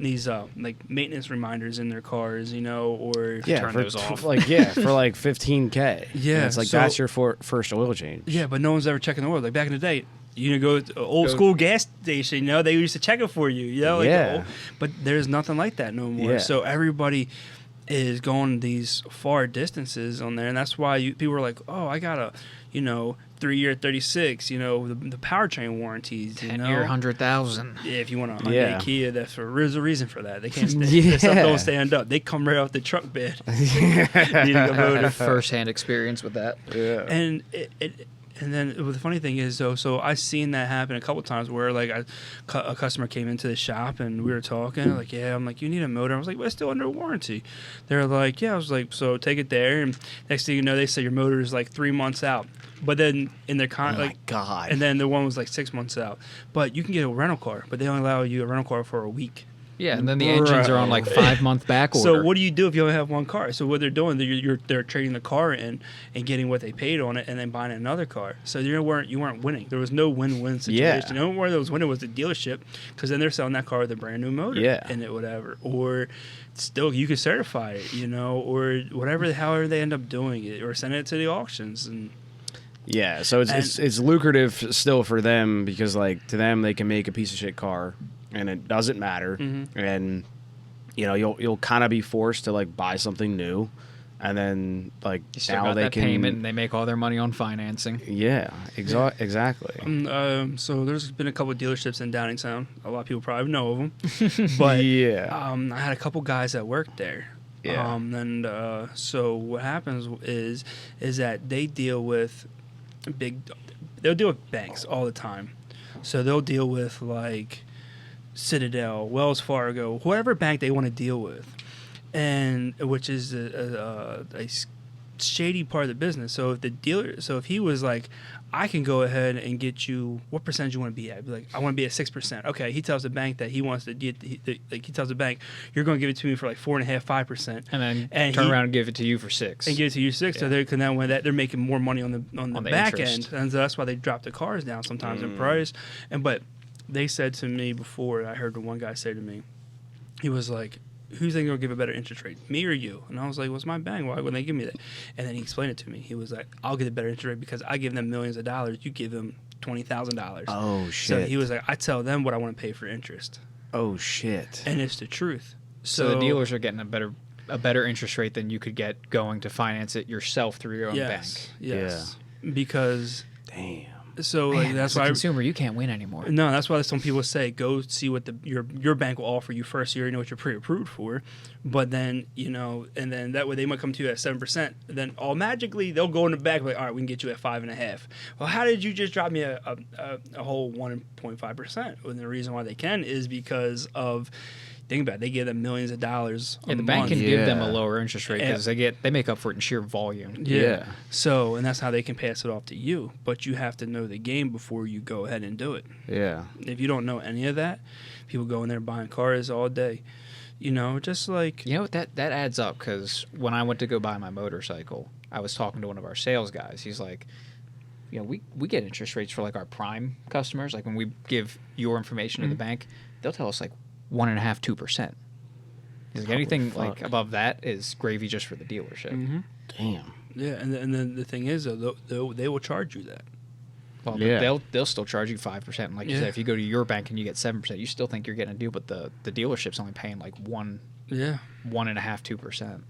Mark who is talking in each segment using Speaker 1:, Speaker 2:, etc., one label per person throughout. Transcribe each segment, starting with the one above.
Speaker 1: these like maintenance reminders in their cars, you know, or
Speaker 2: turn those off. For like $15K.
Speaker 1: Yeah,
Speaker 2: and it's like that's your first oil change.
Speaker 1: Yeah, but no one's ever checking the oil. Like back in the day, you go to old school gas station, you know, they used to check it for you, you know, like but there's nothing like that no more.
Speaker 2: Yeah.
Speaker 1: So everybody is going these far distances on there, and that's why people are like, oh, I got a, 3-year 36, the powertrain warranties,
Speaker 3: 10-year 100,000.
Speaker 1: Yeah, if you want a Hyundai Kia, there's a reason for that. They can't stand. Their stuff don't stand up. They come right off the truck bed.
Speaker 3: I have first-hand experience with that.
Speaker 2: Yeah,
Speaker 1: and then the funny thing is, though, so I've seen that happen a couple times where, like, a customer came into the shop and we were talking, like, yeah, I'm like, you need a motor. I was like, well, it's still under warranty. They're like, yeah. I was like, so take it there. And next thing you know, they say your motor is like 3 months out. But then in their
Speaker 2: God.
Speaker 1: And then the one was like 6 months out. But you can get a rental car, but they only allow you a rental car for a week.
Speaker 3: Yeah, and then the engines are on like 5-month back order.
Speaker 1: So what do you do if you only have one car? So what they're doing, they're trading the car in and getting what they paid on it, and then buying another car. So you weren't winning. There was no win-win situation.
Speaker 2: Yeah.
Speaker 1: The only one that was winning was the dealership, because then they're selling that car with a brand new motor in it, whatever. Or still, you could certify it, or whatever, however they end up doing it, or send it to the auctions and.
Speaker 2: Yeah, so it's lucrative still for them, because like to them they can make a piece of shit car and it doesn't matter, and you'll kind of be forced to like buy something new, and then like
Speaker 3: you still
Speaker 2: now
Speaker 3: got
Speaker 2: they
Speaker 3: that
Speaker 2: can
Speaker 3: payment and they make all their money on financing.
Speaker 2: Yeah, exactly.
Speaker 1: So there's been a couple of dealerships in Downingtown. A lot of people probably know of them, but I had a couple guys that worked there.
Speaker 2: Yeah.
Speaker 1: So what happens is that they deal with they'll deal with banks all the time. So they'll deal with like Citadel, Wells Fargo, whatever bank they want to deal with, and which is a shady part of the business. So if he was like, I can go ahead and get you, what percentage you want to be at? I'd be like, I want to be at 6%. Okay, he tells the bank that he wants to get, he tells the bank, you're going to give it to me for like 4.5%, 5%,
Speaker 3: and then turn around and give it to you for 6%.
Speaker 1: And give it to you 6%. Yeah. So then they're making more money on the back
Speaker 3: interest.
Speaker 1: end, and so that's why they drop the cars down sometimes in price. But they said to me before, I heard the one guy say to me, he was like, who's going to give a better interest rate, me or you? And I was like, what's my bang? Why wouldn't they give me that? And then he explained it to me. He was like, I'll get a better interest rate because I give them millions of dollars. You give them $20,000.
Speaker 2: Oh, shit.
Speaker 1: So he was like, I tell them what I want to pay for interest.
Speaker 2: Oh, shit.
Speaker 1: And it's the truth.
Speaker 3: So the dealers are getting a better interest rate than you could get going to finance it yourself through your own bank.
Speaker 1: Yes. Yeah. Because...
Speaker 2: Damn.
Speaker 1: So
Speaker 3: Man,
Speaker 1: that's
Speaker 3: as a
Speaker 1: why
Speaker 3: consumer, you can't win anymore.
Speaker 1: No, that's why some people say go see what your bank will offer you first. So you already know what you're pre-approved for, but then and then that way they might come to you at 7%. Then all magically they'll go in the back like, all right, we can get you at 5.5. Well, how did you just drop me a whole 1.5%? And the reason why they can is because of. Think about it, they give them millions of dollars.
Speaker 3: Yeah, the bank can give them a lower interest rate because they make up for it in sheer volume.
Speaker 1: Yeah. So, and that's how they can pass it off to you. But you have to know the game before you go ahead and do it.
Speaker 2: Yeah.
Speaker 1: If you don't know any of that, people go in there buying cars all day. Just like...
Speaker 3: that adds up, because when I went to go buy my motorcycle, I was talking to one of our sales guys. He's like, we get interest rates for like our prime customers. Like when we give your information to the bank, they'll tell us like 1.5%, 2%. He's like, anything like above that is gravy just for the dealership.
Speaker 1: Mm-hmm.
Speaker 2: Damn.
Speaker 1: Yeah, and then the thing is, though, they will charge you that.
Speaker 3: Well, they'll still charge you 5%. And like you said, if you go to your bank and you get 7%, you still think you're getting a deal, but the dealership's only paying like 1.5%, 2%.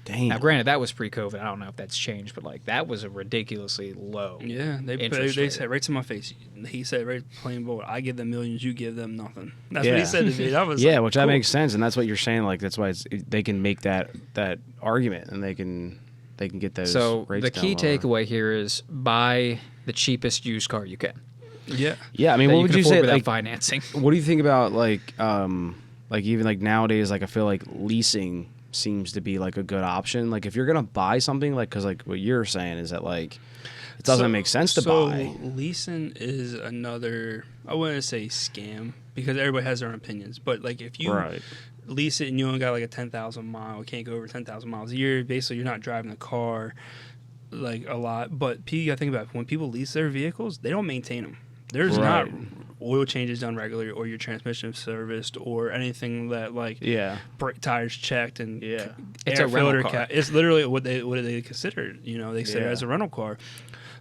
Speaker 2: Damn.
Speaker 3: Now, granted, that was pre-COVID. I don't know if that's changed, but like that was a ridiculously low.
Speaker 1: Yeah, they said right to my face. He said right plain bold, I give them millions, you give them nothing. That's what he said to me. That was
Speaker 2: which that makes sense, and that's what you're saying. Like that's why they can make that argument, and they can get those.
Speaker 3: So
Speaker 2: rates
Speaker 3: the key
Speaker 2: down lower.
Speaker 3: takeaway here is buy the cheapest used car you can.
Speaker 1: Yeah.
Speaker 2: Yeah, I mean, what would you say
Speaker 3: without
Speaker 2: like
Speaker 3: financing?
Speaker 2: What do you think about like even like nowadays? Like I feel like leasing seems to be like a good option. Like if you're gonna buy something, like because like what you're saying is that like it doesn't make sense to buy.
Speaker 1: Leasing is another, I wouldn't say scam, because everybody has their own opinions, but like if you lease it and you only got like a 10,000 mile, can't go over 10,000 miles a year, basically you're not driving the car like a lot. But you gotta think about it. When people lease their vehicles, they don't maintain them. There's not oil changes done regularly, or your transmission serviced, or anything that brake tires checked and
Speaker 3: it's
Speaker 1: air
Speaker 3: a rental
Speaker 1: filter
Speaker 3: car.
Speaker 1: it's literally what they consider. They say as a rental car.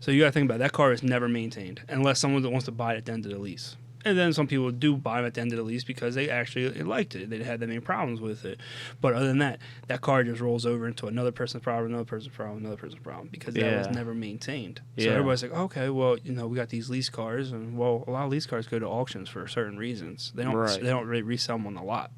Speaker 1: So you got to think about it. That car is never maintained unless someone that wants to buy it at the end of the lease. And then some people do buy them at the end of the lease because they actually liked it. They had that many problems with it. But other than that, that car just rolls over into another person's problem, another person's problem, another person's problem because that was never maintained. So everybody's like, okay, well, we got these lease cars, and a lot of lease cars go to auctions for certain reasons. They don't really resell them on the lot.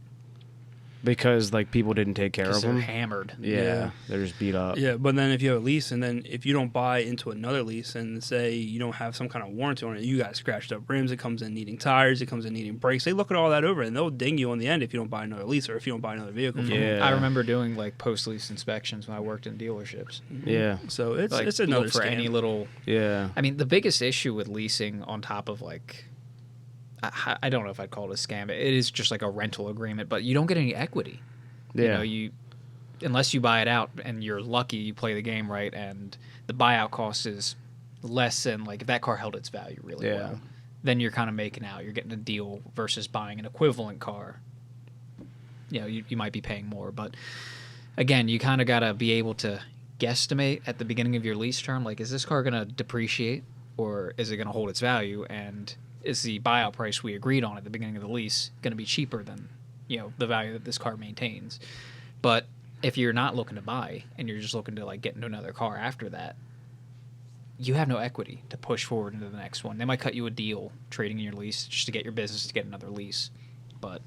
Speaker 2: Because people didn't take care of them.
Speaker 3: They're hammered.
Speaker 2: Yeah, they're just beat up.
Speaker 1: Yeah, but then if you have a lease, and then if you don't buy into another lease, and say you don't have some kind of warranty on it, you got scratched up rims. It comes in needing tires. It comes in needing brakes. They look at all that over, and they'll ding you on the end if you don't buy another lease or if you don't buy another vehicle. From them.
Speaker 3: I remember doing post lease inspections when I worked in dealerships.
Speaker 2: Yeah,
Speaker 1: so it's another
Speaker 3: for
Speaker 1: scam.
Speaker 3: any little.
Speaker 2: Yeah,
Speaker 3: I mean, the biggest issue with leasing, on top of I don't know if I'd call it a scam. It is just a rental agreement, but you don't get any equity.
Speaker 2: Yeah.
Speaker 3: Unless you buy it out and you're lucky, you play the game right, and the buyout cost is less than if that car held its value really well, then you're kind of making out. You're getting a deal versus buying an equivalent car. You might be paying more, but again, you kind of got to be able to guesstimate at the beginning of your lease term, is this car going to depreciate or is it going to hold its value, and is the buyout price we agreed on at the beginning of the lease going to be cheaper than the value that this car maintains. But if you're not looking to buy and you're just looking to get into another car after that, you have no equity to push forward into the next one. They might cut you a deal trading in your lease just to get your business to get another lease. But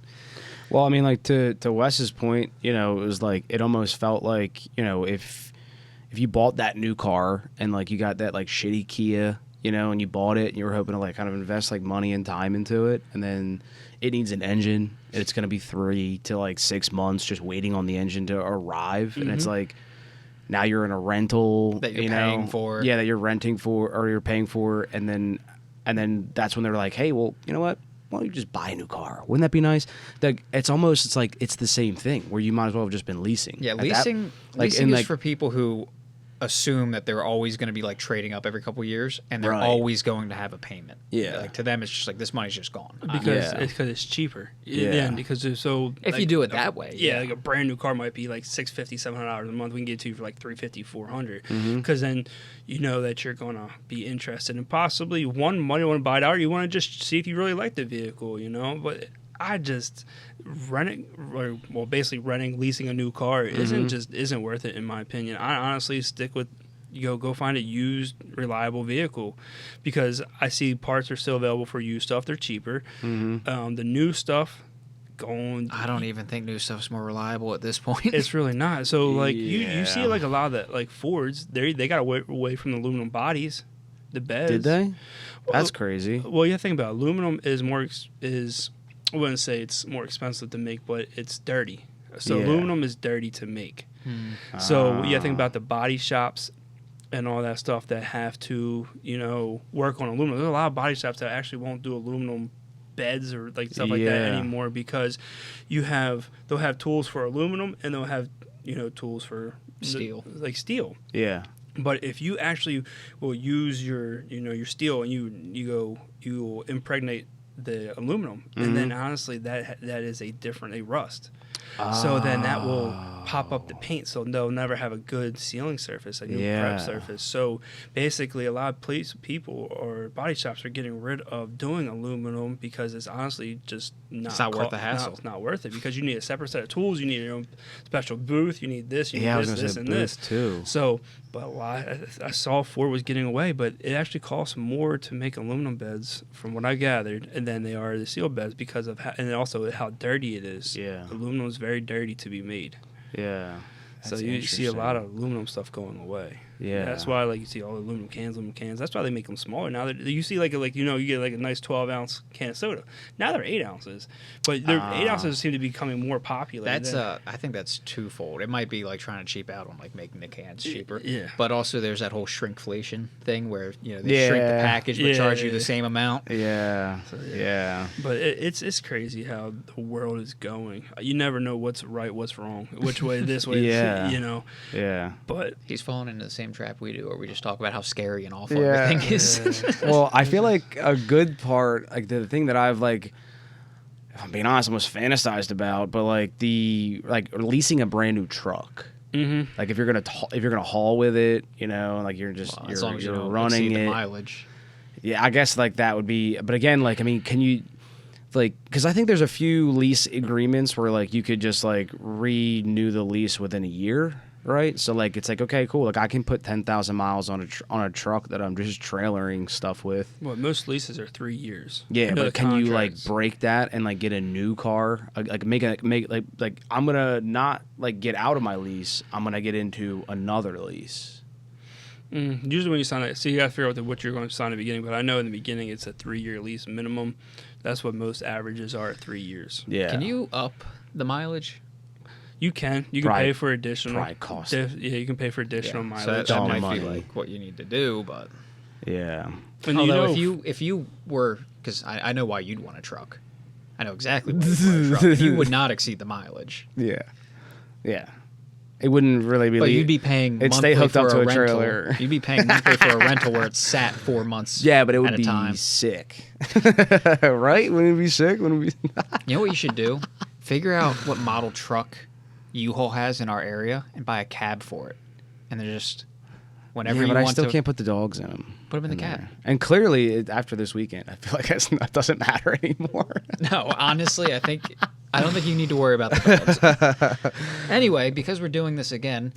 Speaker 2: well, I mean, to Wes's point, it was it almost felt if you bought that new car and you got that shitty Kia, and you bought it and you were hoping to kind of invest money and time into it, and then it needs an engine, and it's going to be 3 to 6 months just waiting on the engine to arrive, and it's now you're in a rental
Speaker 3: that you're paying for.
Speaker 2: Yeah, that you're renting for or you're paying for, and then that's when they're like, hey, well, you know what? Why don't you just buy a new car? Wouldn't that be nice? It's the same thing where you might as well have just been leasing.
Speaker 3: Yeah, leasing is for people who assume that they're always going to be trading up every couple of years, and they're always going to have a payment.
Speaker 2: Yeah,
Speaker 3: to them it's just this money's just gone
Speaker 1: because it's cheaper. Yeah, because if
Speaker 3: you do it that way,
Speaker 1: a brand new car might be $650, $700 a month. We can get to you for $350, $400. Because then that you're gonna be interested in possibly one money want to buy it out, or you want to just see if you really like the vehicle. But I just leasing a new car isn't worth it in my opinion. I honestly stick with go find a used reliable vehicle, because I see parts are still available for used stuff. They're cheaper. The new stuff
Speaker 3: I don't even think new stuff's more reliable at this point.
Speaker 1: It's really not. So you see a lot of that Fords they got away from the aluminum bodies, the beds.
Speaker 2: Did they? That's crazy.
Speaker 1: Well, you think about it. Aluminum is I wouldn't say it's more expensive to make, but it's dirty. So aluminum is dirty to make. So you think about the body shops and all that stuff that have to, work on aluminum. There's a lot of body shops that actually won't do aluminum beds or stuff like that anymore, because they'll have tools for aluminum and they'll have tools for
Speaker 3: steel,
Speaker 1: steel.
Speaker 2: Yeah.
Speaker 1: But if you actually will use your steel and you will impregnate the aluminum, and then honestly that is a rust. So then that will pop up the paint, so they'll never have a good sealing surface, a new prep surface. So basically a lot of people or body shops are getting rid of doing aluminum because it's honestly just not
Speaker 3: worth the hassle.
Speaker 1: It's not worth it, because you need a separate set of tools, you need your own special booth, you need this, you need this, and this
Speaker 2: too.
Speaker 1: So but I saw Ford was getting away, but it actually costs more to make aluminum beds, from what I gathered, and than they are the steel beds, because of and also how dirty it is.
Speaker 2: Yeah,
Speaker 1: aluminum is very dirty to be made.
Speaker 2: Yeah,
Speaker 1: so you see a lot of aluminum stuff going away.
Speaker 2: Yeah,
Speaker 1: that's why you see all the aluminum cans. That's why they make them smaller now. You see you get a nice 12-ounce can of soda. Now they're 8 ounces, but 8 ounces seem to be becoming more popular.
Speaker 3: That's I think that's twofold. It might be trying to cheap out on making the cans cheaper.
Speaker 1: Yeah,
Speaker 3: but also there's that whole shrinkflation thing where they shrink the package but charge you the same amount.
Speaker 2: Yeah,
Speaker 1: But it's crazy how the world is going. You never know what's right, what's wrong, which way this way.
Speaker 2: Yeah.
Speaker 1: Yeah.
Speaker 3: But he's falling into the same same trap we do, or we just talk about how scary and awful everything is.
Speaker 2: Well, I feel like a good part, like the thing that I've like, if I'm being honest, almost fantasized about, but like leasing a brand new truck.
Speaker 1: Mm-hmm.
Speaker 2: Like if you're gonna haul with it, you know, like you're just
Speaker 3: As long as you
Speaker 2: you're
Speaker 3: don't
Speaker 2: running
Speaker 3: exceed
Speaker 2: it.
Speaker 3: the mileage.
Speaker 2: Yeah, I guess like that would be. But again, like I mean, can you like? Because I think there's a few lease agreements where like you could just like renew the lease within a year, right? So like it's like okay, cool. Like I can put 10,000 miles on a truck that I'm just trailering stuff with.
Speaker 1: Well, most leases are 3 years.
Speaker 2: Yeah, but can you like
Speaker 1: contracts.
Speaker 2: break that and like get a new car? Like make like I'm gonna not like get out of my lease. I'm gonna get into another lease.
Speaker 1: Usually when you sign it, so you got to figure out what you're going to sign at the beginning. But I know in the beginning it's a 3-year lease minimum. That's what most averages are at 3 years.
Speaker 2: Yeah.
Speaker 3: Can you up the mileage?
Speaker 1: You can
Speaker 2: Probably-
Speaker 1: pay for additional.
Speaker 2: probably cost.
Speaker 1: Yeah, you can pay for additional
Speaker 3: So
Speaker 1: mileage.
Speaker 3: that
Speaker 2: Dumb
Speaker 3: might
Speaker 2: money.
Speaker 3: be like what you need to do, but
Speaker 2: Yeah.
Speaker 1: And
Speaker 3: although
Speaker 1: you know,
Speaker 3: if you were, because I know why you'd want a truck. I know exactly why you'd want a truck. You would not exceed the mileage.
Speaker 2: Yeah. Yeah. It wouldn't really be.
Speaker 3: But you'd be paying
Speaker 2: It'd
Speaker 3: monthly
Speaker 2: stay hooked
Speaker 3: for
Speaker 2: up to a
Speaker 3: rental.
Speaker 2: trailer.
Speaker 3: You'd be paying monthly for a rental where it's sat 4 months.
Speaker 2: Yeah, but it would
Speaker 3: at
Speaker 2: be
Speaker 3: a time.
Speaker 2: sick, right? Wouldn't it be sick? Wouldn't it be?
Speaker 3: You know what you should do? Figure out what model truck U-Haul has in our area and buy a cab for it, and then just whenever
Speaker 2: Yeah,
Speaker 3: you
Speaker 2: but I
Speaker 3: want
Speaker 2: still
Speaker 3: to
Speaker 2: can't put the dogs in them.
Speaker 3: put them in the cab.
Speaker 2: There. And clearly, after this weekend, I feel like that doesn't matter anymore.
Speaker 3: No, honestly, I don't think you need to worry about the dogs. Anyway, because we're doing this again,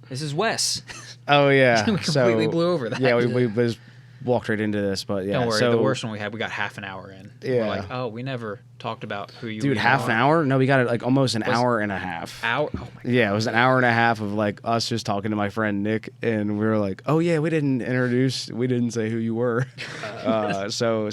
Speaker 3: this is Wes.
Speaker 2: Oh yeah,
Speaker 3: We completely blew over that.
Speaker 2: Yeah, we just walked right into this, but yeah.
Speaker 3: Don't worry,
Speaker 2: so,
Speaker 3: the worst one we had, we got half an hour in.
Speaker 2: Yeah.
Speaker 3: We're like, oh, we never talked about who you
Speaker 2: Dude,
Speaker 3: even
Speaker 2: half an
Speaker 3: are.
Speaker 2: hour? No, we got it like almost an hour and a half.
Speaker 3: Hour? Oh my
Speaker 2: Yeah, it was an hour and a half of like us just talking to my friend Nick, and we were like, "Oh yeah, we didn't say who you were." So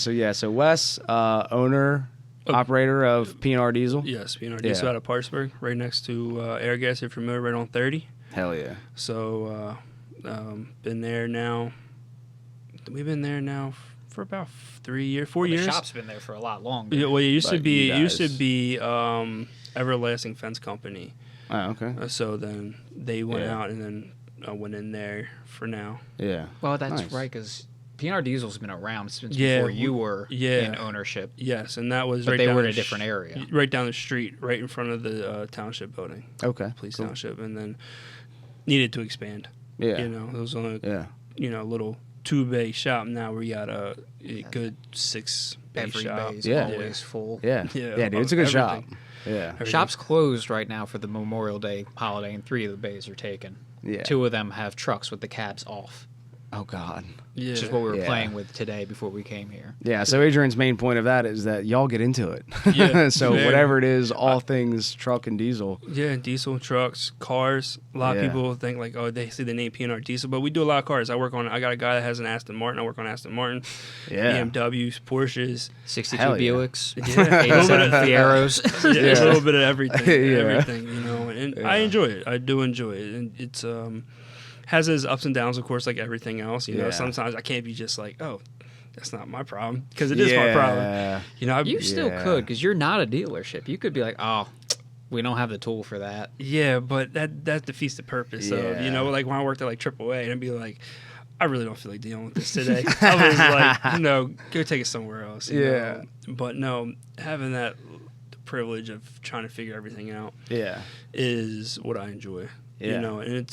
Speaker 2: Wes, owner, operator of P&R Diesel.
Speaker 1: yes, P&R Diesel out of Parkesburg, right next to Air Gas. If you're familiar, right on 30.
Speaker 2: Hell yeah.
Speaker 1: So, been there now. We've been there now for about 3 years, 4 years.
Speaker 3: The shop's been there for a lot longer.
Speaker 1: Yeah, well, it used to
Speaker 2: But
Speaker 1: be.
Speaker 2: you
Speaker 1: It used to
Speaker 2: guys-
Speaker 1: be Everlasting Fence Company.
Speaker 2: Oh, okay.
Speaker 1: So then they went
Speaker 2: Yeah.
Speaker 1: out, and then I went in there for now.
Speaker 2: Yeah.
Speaker 3: Well, that's
Speaker 2: Nice.
Speaker 3: right, because P&R Diesel's been around since
Speaker 1: Yeah,
Speaker 3: before you were
Speaker 1: yeah.
Speaker 3: in ownership.
Speaker 1: Yes, and that was
Speaker 3: But
Speaker 1: right
Speaker 3: they
Speaker 1: down
Speaker 3: were in
Speaker 1: the
Speaker 3: a different area.
Speaker 1: right down the street, right in front of the township building,
Speaker 2: Okay.
Speaker 1: police
Speaker 2: cool.
Speaker 1: township, and then needed to expand.
Speaker 2: Yeah.
Speaker 1: You know, it was only
Speaker 2: Yeah.
Speaker 1: little 2-bay shop. Now we got a good 6-bay
Speaker 3: Every
Speaker 1: shop.
Speaker 3: bay is
Speaker 2: Yeah.
Speaker 3: always full.
Speaker 2: Yeah.
Speaker 1: Yeah,
Speaker 2: Yeah, dude, it's a good shop.
Speaker 1: everything.
Speaker 2: Yeah.
Speaker 1: Everything.
Speaker 3: Shop's closed right now for the Memorial Day holiday, and 3 of the bays are taken.
Speaker 2: Yeah.
Speaker 3: 2 of them have trucks with the cabs off,
Speaker 2: Oh God.
Speaker 1: Yeah.
Speaker 3: which is what we were
Speaker 2: Yeah.
Speaker 3: playing with today before we came here.
Speaker 2: Yeah, so Adrian's main point of that is that y'all get into it.
Speaker 1: Yeah,
Speaker 2: So
Speaker 1: fair.
Speaker 2: whatever it is, all things truck and diesel.
Speaker 1: Yeah, diesel trucks, cars. A lot of
Speaker 2: Yeah.
Speaker 1: people think like, oh, they see the name P&R Diesel, but we do a lot of cars. I got a guy that has an Aston Martin. I work on Aston Martin,
Speaker 2: Yeah.
Speaker 1: BMWs, Porsches.
Speaker 3: 62
Speaker 2: Hell yeah.
Speaker 3: Buicks,
Speaker 1: Yeah,
Speaker 3: 87 Fieros.
Speaker 1: yeah, a little bit of everything.
Speaker 2: Yeah.
Speaker 1: Everything, and I enjoy it. I do enjoy it, and it's has its ups and downs, of course, like everything else. You know,
Speaker 2: Yeah.
Speaker 1: sometimes I can't be just like, oh, that's not my problem, because it is my problem.
Speaker 2: Yeah.
Speaker 1: You know,
Speaker 3: You still
Speaker 2: Yeah.
Speaker 3: could, because you're not a dealership. You could be like, oh, we don't have the tool for that.
Speaker 1: yeah, but that defeats the purpose of,
Speaker 2: Yeah.
Speaker 1: like when I worked at like AAA, and I'd be like, I really don't feel like dealing with this today. I was like, go take it somewhere else. you
Speaker 2: Yeah.
Speaker 1: know? But no, having that privilege of trying to figure everything out
Speaker 2: Yeah.
Speaker 1: is what I enjoy.
Speaker 2: Yeah.
Speaker 1: You know, and it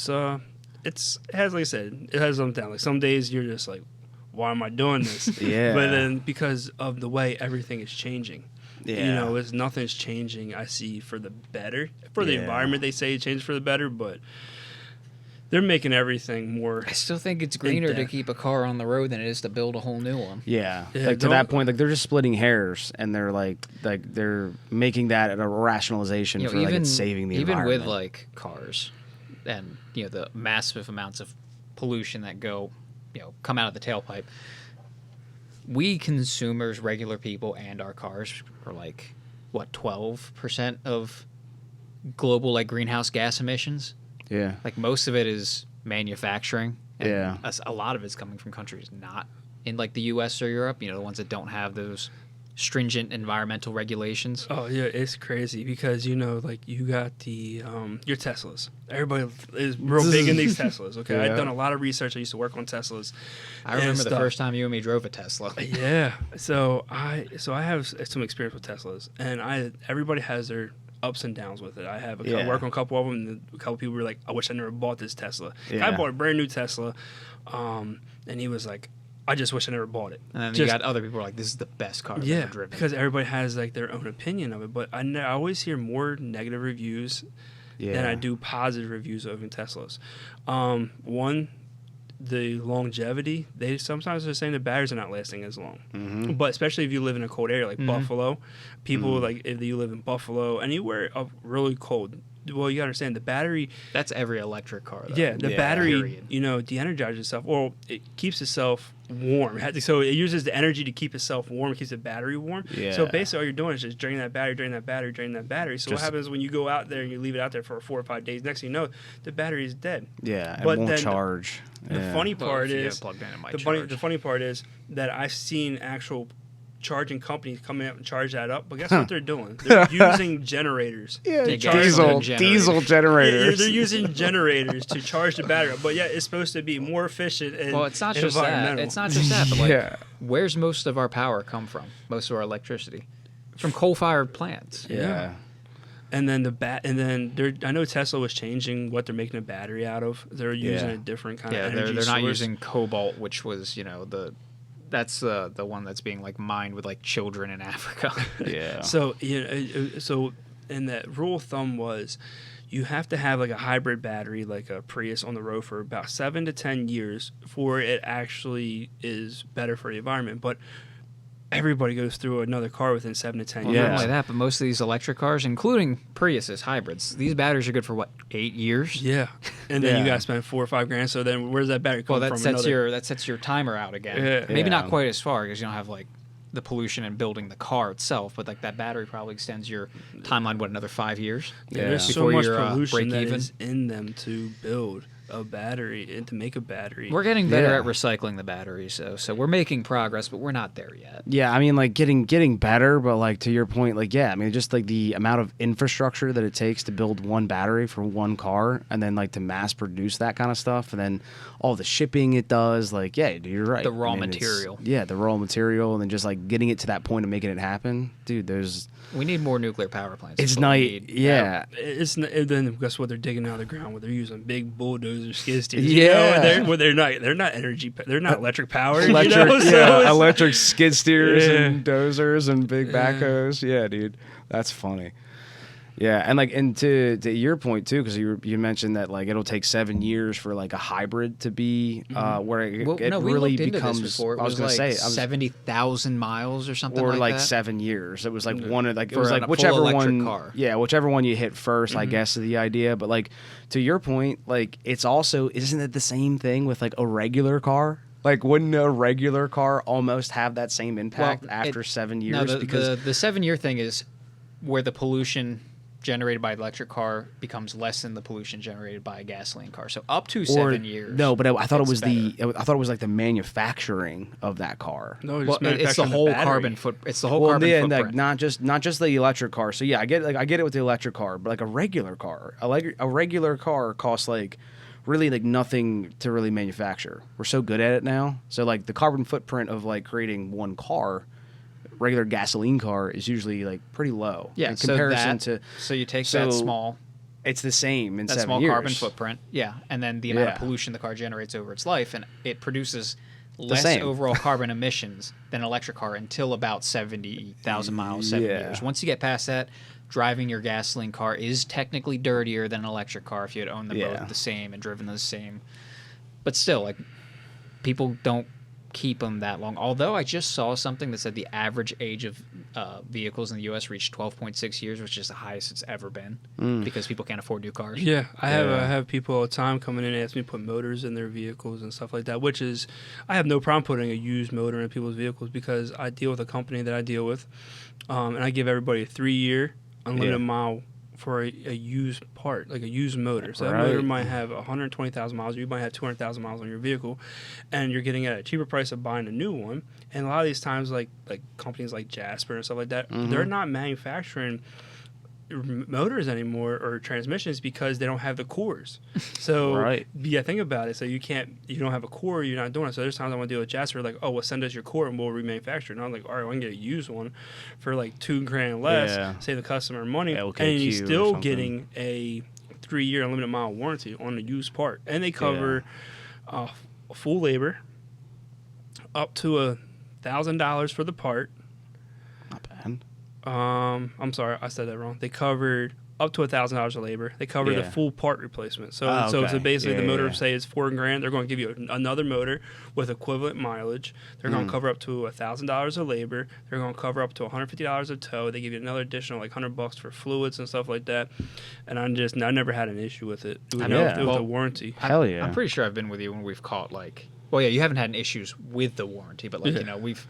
Speaker 1: has, like I said, it has some down. Like some days you're just like, why am I doing this?
Speaker 2: Yeah.
Speaker 1: But then because of the way everything is changing,
Speaker 2: Yeah.
Speaker 1: you know, nothing's changing. I see for the better for the
Speaker 2: Yeah.
Speaker 1: environment. They say it changed for the better, but they're making everything more.
Speaker 3: I still think it's greener to
Speaker 1: depth.
Speaker 3: keep a car on the road than it is to build a whole new one.
Speaker 2: Yeah.
Speaker 1: Yeah,
Speaker 2: Like to that
Speaker 1: don't-
Speaker 2: point, like they're just splitting hairs and they're like they're making that a rationalization
Speaker 3: You know,
Speaker 2: for like it's saving the
Speaker 3: even
Speaker 2: environment.
Speaker 3: with like cars and the massive amounts of pollution that come out of the tailpipe, we consumers, regular people, and our cars are like 12% of global like greenhouse gas emissions.
Speaker 2: Yeah.
Speaker 3: Like most of it is manufacturing. And
Speaker 2: Yeah.
Speaker 3: a lot of it's coming from countries not in like the U.S. or Europe. The ones that don't have those stringent environmental regulations.
Speaker 1: Oh yeah, it's crazy because like you got the your Teslas. Everybody is real big in these Teslas. Okay, I've done a lot of research. I used to work on Teslas.
Speaker 3: I remember the first time you and me drove a Tesla.
Speaker 1: Yeah, so I have some experience with Teslas, and everybody has their ups and downs with it. I have work on a couple of them, and a couple people were like, "I wish I never bought this Tesla." I bought a brand new Tesla, and he was like, I just wish I never bought it.
Speaker 3: And then you got other people who are like, this is the best car I've ever driven.
Speaker 1: Because everybody has like their own opinion of it. But I always hear more negative reviews than I do positive reviews of Teslas. One, the longevity. Sometimes they're saying the batteries are not lasting as long. Mm-hmm. But especially if you live in a cold area like Buffalo, people like if you live in Buffalo, anywhere really cold. Well, you gotta understand the battery.
Speaker 3: That's every electric car, though.
Speaker 1: Yeah, the battery, de-energizes itself. Well, it keeps itself warm. So it uses the energy to keep itself warm. It keeps the battery warm. Yeah. So basically all you're doing is just draining that battery, draining that battery, draining that battery. So what happens when you go out there and you leave it out there for 4 or 5 days? Next thing you know, the battery is dead.
Speaker 2: Yeah, it won't charge.
Speaker 1: The funny part is,
Speaker 3: the
Speaker 1: funny part is that I've seen actual charging companies come out and charge that up, but guess what they're doing? They're using generators.
Speaker 2: Diesel generators.
Speaker 1: They're using generators to charge the battery up, but it's supposed to be more efficient and
Speaker 3: it's not just that. It's not just that, but where's most of our power come from? Most of our electricity from coal-fired plants.
Speaker 1: Yeah. And then I know Tesla was changing what they're making a battery out of. They're using a different kind of energy
Speaker 3: they're not
Speaker 1: source.
Speaker 3: using cobalt, which was that's the one that's being like mined with like children in Africa.
Speaker 2: Yeah.
Speaker 1: So and that rule of thumb was you have to have like a hybrid battery like a Prius on the road for about 7 to 10 years before it actually is better for the environment. But everybody goes through another car within 7 to 10 years.
Speaker 3: Not only that, but most of these electric cars, including Priuses, hybrids, these batteries are good for 8 years?
Speaker 1: Yeah. And then you got to spend $4 or $5 grand. So then where's that battery come from?
Speaker 3: That sets your timer out again.
Speaker 1: Yeah.
Speaker 3: Maybe not quite as far because you don't have like the pollution and building the car itself, but like that battery probably extends your timeline another 5 years.
Speaker 1: Yeah. There's so much pollution that is in them to build a battery and to make a battery.
Speaker 3: We're getting better at recycling the batteries, so we're making progress, but we're not there yet.
Speaker 2: Yeah, I mean, like getting better, but like to your point, like I mean, just like the amount of infrastructure that it takes to build one battery for one car, and then like to mass produce that kind of stuff, and then all the shipping it does, like you're right.
Speaker 3: The raw material.
Speaker 2: The raw material, and then just like getting it to that point of making it happen, dude.
Speaker 3: We need more nuclear power plants.
Speaker 2: It's night. Yeah.
Speaker 1: Then guess what? They're digging out of the ground where they're using big bulldozers, skid steers.
Speaker 2: Yeah.
Speaker 1: They're not energy. They're not electric powered.
Speaker 2: Electric skid steers and dozers and big backhoes. Yeah, dude, that's funny. Yeah, and to your point too, because you mentioned that like it'll take 7 years for like a hybrid to be where it really becomes.
Speaker 3: Before. I was going to say 70,000 miles or something,
Speaker 2: or
Speaker 3: like that.
Speaker 2: 7 years. It was like one of like
Speaker 3: it was like whichever one. Car.
Speaker 2: Yeah, whichever one you hit first, I guess is the idea. But like to your point, like it's also isn't it the same thing with like a regular car? Like, wouldn't a regular car almost have that same impact after 7 years?
Speaker 3: No, because the 7 year thing is where the pollution generated by an electric car becomes less than the pollution generated by a gasoline car. So up to 7 years.
Speaker 2: No, but I thought it was like the manufacturing of that car.
Speaker 1: No,
Speaker 3: it's the whole carbon footprint. It's the whole carbon footprint.
Speaker 2: Like not just the electric car. So yeah, I get it with the electric car, but like a regular car, a regular car costs like really like nothing to really manufacture. We're so good at it now. So like the carbon footprint of like creating one car, regular gasoline car, is usually like pretty low.
Speaker 3: Yeah,
Speaker 2: in comparison
Speaker 3: so you take that small.
Speaker 2: It's the same in 7 years.
Speaker 3: That small carbon footprint, and then the amount of pollution the car generates over its life, and it produces less overall carbon emissions than an electric car until about 70,000 miles, 7 years. Once you get past that, driving your gasoline car is technically dirtier than an electric car if you had owned them both the same and driven the same. But still, like, people don't keep them that long. Although I just saw something that said the average age of vehicles in the U.S. reached 12.6 years, which is the highest it's ever been because people can't afford new cars.
Speaker 1: Yeah, I have people all the time coming in and asking me to put motors in their vehicles and stuff like that, which is, I have no problem putting a used motor in people's vehicles because I deal with a company that I deal with, and I give everybody a 3-year unlimited mile for a used part, like a used motor. So that
Speaker 2: Right.
Speaker 1: motor might have 120,000 miles. You might have 200,000 miles on your vehicle, and you're getting it at a cheaper price of buying a new one. And a lot of these times, like companies like Jasper and stuff like that, they're not manufacturing motors anymore or transmissions because they don't have the cores. So
Speaker 2: Right.
Speaker 1: yeah, think about it. So you don't have a core, you're not doing it. So there's times I want to deal with Jasper, like, oh, well, send us your core and we'll remanufacture it. And I'm like, all right, well, I can get a used one for like $2,000 less,
Speaker 2: Yeah.
Speaker 1: save the customer money,
Speaker 2: LKQ
Speaker 1: and you're
Speaker 2: or
Speaker 1: still
Speaker 2: something.
Speaker 1: getting a 3-year unlimited mile warranty on the used part. And they cover full labor, up to $1,000 for the part.
Speaker 2: Not bad.
Speaker 1: I'm sorry, I said that wrong. They covered up to $1,000 of labor. They cover the
Speaker 2: Yeah.
Speaker 1: full part replacement. So,
Speaker 2: Oh,
Speaker 1: so
Speaker 2: okay.
Speaker 1: basically,
Speaker 2: Yeah,
Speaker 1: the motor,
Speaker 2: yeah.
Speaker 1: say, is $4,000. They're going to give you another motor with equivalent mileage. They're going to cover up to $1,000 of labor. They're going to cover up to $150 of tow. They give you another additional like $100 for fluids and stuff like that. And I never had an issue with it. With
Speaker 2: Well,
Speaker 1: a warranty.
Speaker 2: Hell yeah.
Speaker 3: I'm pretty sure I've been with you when we've caught like. Well, yeah, you haven't had any issues with the warranty, but like
Speaker 1: Yeah.
Speaker 3: you know, we've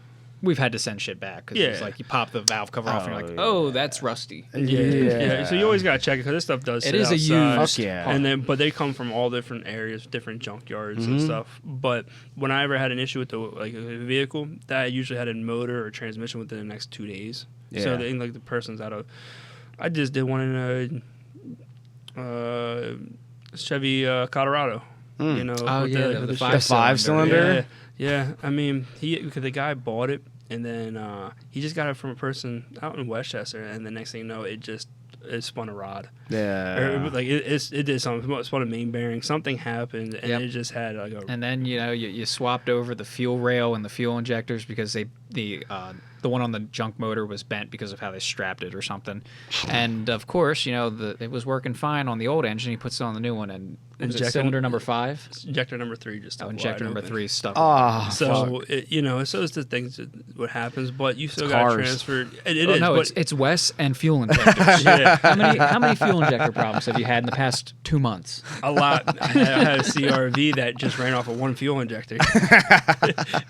Speaker 3: had to send shit back because it's
Speaker 1: Yeah.
Speaker 3: like you pop the valve cover off and you're like,
Speaker 2: Oh,
Speaker 3: oh, that's rusty.
Speaker 1: Yeah. So you always gotta check it because this stuff does.
Speaker 3: It
Speaker 1: sit
Speaker 3: is a
Speaker 1: outside.
Speaker 3: used
Speaker 2: Fuck yeah.
Speaker 1: And but they come from all different areas, different junkyards and stuff. But when I ever had an issue with a vehicle, that usually had a motor or transmission within the next 2 days. So
Speaker 2: Yeah.
Speaker 1: the person's out of. I just did one in a Chevy Colorado. You know,
Speaker 3: Oh,
Speaker 1: with
Speaker 3: yeah, the
Speaker 2: The
Speaker 3: five
Speaker 2: five-cylinder?
Speaker 1: Yeah. I mean, because the guy bought it, and then he just got it from a person out in Westchester, and the next thing you know, it spun a rod.
Speaker 2: Yeah.
Speaker 1: Or, like it did something. It spun a main bearing. Something happened, and
Speaker 3: Yep.
Speaker 1: it just had like a.
Speaker 3: And then you know you swapped over the fuel rail and the fuel injectors because the one on the junk motor was bent because of how they strapped it or something. And of course, you know it was working fine on the old engine. He puts it on the new one, and was it
Speaker 1: Injector-
Speaker 3: cylinder number 5?
Speaker 1: Injector number 3 just.
Speaker 3: Oh, injector number 3 stuck.
Speaker 2: Oh,
Speaker 1: So so it's the things that what happens, but you still
Speaker 2: It's
Speaker 1: got
Speaker 2: cars.
Speaker 1: transferred. It
Speaker 3: Oh,
Speaker 1: is,
Speaker 3: no,
Speaker 1: but
Speaker 3: it's Wes and fuel injectors.
Speaker 1: yeah,
Speaker 3: How many fuel injector problems have you had in the past 2 months?
Speaker 1: a lot. I had a CRV that just ran off of one fuel injector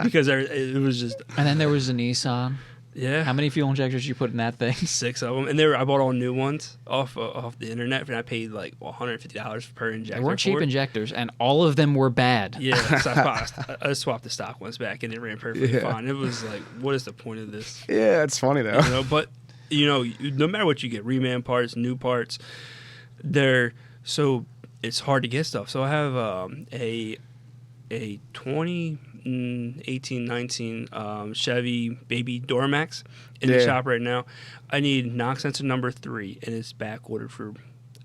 Speaker 1: because it was just
Speaker 3: And then there was a Nissan.
Speaker 1: yeah.
Speaker 3: How many fuel injectors you put in that thing?
Speaker 1: 6 of them, and I bought all new ones off the internet, and I paid like $150 per injector.
Speaker 3: They weren't cheap
Speaker 1: for it.
Speaker 3: injectors, and all of them were bad.
Speaker 1: Yeah, so I swapped the stock ones back, and it ran perfectly fine. It was like, what is the point of this?
Speaker 2: Yeah, it's funny though.
Speaker 1: You know, but no matter what you get, reman parts, new parts, it's hard to get stuff. So I have a 2018-19 Chevy Baby Duramax in the shop right now. I need knock sensor number 3, and it's back ordered for.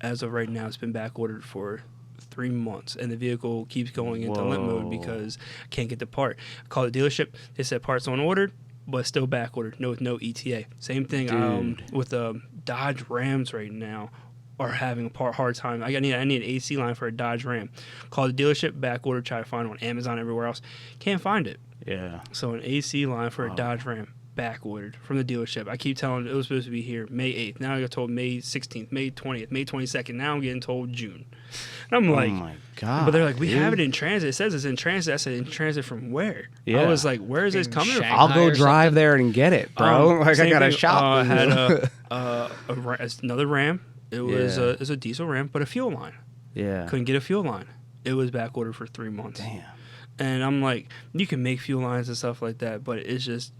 Speaker 1: As of right now, it's been back ordered for 3 months, and the vehicle keeps going into limp mode because I can't get the part. I called the dealership. They said parts on ordered, but still back ordered. No ETA. Same thing with the Dodge Rams right now. Are having a hard time. I need an AC line for a Dodge Ram. Call the dealership, back order, try to find one on Amazon, everywhere else. Can't find it.
Speaker 2: Yeah.
Speaker 1: So an AC line for a Dodge Ram, back ordered from the dealership. I keep telling it was supposed to be here May 8th. Now I got told May 16th, May 20th, May 22nd. Now I'm getting told June. And I'm like,
Speaker 2: oh my god.
Speaker 1: but they're like, we have it in transit. It says it's in transit. I said, in transit from where?
Speaker 2: Yeah.
Speaker 1: I was like, where is this coming from?
Speaker 3: Shanghai.
Speaker 2: I'll go
Speaker 3: or
Speaker 2: drive there and get it, bro. Like I
Speaker 1: Same
Speaker 2: got a
Speaker 1: thing,
Speaker 2: shop.
Speaker 1: I had another Ram. It was
Speaker 2: Yeah.
Speaker 1: it was a diesel Ram, but a fuel line.
Speaker 2: yeah.
Speaker 1: Couldn't get a fuel line. It was back ordered for 3 months.
Speaker 2: Damn.
Speaker 1: And I'm like, you can make fuel lines and stuff like that, but it's just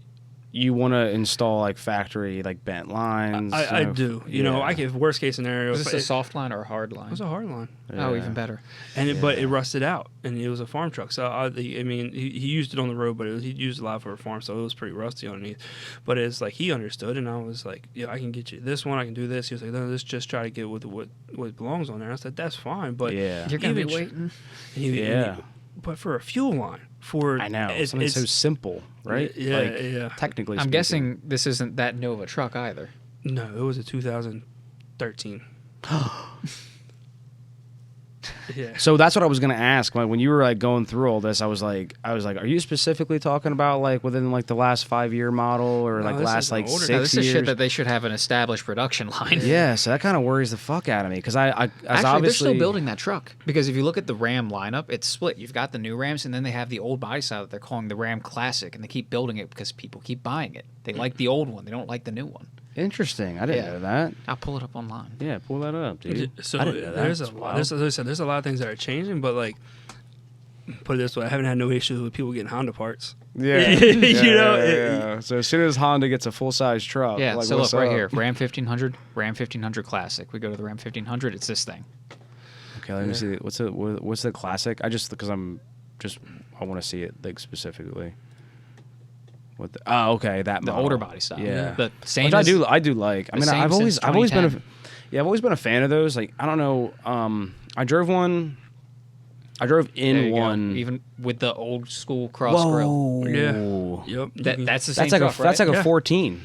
Speaker 2: You want to install like factory like bent lines?
Speaker 1: I do. You know, I can worst case scenario.
Speaker 3: Was
Speaker 1: if
Speaker 3: this a soft line or a hard line?
Speaker 1: it was a hard line,
Speaker 3: Oh, even better.
Speaker 1: and but it rusted out, and it was a farm truck. So I mean, he used it on the road, but he used it a lot for a farm, so it was pretty rusty underneath. But it's like he understood, and I was like, yeah, I can get you this one. I can do this. He was like, no, let's just try to get what belongs on there. I said, that's fine, but
Speaker 2: Yeah.
Speaker 3: You're gonna be
Speaker 1: even-
Speaker 3: waiting.
Speaker 1: Yeah. But for a fuel line,
Speaker 2: I know. Something so simple, right?
Speaker 1: Yeah,
Speaker 2: like,
Speaker 1: yeah.
Speaker 2: Technically,
Speaker 3: I'm
Speaker 2: speaking.
Speaker 3: guessing this isn't that new of a truck either.
Speaker 1: No, it was a 2013. Yeah.
Speaker 2: So that's what I was gonna ask. Like, when you were like going through all this, I was like, are you specifically talking about like within like the last 5-year model or
Speaker 1: No,
Speaker 2: like
Speaker 1: this
Speaker 2: last
Speaker 1: is
Speaker 2: like
Speaker 1: older.
Speaker 2: 6
Speaker 3: No, this
Speaker 2: years?
Speaker 3: is shit that they should have an established production line.
Speaker 2: Yeah, so that kind of worries the fuck out of me because I
Speaker 3: Actually, they're
Speaker 2: obviously
Speaker 3: still building that truck because if you look at the Ram lineup, it's split. You've got the new Rams, and then they have the old body style that they're calling the Ram Classic, and they keep building it because people keep buying it. They like the old one; they don't like the new one.
Speaker 2: Interesting. I didn't know that.
Speaker 3: I'll pull it up online.
Speaker 2: Yeah, pull that up, dude.
Speaker 1: So
Speaker 2: I didn't know that.
Speaker 1: there's a lot. As I said, there's a lot of things that are changing, but like, put it this way, I haven't had no issues with people getting Honda parts.
Speaker 2: Yeah.
Speaker 1: You know.
Speaker 2: Yeah. So as soon as Honda gets a full-size truck,
Speaker 3: Yeah,
Speaker 2: like,
Speaker 3: so look
Speaker 2: what's
Speaker 3: right
Speaker 2: up?
Speaker 3: here, Ram 1500, Ram 1500 Classic. We go to the Ram 1500, it's this thing.
Speaker 2: Okay, let me see. What's the classic? I want to see it like specifically. Okay, that
Speaker 3: The
Speaker 2: model.
Speaker 3: older body style.
Speaker 2: Yeah.
Speaker 3: The same
Speaker 2: Which I do like. I mean,
Speaker 3: same
Speaker 2: I've always
Speaker 3: since
Speaker 2: been
Speaker 3: 2010.
Speaker 2: I've always been a fan of those. Like, I don't know, I drove one. I drove
Speaker 3: There
Speaker 2: in
Speaker 3: you go.
Speaker 2: one.
Speaker 3: Even with the old school cross grill.
Speaker 1: Yeah. Yep.
Speaker 3: That's the same
Speaker 2: That's like
Speaker 3: truck,
Speaker 2: that's
Speaker 3: right?
Speaker 2: like a
Speaker 1: Yeah.
Speaker 2: 14.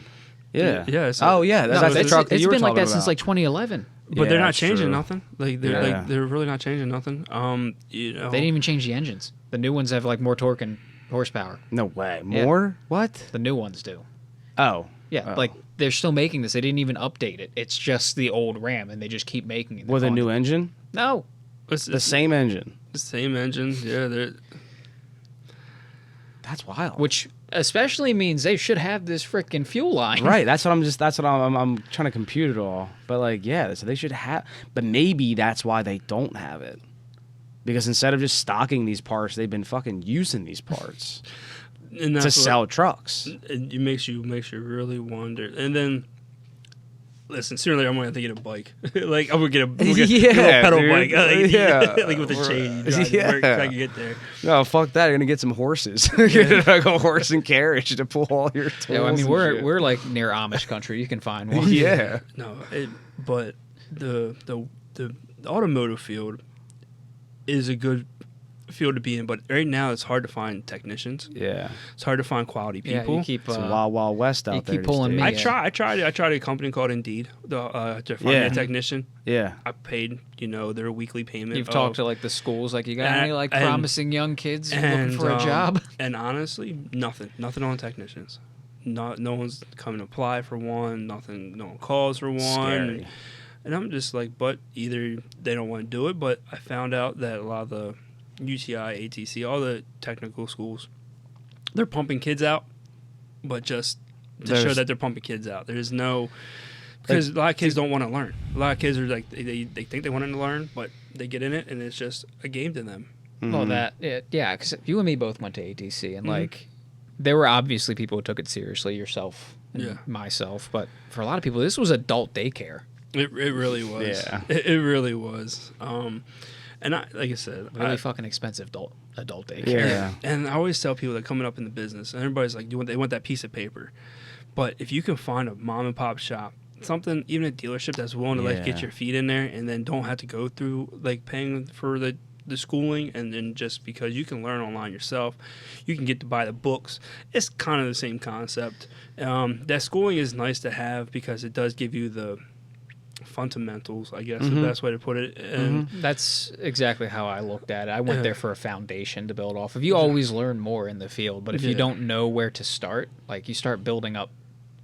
Speaker 2: Yeah.
Speaker 1: Yeah, so-
Speaker 2: Oh yeah, that's the truck that
Speaker 3: it's
Speaker 2: you were
Speaker 3: been like
Speaker 2: talking
Speaker 3: that since
Speaker 2: about.
Speaker 3: like 2011.
Speaker 1: But
Speaker 2: Yeah,
Speaker 1: they're not
Speaker 2: that's
Speaker 1: changing
Speaker 2: true.
Speaker 1: nothing. Like they're really not changing nothing. You know.
Speaker 3: They didn't even change the engines. The new ones have like more torque and horsepower.
Speaker 2: No way.
Speaker 3: Yeah.
Speaker 2: More? What?
Speaker 3: The new ones do.
Speaker 2: Oh.
Speaker 3: Yeah,
Speaker 2: Oh.
Speaker 3: like they're still making this. They didn't even update it. It's just the old Ram, and they just keep making it.
Speaker 2: With a new engine?
Speaker 3: No.
Speaker 1: It's
Speaker 2: The same engine.
Speaker 1: the same engine. Yeah. They're.
Speaker 2: That's wild.
Speaker 3: Which especially means they should have this freaking fuel line.
Speaker 2: Right. That's what I'm trying to compute it all. But like, yeah, so they should have. But maybe that's why they don't have it. Because instead of just stocking these parts, they've been fucking using these parts
Speaker 1: And
Speaker 2: to
Speaker 1: that's
Speaker 2: sell trucks.
Speaker 1: It makes you really wonder. And then, listen, sooner or later I'm gonna have to get a bike. Like I'm gonna get a pedal
Speaker 2: dude.
Speaker 1: bike. Like,
Speaker 2: Yeah.
Speaker 1: like with a chain. You drive to work,
Speaker 2: Yeah.
Speaker 1: so I can get there.
Speaker 2: No, fuck that. You're gonna get some horses. Get like a horse and carriage to pull all your tools.
Speaker 3: Yeah, I mean
Speaker 2: and
Speaker 3: we're
Speaker 2: shit.
Speaker 3: we're like near Amish country. You can find one.
Speaker 2: Yeah.
Speaker 1: No, but the automotive field is a good field to be in. But right now it's hard to find technicians.
Speaker 2: Yeah.
Speaker 1: It's hard to find quality
Speaker 3: Yeah,
Speaker 1: people.
Speaker 3: you keep
Speaker 2: It's a wild west out
Speaker 3: you
Speaker 2: there.
Speaker 3: keep
Speaker 2: these
Speaker 3: pulling
Speaker 2: days.
Speaker 3: me.
Speaker 1: I tried a company called Indeed to find
Speaker 2: Yeah.
Speaker 1: a technician.
Speaker 2: Yeah.
Speaker 1: I paid their weekly payment.
Speaker 3: You've talked to like the schools, like you got any like
Speaker 1: and-
Speaker 3: promising young kids looking for a job?
Speaker 1: And honestly, nothing on technicians. No one's coming to apply for one. Nothing. No one calls for one.
Speaker 2: Scary.
Speaker 1: And I'm just like, but either they don't want to do it. But I found out that a lot of the UTI, ATC, all the technical schools, they're pumping kids out, but just to show that they're pumping kids out. There's no, because a lot of kids don't want to learn. A lot of kids are like they think they want to learn, but they get in it and it's just a game to them.
Speaker 3: Well, because you and me both went to ATC, and like there were obviously people who took it seriously, yourself and myself, but for a lot of people, this was adult daycare.
Speaker 1: It really was.
Speaker 2: Yeah.
Speaker 1: It really was. And like I said,
Speaker 3: Really fucking expensive adult daycare.
Speaker 2: Yeah.
Speaker 1: and I always tell people that coming up in the business, and everybody's like, they want that piece of paper. But if you can find a mom and pop shop, something, even a dealership that's willing to like get
Speaker 2: Yeah.
Speaker 1: your feet in there, and then don't have to go through like paying for the schooling, and then just because you can learn online yourself, you can get to buy the books. It's kind of the same concept. That schooling is nice to have because it does give you the fundamentals, I guess, the best way to put it. And
Speaker 3: That's exactly how I looked at it. I went there for a foundation to build off of. You always learn more in the field, but if you don't know where to start, like you start building up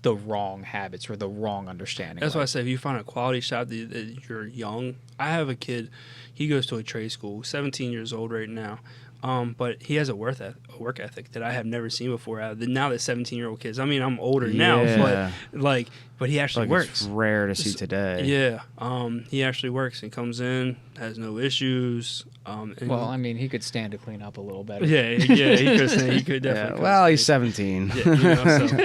Speaker 3: the wrong habits or the wrong understanding.
Speaker 1: that's why I say if you find a quality shop that you're young. I have a kid, he goes to a trade school, 17 years old right now. But he has a work ethic that I have never seen before. Now that 17-year-old kids. I mean, I'm older now,
Speaker 2: Yeah.
Speaker 1: but he actually
Speaker 2: Like,
Speaker 1: works.
Speaker 2: it's rare to see today.
Speaker 1: Yeah. He actually works and comes in, has no issues. And
Speaker 3: well, I mean, he could stand to clean up a little better.
Speaker 1: he could definitely.
Speaker 2: Yeah. Well, he's 17.
Speaker 1: Yeah,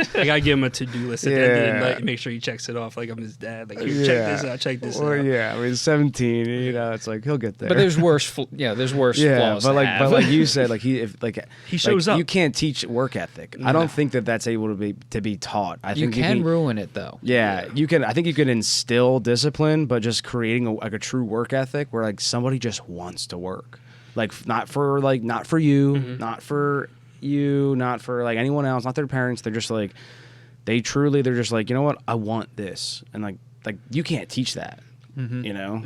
Speaker 1: so I gotta give him a to-do list at the end of the
Speaker 2: Yeah.
Speaker 1: night and make sure he checks it off like I'm his dad. Like, here, check this out, check this
Speaker 2: Well,
Speaker 1: out.
Speaker 2: yeah. I mean, 17. It's like he'll get there.
Speaker 3: But there's worse. There's worse flaws.
Speaker 2: but
Speaker 3: to
Speaker 2: like,
Speaker 3: have.
Speaker 2: but like you said, like he
Speaker 1: shows up.
Speaker 2: You can't teach work ethic. I don't think that's able to be taught. I
Speaker 3: you
Speaker 2: think
Speaker 3: can ruin it though.
Speaker 2: Yeah, you can. I think you can instill discipline, but just creating a true work ethic where like somebody just wants to work, like not for you, not for you, not for like anyone else, not their parents. They're just like they're just like, you know what, I want this, and like you can't teach that.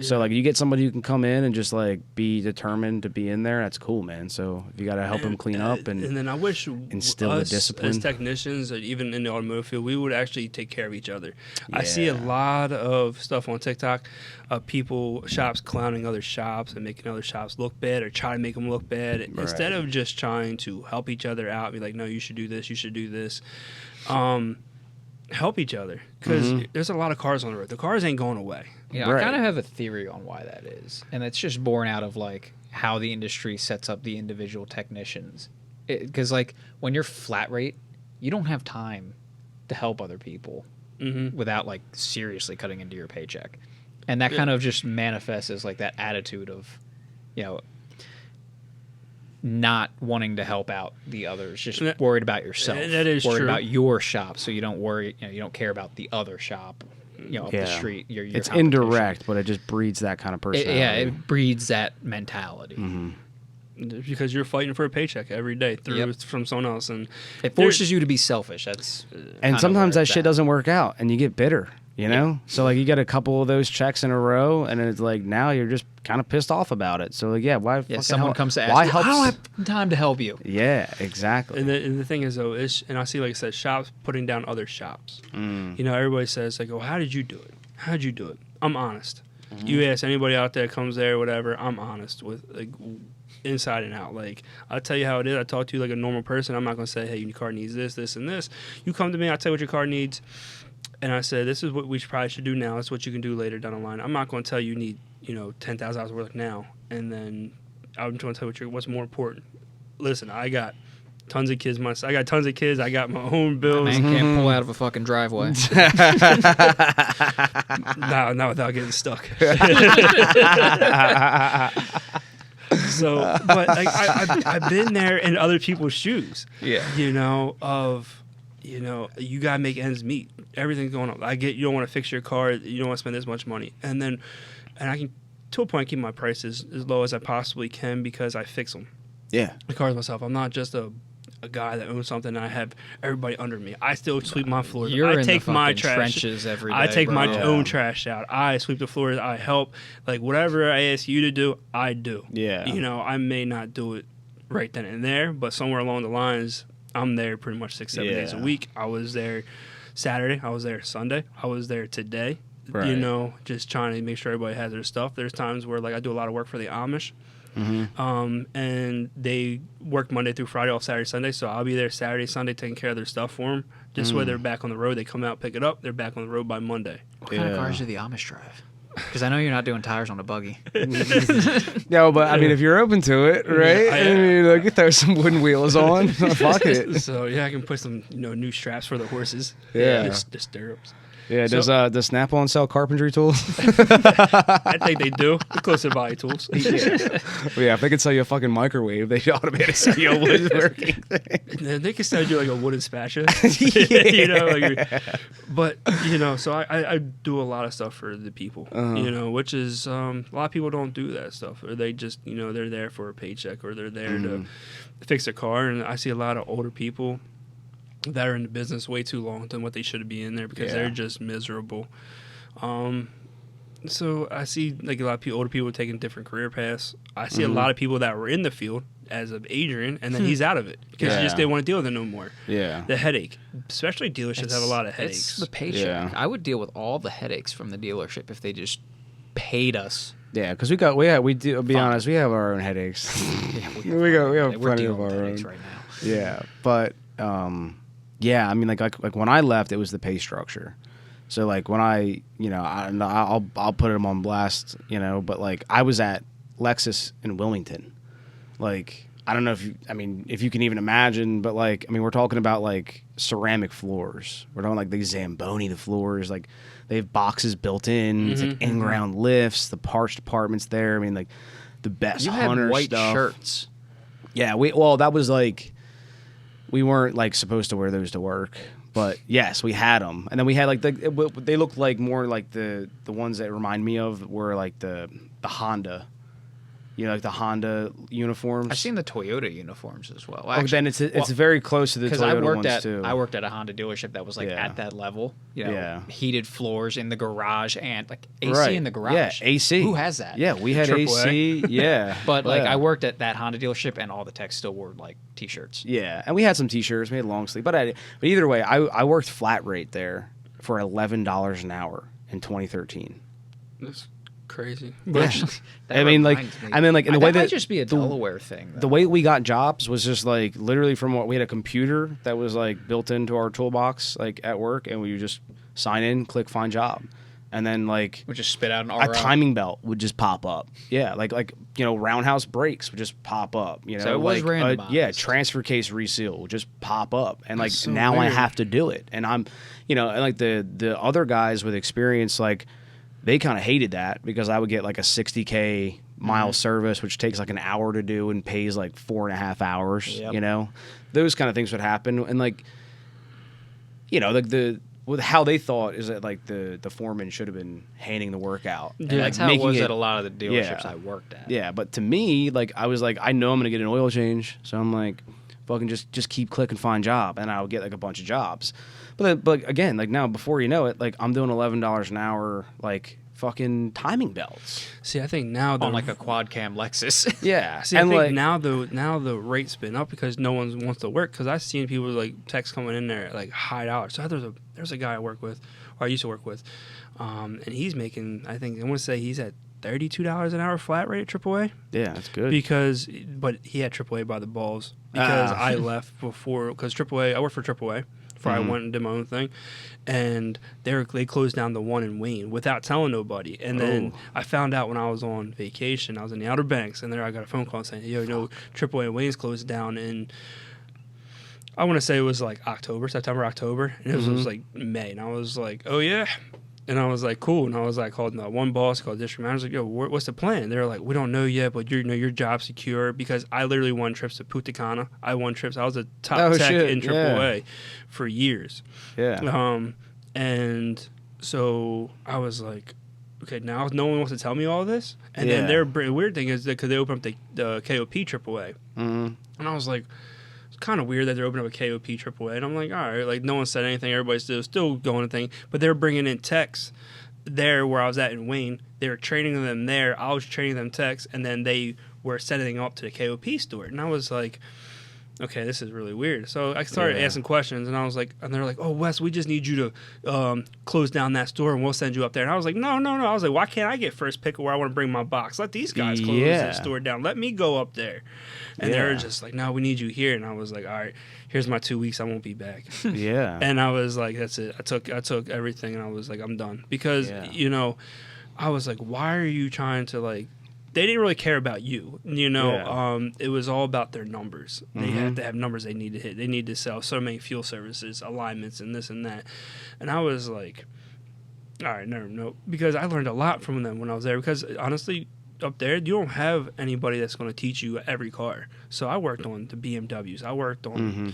Speaker 2: So like you get somebody who can come in and just like be determined to be in there, that's cool, man. So if you got to help them clean up and
Speaker 1: then I wish
Speaker 2: instill
Speaker 1: us
Speaker 2: the discipline
Speaker 1: as technicians, or even in the automotive field, we would actually take care of each other. I see a lot of stuff on TikTok of shops clowning other shops and making other shops look bad or try to make them look bad instead of just trying to help each other out. Be like, no, you should do this, you should do this. help each other because there's a lot of cars on the road. The cars ain't going away.
Speaker 3: Yeah, I kind of have a theory on why that is, and it's just born out of like how the industry sets up the individual technicians. Because like when you're flat rate, you don't have time to help other people without like seriously cutting into your paycheck, and that kind of just manifests as like that attitude of, you know, not wanting to help out the others, just worried about yourself.
Speaker 1: That is
Speaker 3: worried
Speaker 1: true.
Speaker 3: about your shop, so you don't worry. You know, you don't care about the other shop. You know, up the street. Your
Speaker 2: it's
Speaker 3: competition.
Speaker 2: indirect, but it just breeds that kind of personality.
Speaker 3: It breeds that mentality.
Speaker 1: Because you're fighting for a paycheck every day from someone else, and
Speaker 3: it forces you to be selfish. That's
Speaker 2: and sometimes that shit doesn't work out, and you get bitter. You know, so like you get a couple of those checks in a row, and it's like now you're just kind of pissed off about it. So like, why?
Speaker 3: Yeah, someone comes to ask,
Speaker 2: why
Speaker 3: you, I don't have time to help you.
Speaker 2: Yeah, exactly.
Speaker 1: And the thing is though, and I see like I said, shops putting down other shops. You know, everybody says like, "Oh, how did you do it? How'd you do it?" I'm honest. You ask anybody out there that comes there, whatever. I'm honest with like inside and out. Like I'll tell you how it is. I talk to you like a normal person. I'm not gonna say, "Hey, your car needs this, this, and this." You come to me, I tell you what your car needs. And I said, this is what we probably should do now. It's what you can do later down the line. I'm not going to tell you need, 10,000 hours of work now. And then I'm going to tell you what's more important. Listen, I got tons of kids. I got tons of kids. I got my own bills.
Speaker 3: Man can't pull out of a fucking driveway.
Speaker 1: No, not without getting stuck. So, but like, I've been there in other people's shoes.
Speaker 3: Yeah.
Speaker 1: You gotta make ends meet. Everything's going on. I get you don't want to fix your car. You don't want to spend this much money, and I can to a point keep my prices as low as I possibly can because I fix them.
Speaker 2: Yeah,
Speaker 1: the cars myself. I'm not just a guy that owns something and I have everybody under me. I still sweep my floors.
Speaker 3: You're
Speaker 1: I take
Speaker 3: in the
Speaker 1: my
Speaker 3: trenches every day.
Speaker 1: I take
Speaker 3: bro.
Speaker 1: my own trash out. I sweep the floors. I help. Like whatever I ask you to do, I do.
Speaker 2: Yeah.
Speaker 1: I may not do it right then and there, but somewhere along the lines, I'm there pretty much 6-7 days a week. I was there Saturday. I was there Sunday. I was there today.
Speaker 2: Right.
Speaker 1: Just trying to make sure everybody has their stuff. There's times where like I do a lot of work for the Amish. And they work Monday through Friday, off Saturday, Sunday. So I'll be there Saturday, Sunday, taking care of their stuff for them. Just where they're back on the road, they come out, pick it up. They're back on the road by Monday.
Speaker 3: What kind of cars do the Amish drive? Because I know you're not doing tires on a buggy.
Speaker 2: No, but I mean, if you're open to it, right? I mean, like you throw some wooden wheels on, fuck it.
Speaker 1: So I can put some new straps for the horses.
Speaker 2: Yeah,
Speaker 1: the stirrups.
Speaker 2: Yeah, does Snap-on sell carpentry tools?
Speaker 1: I think they do. They're close to body tools.
Speaker 2: Well, yeah, if they could sell you a fucking microwave, they should automatically sell you a woodworking thing.
Speaker 1: They could sell you like a wooden spatula. But so I do a lot of stuff for the people. Which is a lot of people don't do that stuff, or they just they're there for a paycheck, or they're there to fix their car. And I see a lot of older people that are in the business way too long than what they should be in there because they're just miserable. So I see like a lot of older people taking different career paths. I see a lot of people that were in the field as of Adrian, and then he's out of it because he just didn't want to deal with it no more. Yeah, the headache, especially dealerships have a lot of headaches.
Speaker 3: It's the paycheck. Yeah. I would deal with all the headaches from the dealership if they just paid us.
Speaker 2: Yeah, because we do. I'll be honest, we have our own headaches. we have plenty of our own
Speaker 3: right now.
Speaker 2: Yeah, but. Yeah, I mean, like when I left, it was the pay structure. So like when I'll put them on blast, But like I was at Lexus in Wilmington, like I don't know if you can even imagine, but like we're talking about like ceramic floors. We're talking like they Zamboni the floors, like they have boxes built in. It's like in-ground lifts, the parts department's there. I mean, like the best Hunter
Speaker 3: had white
Speaker 2: stuff.
Speaker 3: shirts.
Speaker 2: Yeah, that was like. We weren't like supposed to wear those to work, but yes, we had them. And then we had like they looked like more like the ones that remind me of were like the Honda, like the Honda uniforms.
Speaker 3: I've seen the Toyota uniforms as well.
Speaker 2: Then it's very close to the Toyota ones too.
Speaker 3: I worked at a Honda dealership that was like at that level. Heated floors in the garage and like AC in the garage.
Speaker 2: Yeah, AC.
Speaker 3: Who has that?
Speaker 2: Yeah, we had AC. Yeah,
Speaker 3: but like I worked at that Honda dealership and all the techs still wore like t-shirts.
Speaker 2: Yeah, and we had some t-shirts. We had long sleeve, but either way, I worked flat rate there for $11 an hour in 2013.
Speaker 1: Crazy.
Speaker 2: I mean, like, and then like in the way
Speaker 3: that might
Speaker 2: that
Speaker 3: just be a Delaware thing. Though.
Speaker 2: The way we got jobs was just like literally from what we had a computer that was like built into our toolbox like at work, and we would just sign in, click find job, and then like
Speaker 3: would just spit out an
Speaker 2: a
Speaker 3: RO.
Speaker 2: timing belt would just pop up. Yeah, like roundhouse brakes would just pop up.
Speaker 3: So it was randomized.
Speaker 2: Yeah, transfer case reseal would just pop up, and like
Speaker 1: so
Speaker 2: now
Speaker 1: weird.
Speaker 2: I have to do it, and I'm, and like the other guys with experience like. They kind of hated that because I would get like a 60K mile service, which takes like an hour to do and pays like 4.5 hours.
Speaker 3: Yep.
Speaker 2: Those kind of things would happen, and like, like with how they thought is that like the foreman should have been handing the work out.
Speaker 3: Yeah,
Speaker 2: and,
Speaker 3: that's
Speaker 2: like,
Speaker 3: how it was at a lot of the dealerships
Speaker 2: Yeah.
Speaker 3: I worked at.
Speaker 2: Yeah, but to me, like I was like, I know I'm gonna get an oil change, so I'm like, fucking just keep clicking find job, and I'll get like a bunch of jobs. But again, like now before you know it, like I'm doing $11 an hour, like fucking timing belts.
Speaker 1: See, I think now
Speaker 3: On like a quad cam Lexus.
Speaker 2: Yeah,
Speaker 1: See, I think now the rate's been up because no one wants to work. Because I've seen people like texts coming in there at like high dollars. So there's a guy I work with, or I used to work with, and he's making, I think I want to say he's at $32 an hour flat rate at AAA.
Speaker 2: Yeah, that's good.
Speaker 1: But he had AAA by the balls because I left before, because AAA, I worked for AAA before I went and did my own thing, and they closed down the one in Wayne without telling nobody. And then I found out when I was on vacation, I was in the Outer Banks, and there I got a phone call saying, yo, AAA in Wayne's closed down in, I want to say it was like September, October, and it was like May, and I was like, oh yeah. And I was like, cool. And I was like, called one boss, called district manager. I was like, yo, what's the plan? They're like, we don't know yet, but your job's secure. Because I literally won trips to Punta Cana. I won trips. I was a top tech in AAA for years.
Speaker 2: Yeah.
Speaker 1: And so I was like, okay, now no one wants to tell me all this. And then their weird thing is that because they opened up the KOP AAA. And I was like, kind of weird that they're opening up a KOP AAA, and I'm like, all right, like no one said anything, everybody's still going to thing, but they're bringing in techs there where I was at in Wayne. They were training them there, I was training them techs, and then they were sending them up to the KOP store, and I was like, okay, this is really weird. So I started asking questions, and I was like, and they're like, oh, Wes, we just need you to close down that store, and we'll send you up there. And I was like, no. I was like, why can't I get first pick of where I want to bring my box? Let these guys close the store down. Let me go up there. And they were just like, no, we need you here. And I was like, all right, here's my 2 weeks. I won't be back.
Speaker 2: Yeah.
Speaker 1: And I was like, that's it. I took everything, and I was like, I'm done. Because, I was like, why are you trying to, like, they didn't really care about you, It was all about their numbers. They had to have numbers they need to hit. They need to sell so many fuel services, alignments, and this and that. And I was like, all right, no, because I learned a lot from them when I was there. Because honestly, up there, you don't have anybody that's going to teach you every car. So I worked on the BMWs. I worked on,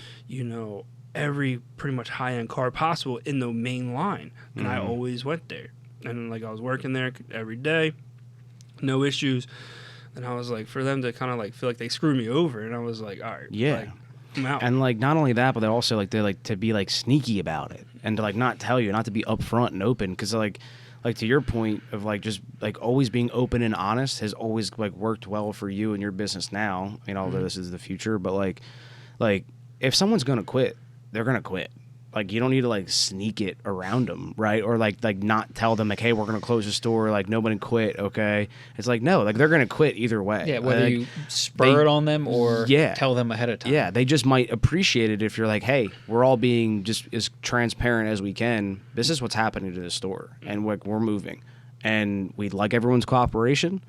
Speaker 1: every pretty much high-end car possible in the main line. And I always went there. And like I was working there every day. No issues. And I was like, for them to kind of like feel like they screwed me over, and I was like, all right, like, I'm out. And
Speaker 2: like not only that, but they're also like, they're like to be like sneaky about it and to like not tell you, not to be upfront and open, because like to your point of like just like always being open and honest has always like worked well for you and your business now. Although this is the future, but like if someone's gonna quit, they're gonna quit. Like, you don't need to, like, sneak it around them, right? Or, like not tell them, like, hey, we're going to close the store. Like, nobody quit, okay? It's like, no. Like, they're going to quit either way.
Speaker 3: Yeah, whether you spur it on them or tell them ahead of time.
Speaker 2: Yeah, they just might appreciate it if you're like, hey, we're all being just as transparent as we can. This is what's happening to the store, and we're moving. And we'd like everyone's cooperation.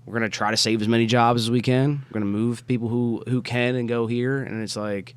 Speaker 2: We're going to try to save as many jobs as we can. We're going to move people who can and go here. And it's like,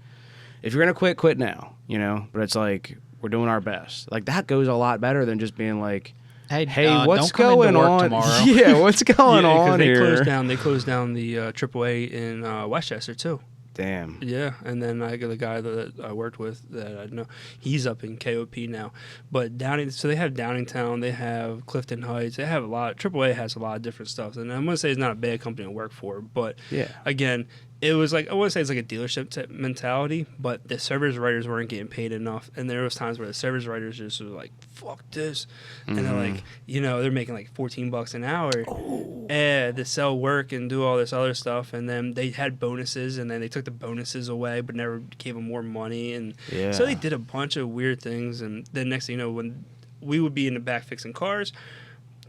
Speaker 2: if you're going to quit now, But it's like, we're doing our best. Like, that goes a lot better than just being like, hey, what's going on
Speaker 3: tomorrow?
Speaker 2: Yeah, what's going on here?
Speaker 1: They closed down the AAA in Westchester, too.
Speaker 2: Damn.
Speaker 1: Yeah, and then I got the guy that I worked with that I know, he's up in KOP now. But so they have Downingtown, they have Clifton Heights, they have a lot. AAA has a lot of different stuff, and I'm gonna say it's not a bad company to work for, but again, it was like, I wouldn't say it's like a dealership type mentality, but the service writers weren't getting paid enough, and there was times where the service writers just were like, fuck this, and they're like, they're making like $14 an hour to sell work and do all this other stuff, and then they had bonuses, and then they took the bonuses away, but never gave them more money, and so they did a bunch of weird things, and then next thing you know, when we would be in the back fixing cars,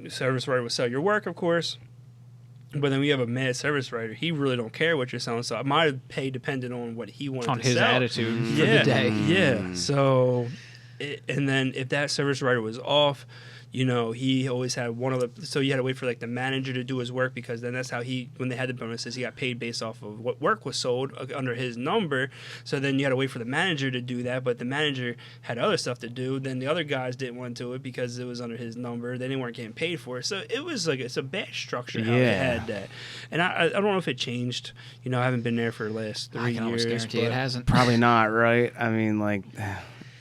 Speaker 1: service writer would sell your work, of course. But then we have a mad service writer. He really don't care what you're selling. So my pay depended on what he wanted to sell.
Speaker 3: On his attitude for the day.
Speaker 1: Yeah. So, and then if that service writer was off, you know, he always had one of the. So you had to wait for like the manager to do his work, because then that's how when they had the bonuses, he got paid based off of what work was sold under his number. So then you had to wait for the manager to do that, but the manager had other stuff to do. Then the other guys didn't want to do it because it was under his number. They weren't getting paid for it. So it was like, it's a bad structure how they had that. And I don't know if it changed. You know, I haven't been there for the last 3 years.
Speaker 3: I can almost guarantee it hasn't.
Speaker 2: Probably not, right? I mean, like.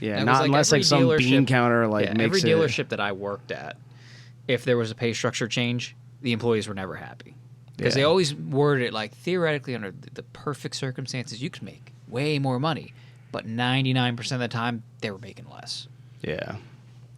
Speaker 2: Yeah, not
Speaker 3: like
Speaker 2: unless like some bean counter like makes
Speaker 3: every dealership that I worked at, if there was a pay structure change, the employees were never happy, because they always worded it like, theoretically under the perfect circumstances you could make way more money, but 99% of the time they were making less.
Speaker 2: Yeah.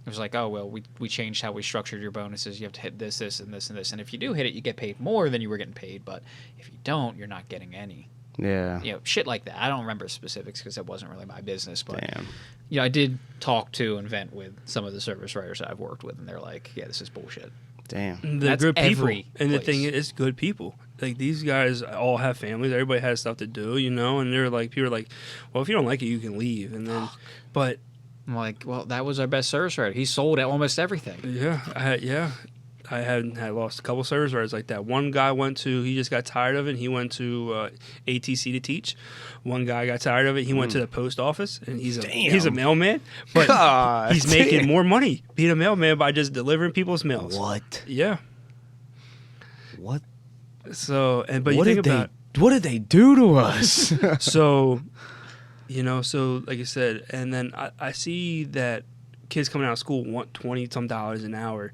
Speaker 3: It was like, oh, well, we changed how we structured your bonuses. You have to hit this, this, and this, and this. And if you do hit it, you get paid more than you were getting paid. But if you don't, you're not getting any.
Speaker 2: Yeah.
Speaker 3: You know, shit like that. I don't remember specifics because it wasn't really my business. But,
Speaker 2: Damn.
Speaker 3: you know, I did talk to and vent with some of the service writers that I've worked with. And they're like, yeah, this is bullshit.
Speaker 2: Damn.
Speaker 1: They're good people. And the
Speaker 3: place.
Speaker 1: thing is, it's good people. Like, these guys all have families. Everybody has stuff to do, you know? And they're like, people are like, well, if you don't like it, you can leave. And then, but...
Speaker 3: I'm like, well, that was our best service writer. He sold almost everything.
Speaker 1: I had lost a couple service writers like that. One guy he just got tired of it, and he went to ATC to teach. One guy got tired of it. He went to the post office, and he's a mailman, but he's making more money being a mailman by just delivering people's mails.
Speaker 2: What?
Speaker 1: Yeah.
Speaker 2: What?
Speaker 1: So, but you think about
Speaker 2: what did they do to us?
Speaker 1: So, you know, so like I said, and then I see that kids coming out of school want $20-some an hour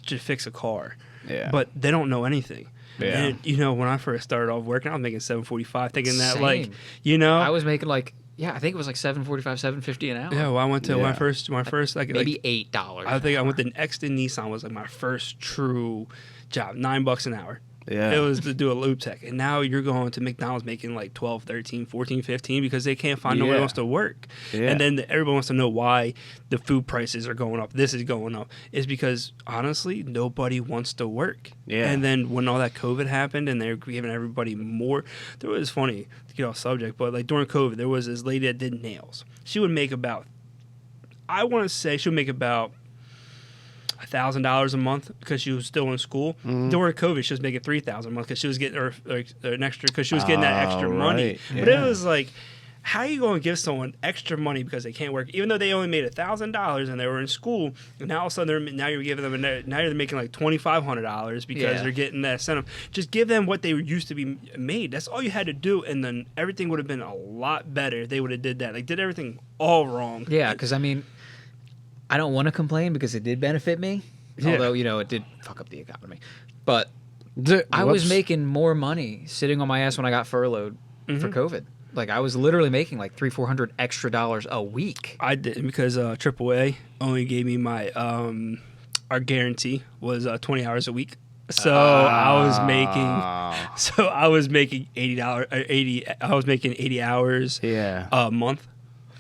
Speaker 1: to fix a car. Yeah. But they don't know anything. Yeah. And, you know, when I first started off working, I was making $7.45, thinking that, like, you know.
Speaker 3: I was making, like, I think it was like $7.45, $7.50 an hour.
Speaker 1: Yeah, well, I went to my first, like
Speaker 3: maybe $8.
Speaker 1: I think I went to Exton Nissan was, like, my first true job, $9 an hour.
Speaker 2: Yeah.
Speaker 1: It was to do a loop tech. And now you're going to McDonald's making like 12, 13, 14, 15 because they can't find nobody else to work. Yeah. And then everyone wants to know why the food prices are going up. This is going up. It's because, honestly, nobody wants to work. Yeah. And then when all that COVID happened and they're giving everybody more, there was funny to get off subject, but like during COVID, there was this lady that did nails. She would make about, I want to say she would make about $1,000 a month because she was still in school. Mm-hmm. During COVID, she was making $3,000 a month because she was getting an extra, because she was getting that extra money. Yeah. But it was like, how are you going to give someone extra money because they can't work, even though they only made $1,000 and they were in school? And now all of a sudden, now you're giving them now you're making like $2,500 because they're getting that incentive. Just give them what they used to be made. That's all you had to do, and then everything would have been a lot better if they would have did that. Like, did everything all wrong.
Speaker 3: Yeah, because I mean, I don't want to complain because it did benefit me, although, you know, it did fuck up the economy. But I was making more money sitting on my ass when I got furloughed for COVID. Like, I was literally making like $300-400 extra a week.
Speaker 1: I did, because AAA only gave me my our guarantee was 20 hours a week. So I was making $80. I was making 80 hours a month.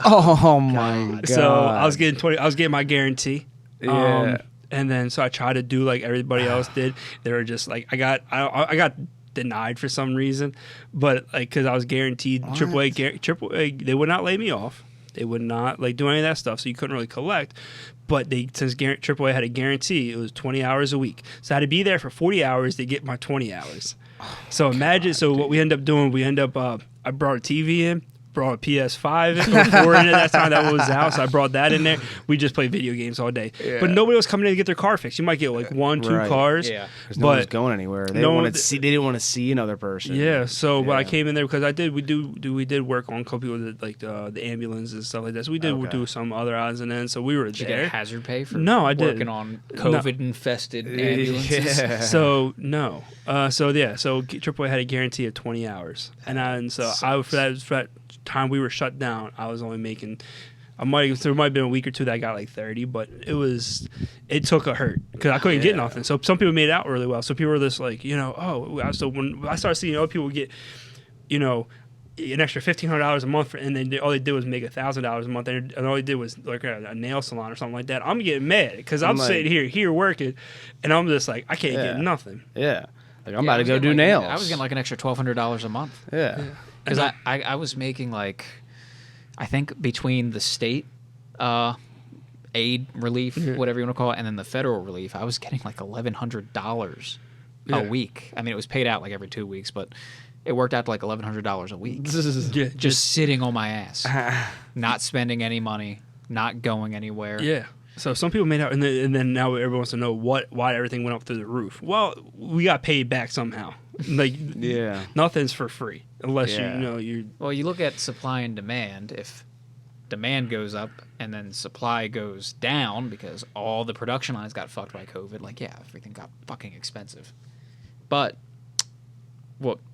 Speaker 2: Oh my god!
Speaker 1: So I was getting 20. I was getting my guarantee. Yeah. And then so I tried to do like everybody else did. They were just like, I got denied for some reason, but like because I was guaranteed AAA, they would not lay me off. They would not like do any of that stuff, so you couldn't really collect. But since AAA had a guarantee, it was 20 hours a week. So I had to be there for 40 hours to get my 20 hours. So imagine. So what we end up doing, I brought a TV in. Brought a PS5 before at that time that was out, so I brought that in there. We just played video games all day, but nobody was coming in to get their car fixed. You might get like 1-2 cars,
Speaker 2: because no one's going anywhere. They didn't want to see another person.
Speaker 1: Yeah, so but I came in there because we did work on a couple people that like the ambulance and stuff like that. So we did do some other odds and ends. So we were there.
Speaker 3: Did you get hazard pay for
Speaker 1: working
Speaker 3: on COVID infested ambulances?
Speaker 1: Yeah. So no, so AAA had a guarantee of 20 hours, and so for that time we were shut down, I was only making, there might have been a week or two that I got like 30, but it took a hurt because I couldn't get nothing. So some people made it out really well. So people were just like, you know, so when I started seeing other people get, you know, an extra $1,500 a month, and then all they did was make $1,000 a month, and all they did was like a nail salon or something like that. I'm getting mad because I'm sitting here working, and I'm just like, I can't get nothing.
Speaker 2: Yeah, like I'm about to go do nails.
Speaker 3: I was getting like an extra $1,200 a month.
Speaker 2: Yeah,
Speaker 3: because I was making like, I think between the state aid relief, whatever you want to call it, and then the federal relief, I was getting like $1,100 a week. I mean, it was paid out like every 2 weeks, but it worked out to like $1,100 a week. Just sitting on my ass, not spending any money, not going anywhere.
Speaker 1: Yeah. So some people made out, and then now everyone wants to know why everything went up through the roof. Well, we got paid back somehow. Like, nothing's for free unless you. Well,
Speaker 3: you look at supply and demand. If demand goes up and then supply goes down because all the production lines got fucked by COVID, like, yeah, everything got fucking expensive. But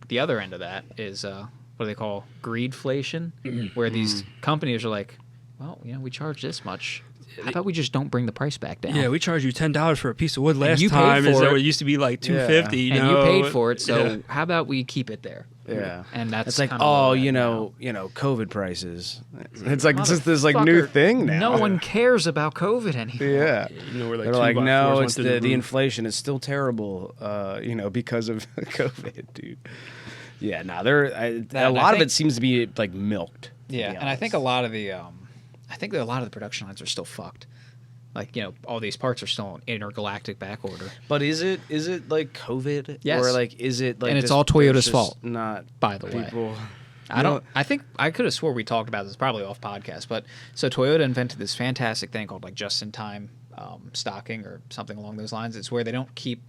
Speaker 3: the other end of that is what do they call greedflation, where these companies are like, well, we charge this much. How about we just don't bring the price back down?
Speaker 1: Yeah, we charge you $10 for a piece of wood last time. Is that what it used to be like $250?
Speaker 3: And you paid for it, so how about we keep it there?
Speaker 2: Yeah,
Speaker 3: and that's
Speaker 2: like, COVID prices. It's like it's just this like new thing now.
Speaker 3: No one cares about COVID anymore.
Speaker 2: Yeah,
Speaker 1: we're like,
Speaker 2: they're like, no, it's the inflation is still terrible. Because of COVID, dude. Yeah, no, a lot of it seems to be like milked.
Speaker 3: Yeah, and I think a lot of the production lines are still fucked. Like, all these parts are still on intergalactic back order.
Speaker 2: But is it like COVID?
Speaker 3: Yes.
Speaker 2: Or like is it like?
Speaker 3: And it's all Toyota's fault.
Speaker 2: Not
Speaker 3: by the
Speaker 2: people.
Speaker 3: Way. I think I could have swore we talked about this probably off podcast, but so Toyota invented this fantastic thing called like just-in-time stocking or something along those lines. It's where they don't keep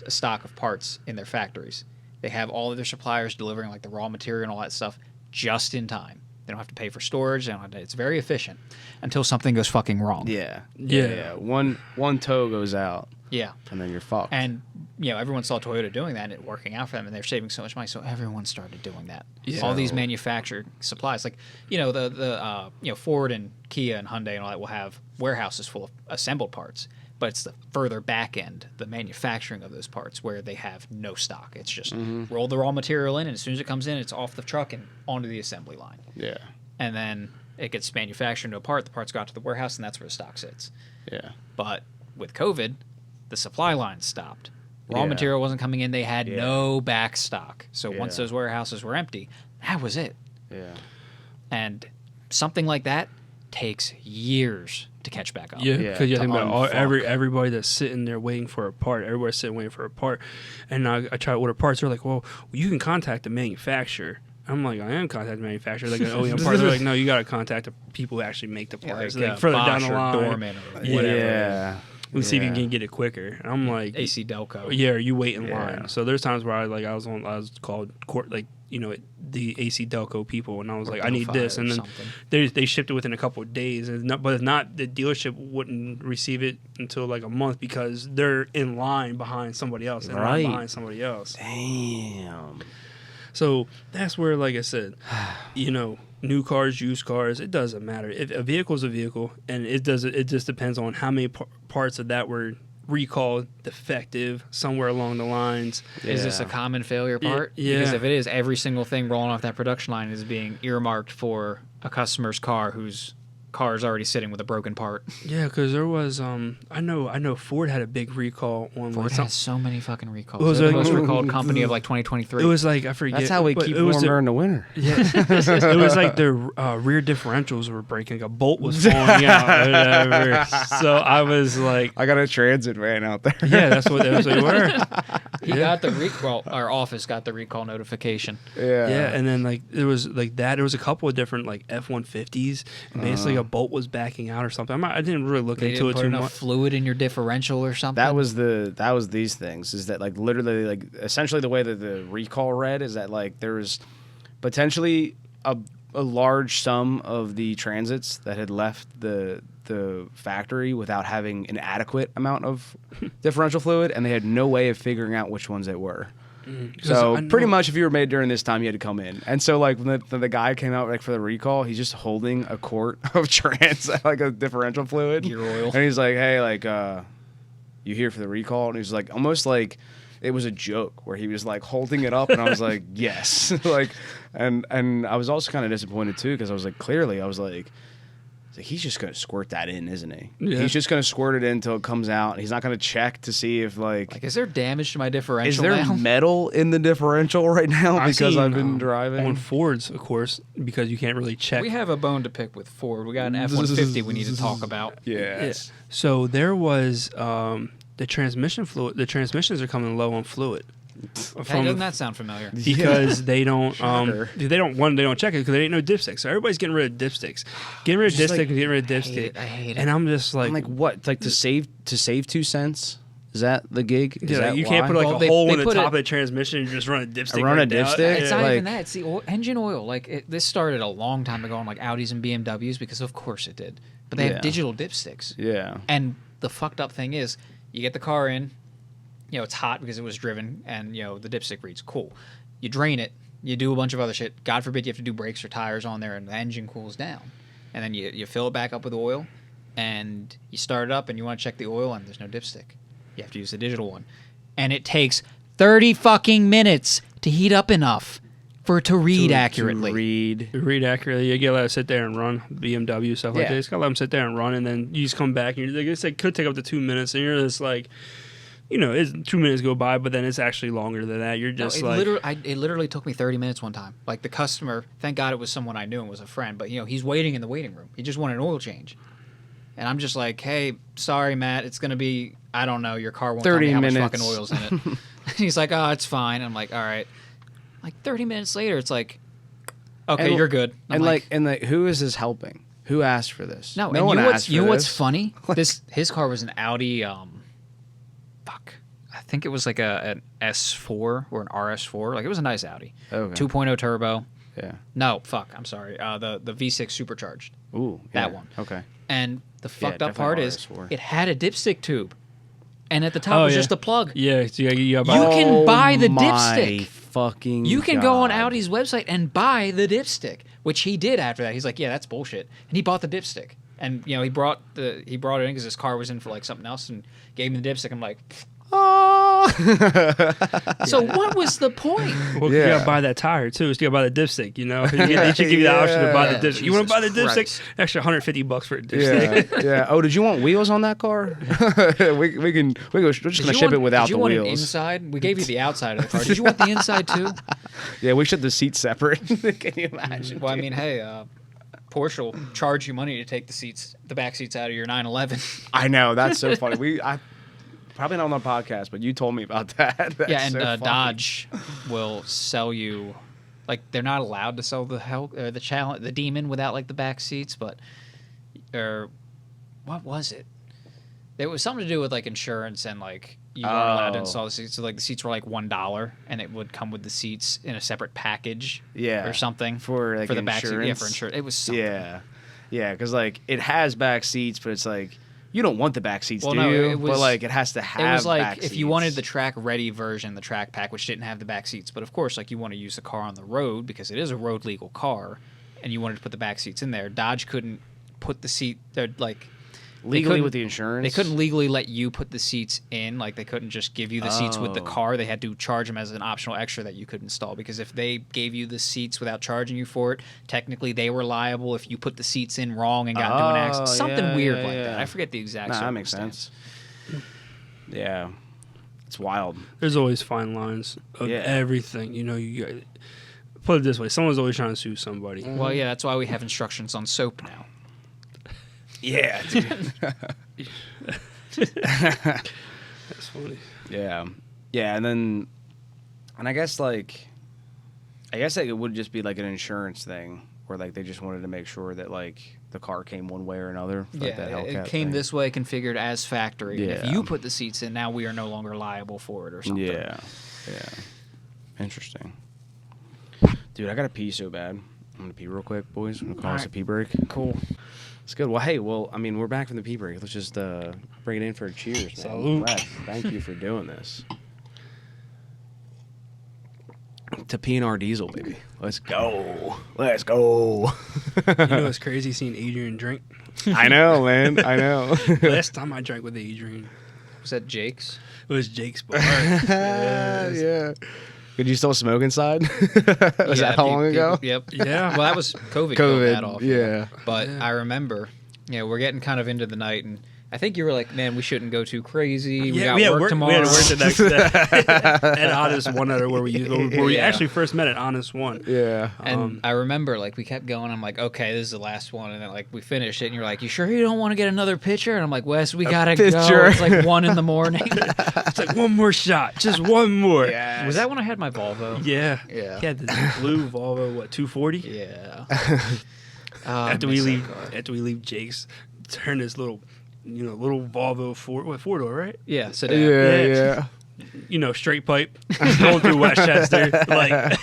Speaker 3: a stock of parts in their factories. They have all of their suppliers delivering like the raw material and all that stuff just in time. They don't have to pay for storage. It's very efficient until something goes fucking wrong.
Speaker 2: Yeah. One toe goes out.
Speaker 3: Yeah.
Speaker 2: And then you're fucked.
Speaker 3: And everyone saw Toyota doing that and it working out for them, and they're saving so much money. So everyone started doing that. Yeah. All these manufactured supplies, like the Ford and Kia and Hyundai and all that will have warehouses full of assembled parts. But it's the further back end, the manufacturing of those parts, where they have no stock. It's just roll the raw material in, and as soon as it comes in, it's off the truck and onto the assembly line.
Speaker 2: Yeah.
Speaker 3: And then it gets manufactured into a part. The parts go out to the warehouse, and that's where the stock sits.
Speaker 2: Yeah.
Speaker 3: But with COVID, the supply line stopped. Raw material wasn't coming in. They had no back stock. So once those warehouses were empty, that was it.
Speaker 2: Yeah.
Speaker 3: And something like that takes years to catch back up.
Speaker 1: Yeah, because you think about everybody that's sitting there waiting for a part. Everybody's sitting waiting for a part. And I try to order parts. They're like, well, you can contact the manufacturer. I'm like, I am contacting the manufacturer. Like an OEM part. They're like, no, you got to contact the people who actually make the parts.
Speaker 3: Like
Speaker 1: further down
Speaker 3: Bosch
Speaker 1: the line.
Speaker 3: Or Dorman or whatever.
Speaker 2: Yeah.
Speaker 1: Let's see if you can get it quicker. And I'm like,
Speaker 3: AC Delco.
Speaker 1: Yeah, you wait in line. So there's times where I was called the AC Delco people, and I was like, I need this, and then they shipped it within a couple of days. But if not, the dealership wouldn't receive it until like a month because they're in line behind somebody else.
Speaker 2: Damn.
Speaker 1: So that's where, like I said, new cars, used cars, it doesn't matter. If a vehicle is a vehicle, and it just depends on how many parts of that were recalled, defective, somewhere along the lines.
Speaker 3: Is this a common failure part?
Speaker 1: Yeah.
Speaker 3: Because if it is, every single thing rolling off that production line is being earmarked for a customer's car whose car is already sitting with a broken part.
Speaker 1: Yeah, because there was I know Ford had a big recall on.
Speaker 3: Ford has so many fucking recalls. They're the most recalled company of like 2023.
Speaker 1: It was like, I forget.
Speaker 2: That's how we keep warmer in the winter.
Speaker 1: Yeah, it was like their rear differentials were breaking. A bolt was falling out. Or whatever. So I was like,
Speaker 2: I got a transit van out there.
Speaker 1: Yeah, that's what they were.
Speaker 3: He got the recall. Our office got the recall notification.
Speaker 2: Yeah,
Speaker 1: and then like there was like that. There was a couple of different like F-150s, and basically a bolt was backing out or something. I didn't really look into it too much.
Speaker 3: Fluid in your differential or something.
Speaker 2: That was these things. Is that like literally like essentially the way that the recall read is that like there was potentially a large sum of the transits that had left the factory without having an adequate amount of differential fluid, and they had no way of figuring out which ones they were. So pretty much if you were made during this time, you had to come in. And so like when the guy came out like for the recall, he's just holding a quart of like a differential fluid.
Speaker 3: Gear oil.
Speaker 2: And he's like, hey, like, you here for the recall? And he's like, almost like it was a joke where he was like holding it up, and I was like, yes, like, and I was also kind of disappointed too because I was like, clearly, I was like, he's just gonna squirt that in, isn't he? Yeah. He's just gonna squirt it in until it comes out. He's not gonna check to see if like
Speaker 3: is there damage to my differential?
Speaker 2: Is there
Speaker 3: now?
Speaker 2: Metal in the differential right now because I've been driving
Speaker 1: on Fords, of course, because you can't really check.
Speaker 3: We have a bone to pick with Ford. We got an F-150 we need to talk about.
Speaker 2: Yes.
Speaker 1: Yeah. So there was the transmission fluid. The transmissions are coming low on fluid.
Speaker 3: Hey, doesn't that sound familiar?
Speaker 1: Because they don't they don't check it because there ain't no dipstick. So everybody's getting rid of dipsticks, getting rid of dipstick, and getting rid of dipstick.
Speaker 3: I hate it.
Speaker 1: And I'm just like,
Speaker 2: what? Like to save 2 cents? Is that the gig? Is that
Speaker 1: you
Speaker 2: why?
Speaker 1: can't put like a hole in the
Speaker 3: put
Speaker 1: top of the transmission and just run a dipstick.
Speaker 2: Run a dipstick?
Speaker 3: It's not even that. It's the engine oil. Like this started a long time ago on like Audis and BMWs because of course it did. But they have digital dipsticks.
Speaker 2: Yeah.
Speaker 3: And the fucked up thing is, you get the car in. It's hot because it was driven, and, the dipstick reads cool. You drain it, you do a bunch of other shit. God forbid you have to do brakes or tires on there, and the engine cools down. And then you fill it back up with oil, and you start it up, and you want to check the oil, and there's no dipstick. You have to use the digital one. And it takes 30 fucking minutes to heat up enough for it to read accurately.
Speaker 1: Read accurately. You gotta let it sit there and run. BMW, stuff like that. You just gotta let them sit there and run, and then you just come back, and it could take up to 2 minutes, and you're just like... it's 2 minutes go by, but then it's actually longer than that. You're just
Speaker 3: it literally took me 30 minutes one time. Like the customer, thank God it was someone I knew and was a friend, but he's waiting in the waiting room. He just wanted an oil change. And I'm just like, hey, sorry, Matt, it's going to be, I don't know, your car won't tell me how much fucking oil's in it. And he's like, oh, it's fine. And I'm like, all right. Like 30 minutes later, it's like, okay, you're good.
Speaker 2: And who is this helping? Who asked for this?
Speaker 3: No
Speaker 2: one asked for this.
Speaker 3: You know what's funny? His car was an Audi, I think it was like an S4 or an RS4. Like it was a nice Audi.
Speaker 2: Okay.
Speaker 3: 2.0 turbo.
Speaker 2: Yeah.
Speaker 3: No, I'm sorry. The V6 supercharged.
Speaker 2: Ooh,
Speaker 3: that one.
Speaker 2: Okay.
Speaker 3: And the fucked up part is
Speaker 2: RS4.
Speaker 3: it had a dipstick tube, and at the top was just a plug.
Speaker 1: Yeah, so you
Speaker 3: can buy the dipstick.
Speaker 2: Fucking.
Speaker 3: You can go on Audi's website and buy the dipstick, which he did after that. He's like, yeah, that's bullshit, and he bought the dipstick. And he brought it in because his car was in for like something else, and gave me the dipstick. I'm like, so what was the point?
Speaker 1: Well, you gotta buy that tire too. So you gotta buy the dipstick. They should give you the option to buy the dipstick. You want to buy the dipstick? Extra $150 for a dipstick.
Speaker 2: Yeah. Oh, did you want wheels on that car? We're just gonna ship it without the wheels.
Speaker 3: Did you want an inside? We gave you the outside of the car. Did you want the inside too?
Speaker 2: Yeah, we should the seats separate. Can you imagine?
Speaker 3: Well, I mean, hey. Porsche will charge you money to take the back seats out of your 911.
Speaker 2: I know, that's so funny. I probably not on the podcast, but you told me about that. That's
Speaker 3: Dodge will sell you, like they're not allowed to sell the Demon without like the back seats, but what was it? There was something to do with like insurance and like you weren't allowed to install the seats. So like the seats were like $1, and it would come with the seats in a separate package, or something
Speaker 2: for the
Speaker 3: back seat. Yeah, for insurance. It was something.
Speaker 2: Yeah, because like it has back seats, but it's like you don't want the back seats, do you? But like it has to have.
Speaker 3: It was like
Speaker 2: back
Speaker 3: if
Speaker 2: seats.
Speaker 3: you wanted the track ready version, the track pack, which didn't have the back seats, but of course, like you want to use the car on the road because it is a road legal car, and you wanted to put the back seats in there. Dodge couldn't put the seat. They're like.
Speaker 2: Legally with the insurance?
Speaker 3: They couldn't legally let you put the seats in. Like, they couldn't just give you the seats with the car. They had to charge them as an optional extra that you could install. Because if they gave you the seats without charging you for it, technically they were liable if you put the seats in wrong and got into an accident. Something weird like that. I forget the exact circumstance.
Speaker 2: That makes sense. Yeah. It's wild.
Speaker 1: There's always fine lines of everything. You put it this way. Someone's always trying to sue somebody.
Speaker 3: Well, yeah, that's why we have instructions on soap now.
Speaker 2: Yeah, dude.
Speaker 1: That's funny.
Speaker 2: Yeah, and I guess it would just be like an insurance thing, where like they just wanted to make sure that like the car came one way or another. Like that Hellcat
Speaker 3: it came
Speaker 2: thing.
Speaker 3: this way, configured as factory.
Speaker 2: Yeah.
Speaker 3: And if you put the seats in, now we are no longer liable for it or something.
Speaker 2: Yeah. Interesting. Dude, I gotta pee so bad. I'm gonna pee real quick, boys. I'm gonna call us a pee break.
Speaker 3: Cool.
Speaker 2: It's good. Well, hey, I mean, we're back from the pee break. Let's just bring it in for a cheers, man.
Speaker 1: Salute.
Speaker 2: Wes, thank you for doing this. To P&R Diesel, baby. Let's go. Let's go.
Speaker 1: It's crazy seeing Adrian drink.
Speaker 2: I know, man. I know.
Speaker 1: Last time I drank with Adrian,
Speaker 3: Was that Jake's?
Speaker 1: It was Jake's bar. Yes.
Speaker 2: Yeah. Could you still smoke inside? Was that how long ago?
Speaker 3: Yep.
Speaker 1: Yeah.
Speaker 3: Well, that was COVID. Killed that off,
Speaker 2: yeah.
Speaker 3: But
Speaker 1: Yeah.
Speaker 3: I remember, we're getting kind of into the night, and I think you were like, "Man, we shouldn't go too crazy. We got work tomorrow."
Speaker 1: We had work the next day at Honest One, where we
Speaker 3: Yeah.
Speaker 1: actually first met at Honest One.
Speaker 2: Yeah.
Speaker 3: And I remember, like, we kept going. I'm like, "Okay, this is the last one," and then like we finished it, and you're like, "You sure you don't want to get another pitcher?" And I'm like, "Wes, we gotta go." It's like 1 a.m.
Speaker 1: It's like one more shot, just one more.
Speaker 2: Yeah.
Speaker 3: Was that when I had my Volvo?
Speaker 1: Yeah.
Speaker 3: Yeah.
Speaker 1: He had the blue Volvo, 240?
Speaker 3: Yeah.
Speaker 1: After we leave Jake's, turn this little Volvo four-door, right?
Speaker 3: Yeah. So
Speaker 2: Yeah.
Speaker 1: Straight pipe going through Westchester, like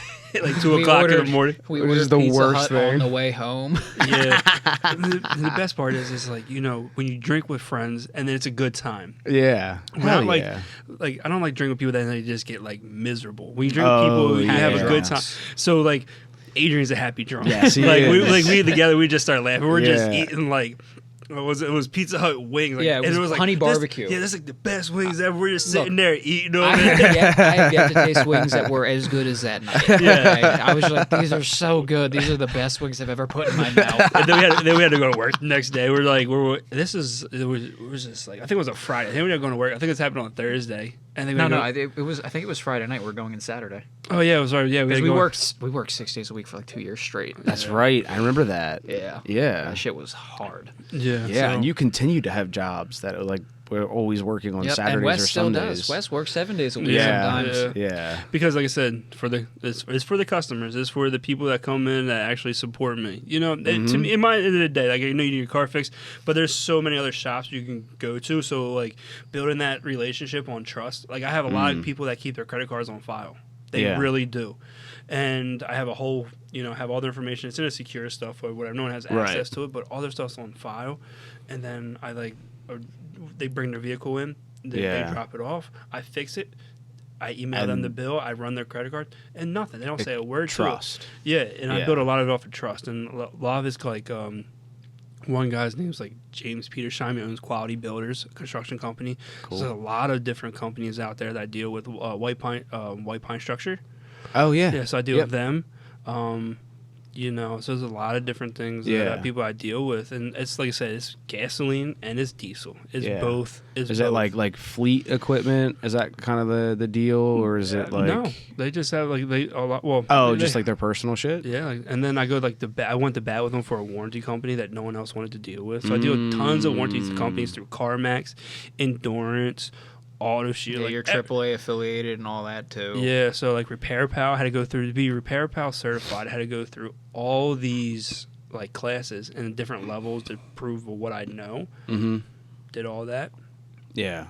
Speaker 1: 2 o'clock in the morning.
Speaker 3: We
Speaker 2: Which is
Speaker 3: ordered
Speaker 2: the
Speaker 3: Pizza
Speaker 2: worst
Speaker 3: Hut on
Speaker 2: thing.
Speaker 3: the way home.
Speaker 1: Yeah. The best part is like, when you drink with friends and then it's a good time.
Speaker 2: Yeah.
Speaker 1: Not like
Speaker 2: yeah.
Speaker 1: like I don't like drinking with people that they just get like miserable. When you drink with people, you have a good time.
Speaker 3: drunks.
Speaker 1: So like Adrian's a happy drunk.
Speaker 2: Yes, he
Speaker 1: like
Speaker 2: is.
Speaker 1: we together we just start laughing. We're just
Speaker 2: Yeah.
Speaker 1: eating like it was Pizza Hut wings. Like,
Speaker 3: Yeah, it
Speaker 1: and
Speaker 3: was
Speaker 1: like
Speaker 3: honey
Speaker 1: this-
Speaker 3: barbecue.
Speaker 1: Yeah, that's like the best wings ever. We're just
Speaker 3: Look,
Speaker 1: sitting there eating them.
Speaker 3: I have yet to taste wings that were as good as that night.
Speaker 1: Yeah.
Speaker 3: Okay? I was like, these are so good. These are the best wings I've ever put in my mouth.
Speaker 1: And then we had to go to work the next day. It was just like I think it was a Friday. I think we were going to work. I think this happened on Thursday. And then
Speaker 3: I think it was Friday night. We're going in Saturday.
Speaker 1: Oh yeah, it was already, yeah.
Speaker 3: Because
Speaker 1: had to
Speaker 3: we
Speaker 1: go-
Speaker 3: worked 6 days a week for like 2 years straight.
Speaker 2: That's right. I remember that.
Speaker 3: Yeah.
Speaker 2: Yeah.
Speaker 3: That shit was hard.
Speaker 1: Yeah,
Speaker 2: Yeah,
Speaker 1: so-
Speaker 2: and you continue to have jobs that are like we're always working on
Speaker 3: Yep.
Speaker 2: Saturdays
Speaker 3: And Wes
Speaker 2: or
Speaker 3: still
Speaker 2: Sundays.
Speaker 3: does. Wes works 7 days a week
Speaker 2: Yeah.
Speaker 3: sometimes.
Speaker 1: Yeah.
Speaker 2: Yeah.
Speaker 1: Because like I said, it's for the customers. It's for the people that come in that actually support me. To me, in my end of the day, like you need your car fixed, but there's so many other shops you can go to. So like building that relationship on trust. Like I have a lot of people that keep their credit cards on file. They
Speaker 2: Yeah.
Speaker 1: really do. And I have a whole, have all the information. It's in a secure stuff or whatever. No one has access to it, but all their stuff's on file. And then they bring their vehicle in. They drop it off. I fix it. I email them the bill. I run their credit card, and nothing. They don't say a word.
Speaker 2: Trust.
Speaker 1: To it. Yeah, and I build a lot of it off of trust, and a lot of it's like one guy's name is like James Petersheim. He owns Quality Builders, a construction company.
Speaker 2: Cool.
Speaker 1: So there's a lot of different companies out there that deal with white pine structure.
Speaker 2: Oh yeah.
Speaker 1: Yeah, so I deal with them. So there's a lot of different things that people I deal with, and it's like I said, it's gasoline and it's diesel. It's both.
Speaker 2: Is that like fleet equipment? Is that kind of the deal, or is it like
Speaker 1: no? They just have like a lot. Well,
Speaker 2: just like their personal shit.
Speaker 1: Yeah, and then I go like I went to bat with them for a warranty company that no one else wanted to deal with. So I deal with tons of warranty companies through CarMax, Endurance, Auto Shield.
Speaker 3: Yeah,
Speaker 1: like,
Speaker 3: you're AAA affiliated and all that too.
Speaker 1: Yeah, so like Repair Pal, I had to go through to be Repair Pal certified. I had to go through all these like classes and different levels to prove what I know.
Speaker 2: Mm-hmm.
Speaker 1: Did all that.
Speaker 2: Yeah.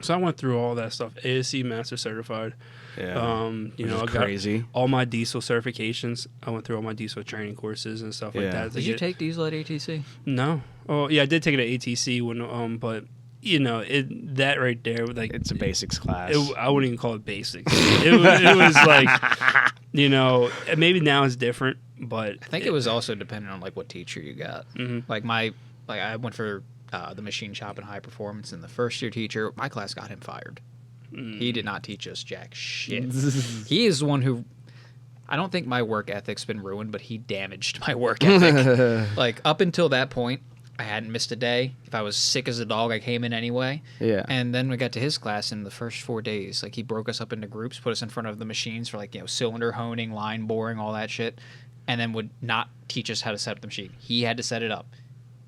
Speaker 1: So I went through all that stuff. ASC Master Certified.
Speaker 2: Yeah.
Speaker 1: I got
Speaker 2: crazy.
Speaker 1: all my diesel certifications. I went through all my diesel training courses and stuff like that.
Speaker 3: Did you take diesel at ATC?
Speaker 1: No. Oh yeah, I did take it at ATC when but that right there, like
Speaker 2: It's a basics class.
Speaker 1: I wouldn't even call it basics. it was like, maybe now it's different, but
Speaker 3: I think it was also dependent on like what teacher you got.
Speaker 1: Mhm.
Speaker 3: Like I went for the machine shop and high performance, and the first year teacher, my class got him fired. He did not teach us jack shit. He is the one who. I don't think my work ethic's been ruined, but he damaged my work ethic. Like up until that point, I hadn't missed a day. If I was sick as a dog, I came in anyway.
Speaker 2: Yeah.
Speaker 3: And then we got to his class in the first 4 days. Like he broke us up into groups, put us in front of the machines for like, cylinder honing, line boring, all that shit. And then would not teach us how to set up the machine. He had to set it up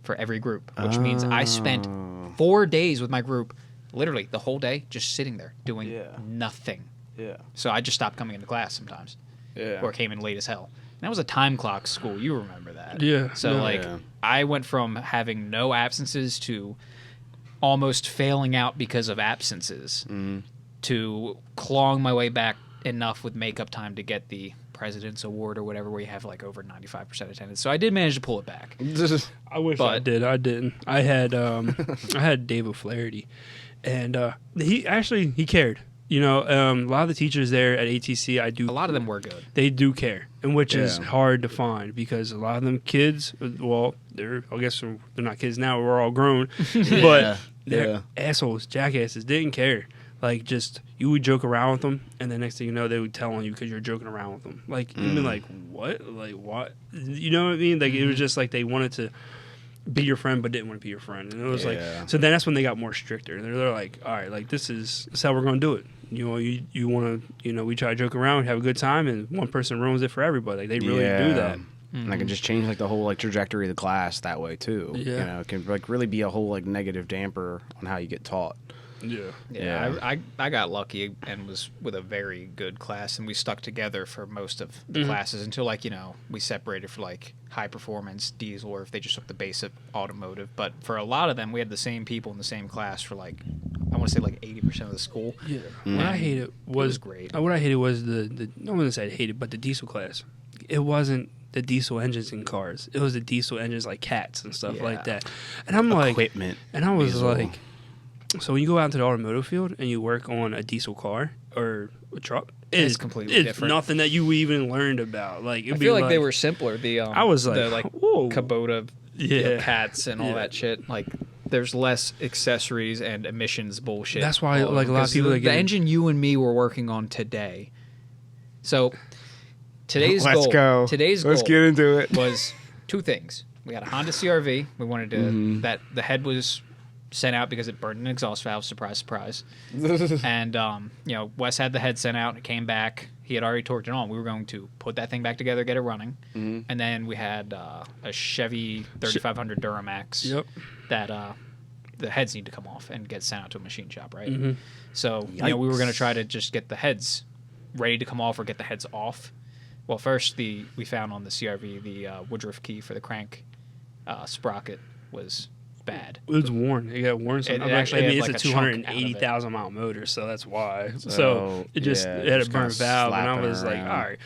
Speaker 3: for every group, which means I spent 4 days with my group, literally the whole day, just sitting there doing nothing.
Speaker 2: Yeah.
Speaker 3: So I just stopped coming into class sometimes.
Speaker 2: Yeah.
Speaker 3: Or came in late as hell. And that was a time clock school. You remember that.
Speaker 1: Yeah.
Speaker 3: So, I went from having no absences to almost failing out because of absences to clawing my way back enough with makeup time to get the President's Award or whatever, where you have like over 95% attendance. So I did manage to pull it back.
Speaker 1: I wish I did. I didn't. I had Dave O'Flaherty, and he cared. A lot of the teachers there at ATC,
Speaker 3: A lot of them were good.
Speaker 1: They do care, and which is hard to find because a lot of them kids, well, I guess they're not kids now. We're all grown, but They're assholes, jackasses, didn't care. Like, just, you would joke around with them, and the next thing you know, they would tell on you because you're joking around with them. Like, you'd be like, what? Like, what? You know what I mean? Like, it was just like they wanted to be your friend but didn't want to be your friend. And it was like, so then that's when they got more stricter. They're like, all right, like, this is how we're going to do it. You know, you want to, you know, we try to joke around, have a good time, and one person ruins it for everybody. Like, they really do that.
Speaker 2: And I can just change like the whole like trajectory of the class that way too.
Speaker 1: Yeah.
Speaker 2: You know, it can like really be a whole like negative damper on how you get taught.
Speaker 3: Yeah. I got lucky and was with a very good class, and we stuck together for most of the classes until, like, you know, we separated for like high performance diesel, or if they just took the basic automotive. But for a lot of them, we had the same people in the same class for like, I want to say like 80% of the school.
Speaker 1: Yeah. What I hated was
Speaker 3: great.
Speaker 1: What I hated was the I wouldn't say I hated, but the diesel class. It wasn't the diesel engines in cars. It was the diesel engines like cats and stuff like that. And I'm like,
Speaker 2: equipment.
Speaker 1: And I was
Speaker 2: diesel.
Speaker 1: like, so when you go out into the automotive field and you work on a diesel car or a truck,
Speaker 3: it's completely different.
Speaker 1: Nothing that you even learned about. Like,
Speaker 3: I feel like they were simpler. The
Speaker 1: I was like,
Speaker 3: the, like
Speaker 1: whoa.
Speaker 3: Kubota cats and all that shit. Like, there's less accessories and emissions bullshit.
Speaker 1: That's why like a lot of people
Speaker 3: the engine you and me were working on today. So today's
Speaker 2: Let's
Speaker 3: goal.
Speaker 2: go.
Speaker 3: Today's
Speaker 2: Let's
Speaker 3: goal
Speaker 2: get into it.
Speaker 3: was two things. We had a Honda CRV. We wanted to that the head was sent out because it burned an exhaust valve. Surprise, surprise. And you know, Wes had the head sent out. It came back. He had already torqued it on. We were going to put that thing back together, get it running, and then we had a Chevy 3500 Duramax. That the heads need to come off and get sent out to a machine shop, right? So you know, we were going to try to just get the heads ready to come off or get the heads off. Well, first we found on the CRV the Woodruff key for the crank sprocket was bad.
Speaker 1: It was worn. It got worn.
Speaker 3: It actually had
Speaker 1: it's
Speaker 3: like
Speaker 1: a
Speaker 3: a chunk
Speaker 1: 280,000 mile motor, so that's why. So it just it had a burnt valve, and I was like, all right,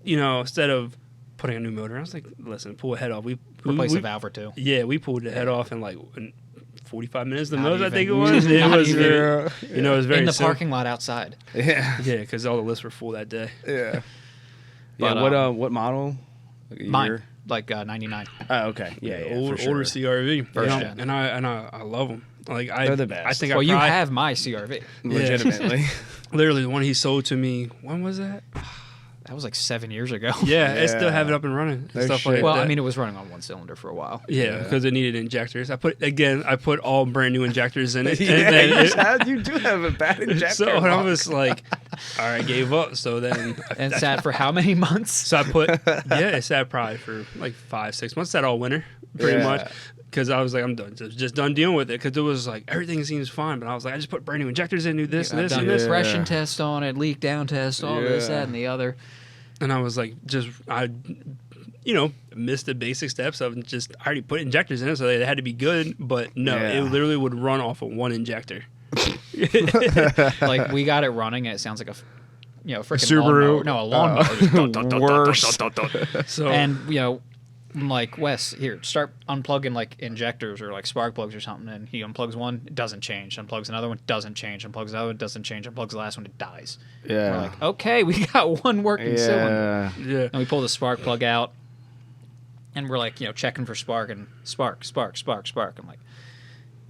Speaker 1: you know, instead of putting a new motor, I was like, listen, pull a head off. We
Speaker 3: replace a valve or two.
Speaker 1: Yeah, we pulled the head off in like 45 minutes. The
Speaker 3: Not
Speaker 1: most
Speaker 3: even.
Speaker 1: I think it was. It
Speaker 3: Not
Speaker 1: was
Speaker 3: even.
Speaker 1: very, you know, it was very
Speaker 3: in the
Speaker 1: simple.
Speaker 3: parking lot outside.
Speaker 2: Yeah.
Speaker 1: Yeah, because all the lists were full that day.
Speaker 2: Yeah.
Speaker 3: But,
Speaker 2: What model?
Speaker 3: Mine,
Speaker 2: Year?
Speaker 3: like 99.
Speaker 2: Oh, okay. Yeah.
Speaker 1: older
Speaker 2: for sure.
Speaker 1: CRV.
Speaker 3: First
Speaker 1: You know,
Speaker 3: gen.
Speaker 1: and I love them. Like
Speaker 2: They're the best.
Speaker 1: I think
Speaker 3: Well,
Speaker 1: I
Speaker 3: you
Speaker 1: probably,
Speaker 3: have my CRV.
Speaker 2: Legitimately.
Speaker 1: literally the one he sold to me. When was that?
Speaker 3: That was like 7 years ago.
Speaker 1: Yeah, I still
Speaker 2: Yeah.
Speaker 1: have it up and running. And
Speaker 2: No
Speaker 1: stuff
Speaker 2: shit.
Speaker 1: like
Speaker 3: Well,
Speaker 1: that.
Speaker 3: I mean, it was running on one cylinder for a while.
Speaker 1: Yeah, because it needed injectors. I put all brand new injectors in it.
Speaker 2: Yeah,
Speaker 1: and then
Speaker 2: you do have a bad injector.
Speaker 1: so I was like, all right, gave up. So then,
Speaker 3: And sat for how many months?
Speaker 1: so I put it sat probably for like 5-6 months. Sat all winter, pretty
Speaker 2: Yeah.
Speaker 1: much. Because I was like, I'm done, just done dealing with it. Because it was like everything seems fine, but I was like, I just put brand new injectors in, do this,
Speaker 3: I've
Speaker 1: this,
Speaker 3: done
Speaker 1: and this.
Speaker 3: compression test on it, leak down test, all this,
Speaker 2: Yeah.
Speaker 3: that, and the other.
Speaker 1: And I was like, I missed the basic steps of just, I already put injectors in it, so they had to be good. But no,
Speaker 2: Yeah.
Speaker 1: it literally would run off of one injector.
Speaker 3: Like, we got it running, and it sounds like a freaking
Speaker 2: Subaru.
Speaker 3: lawnmower. No, a lawnmower.
Speaker 2: Worse.
Speaker 1: So
Speaker 3: And, I'm like, Wes, here, start unplugging, like, injectors or, like, spark plugs or something. And he unplugs one, it doesn't change. Unplugs another one, doesn't change. Unplugs another one, doesn't change. Unplugs the last one, it dies.
Speaker 2: Yeah.
Speaker 3: We're like, okay, we got one working cylinder.
Speaker 2: Yeah.
Speaker 1: yeah.
Speaker 3: And we pull the spark plug out, and we're like, checking for spark, and spark. I'm like,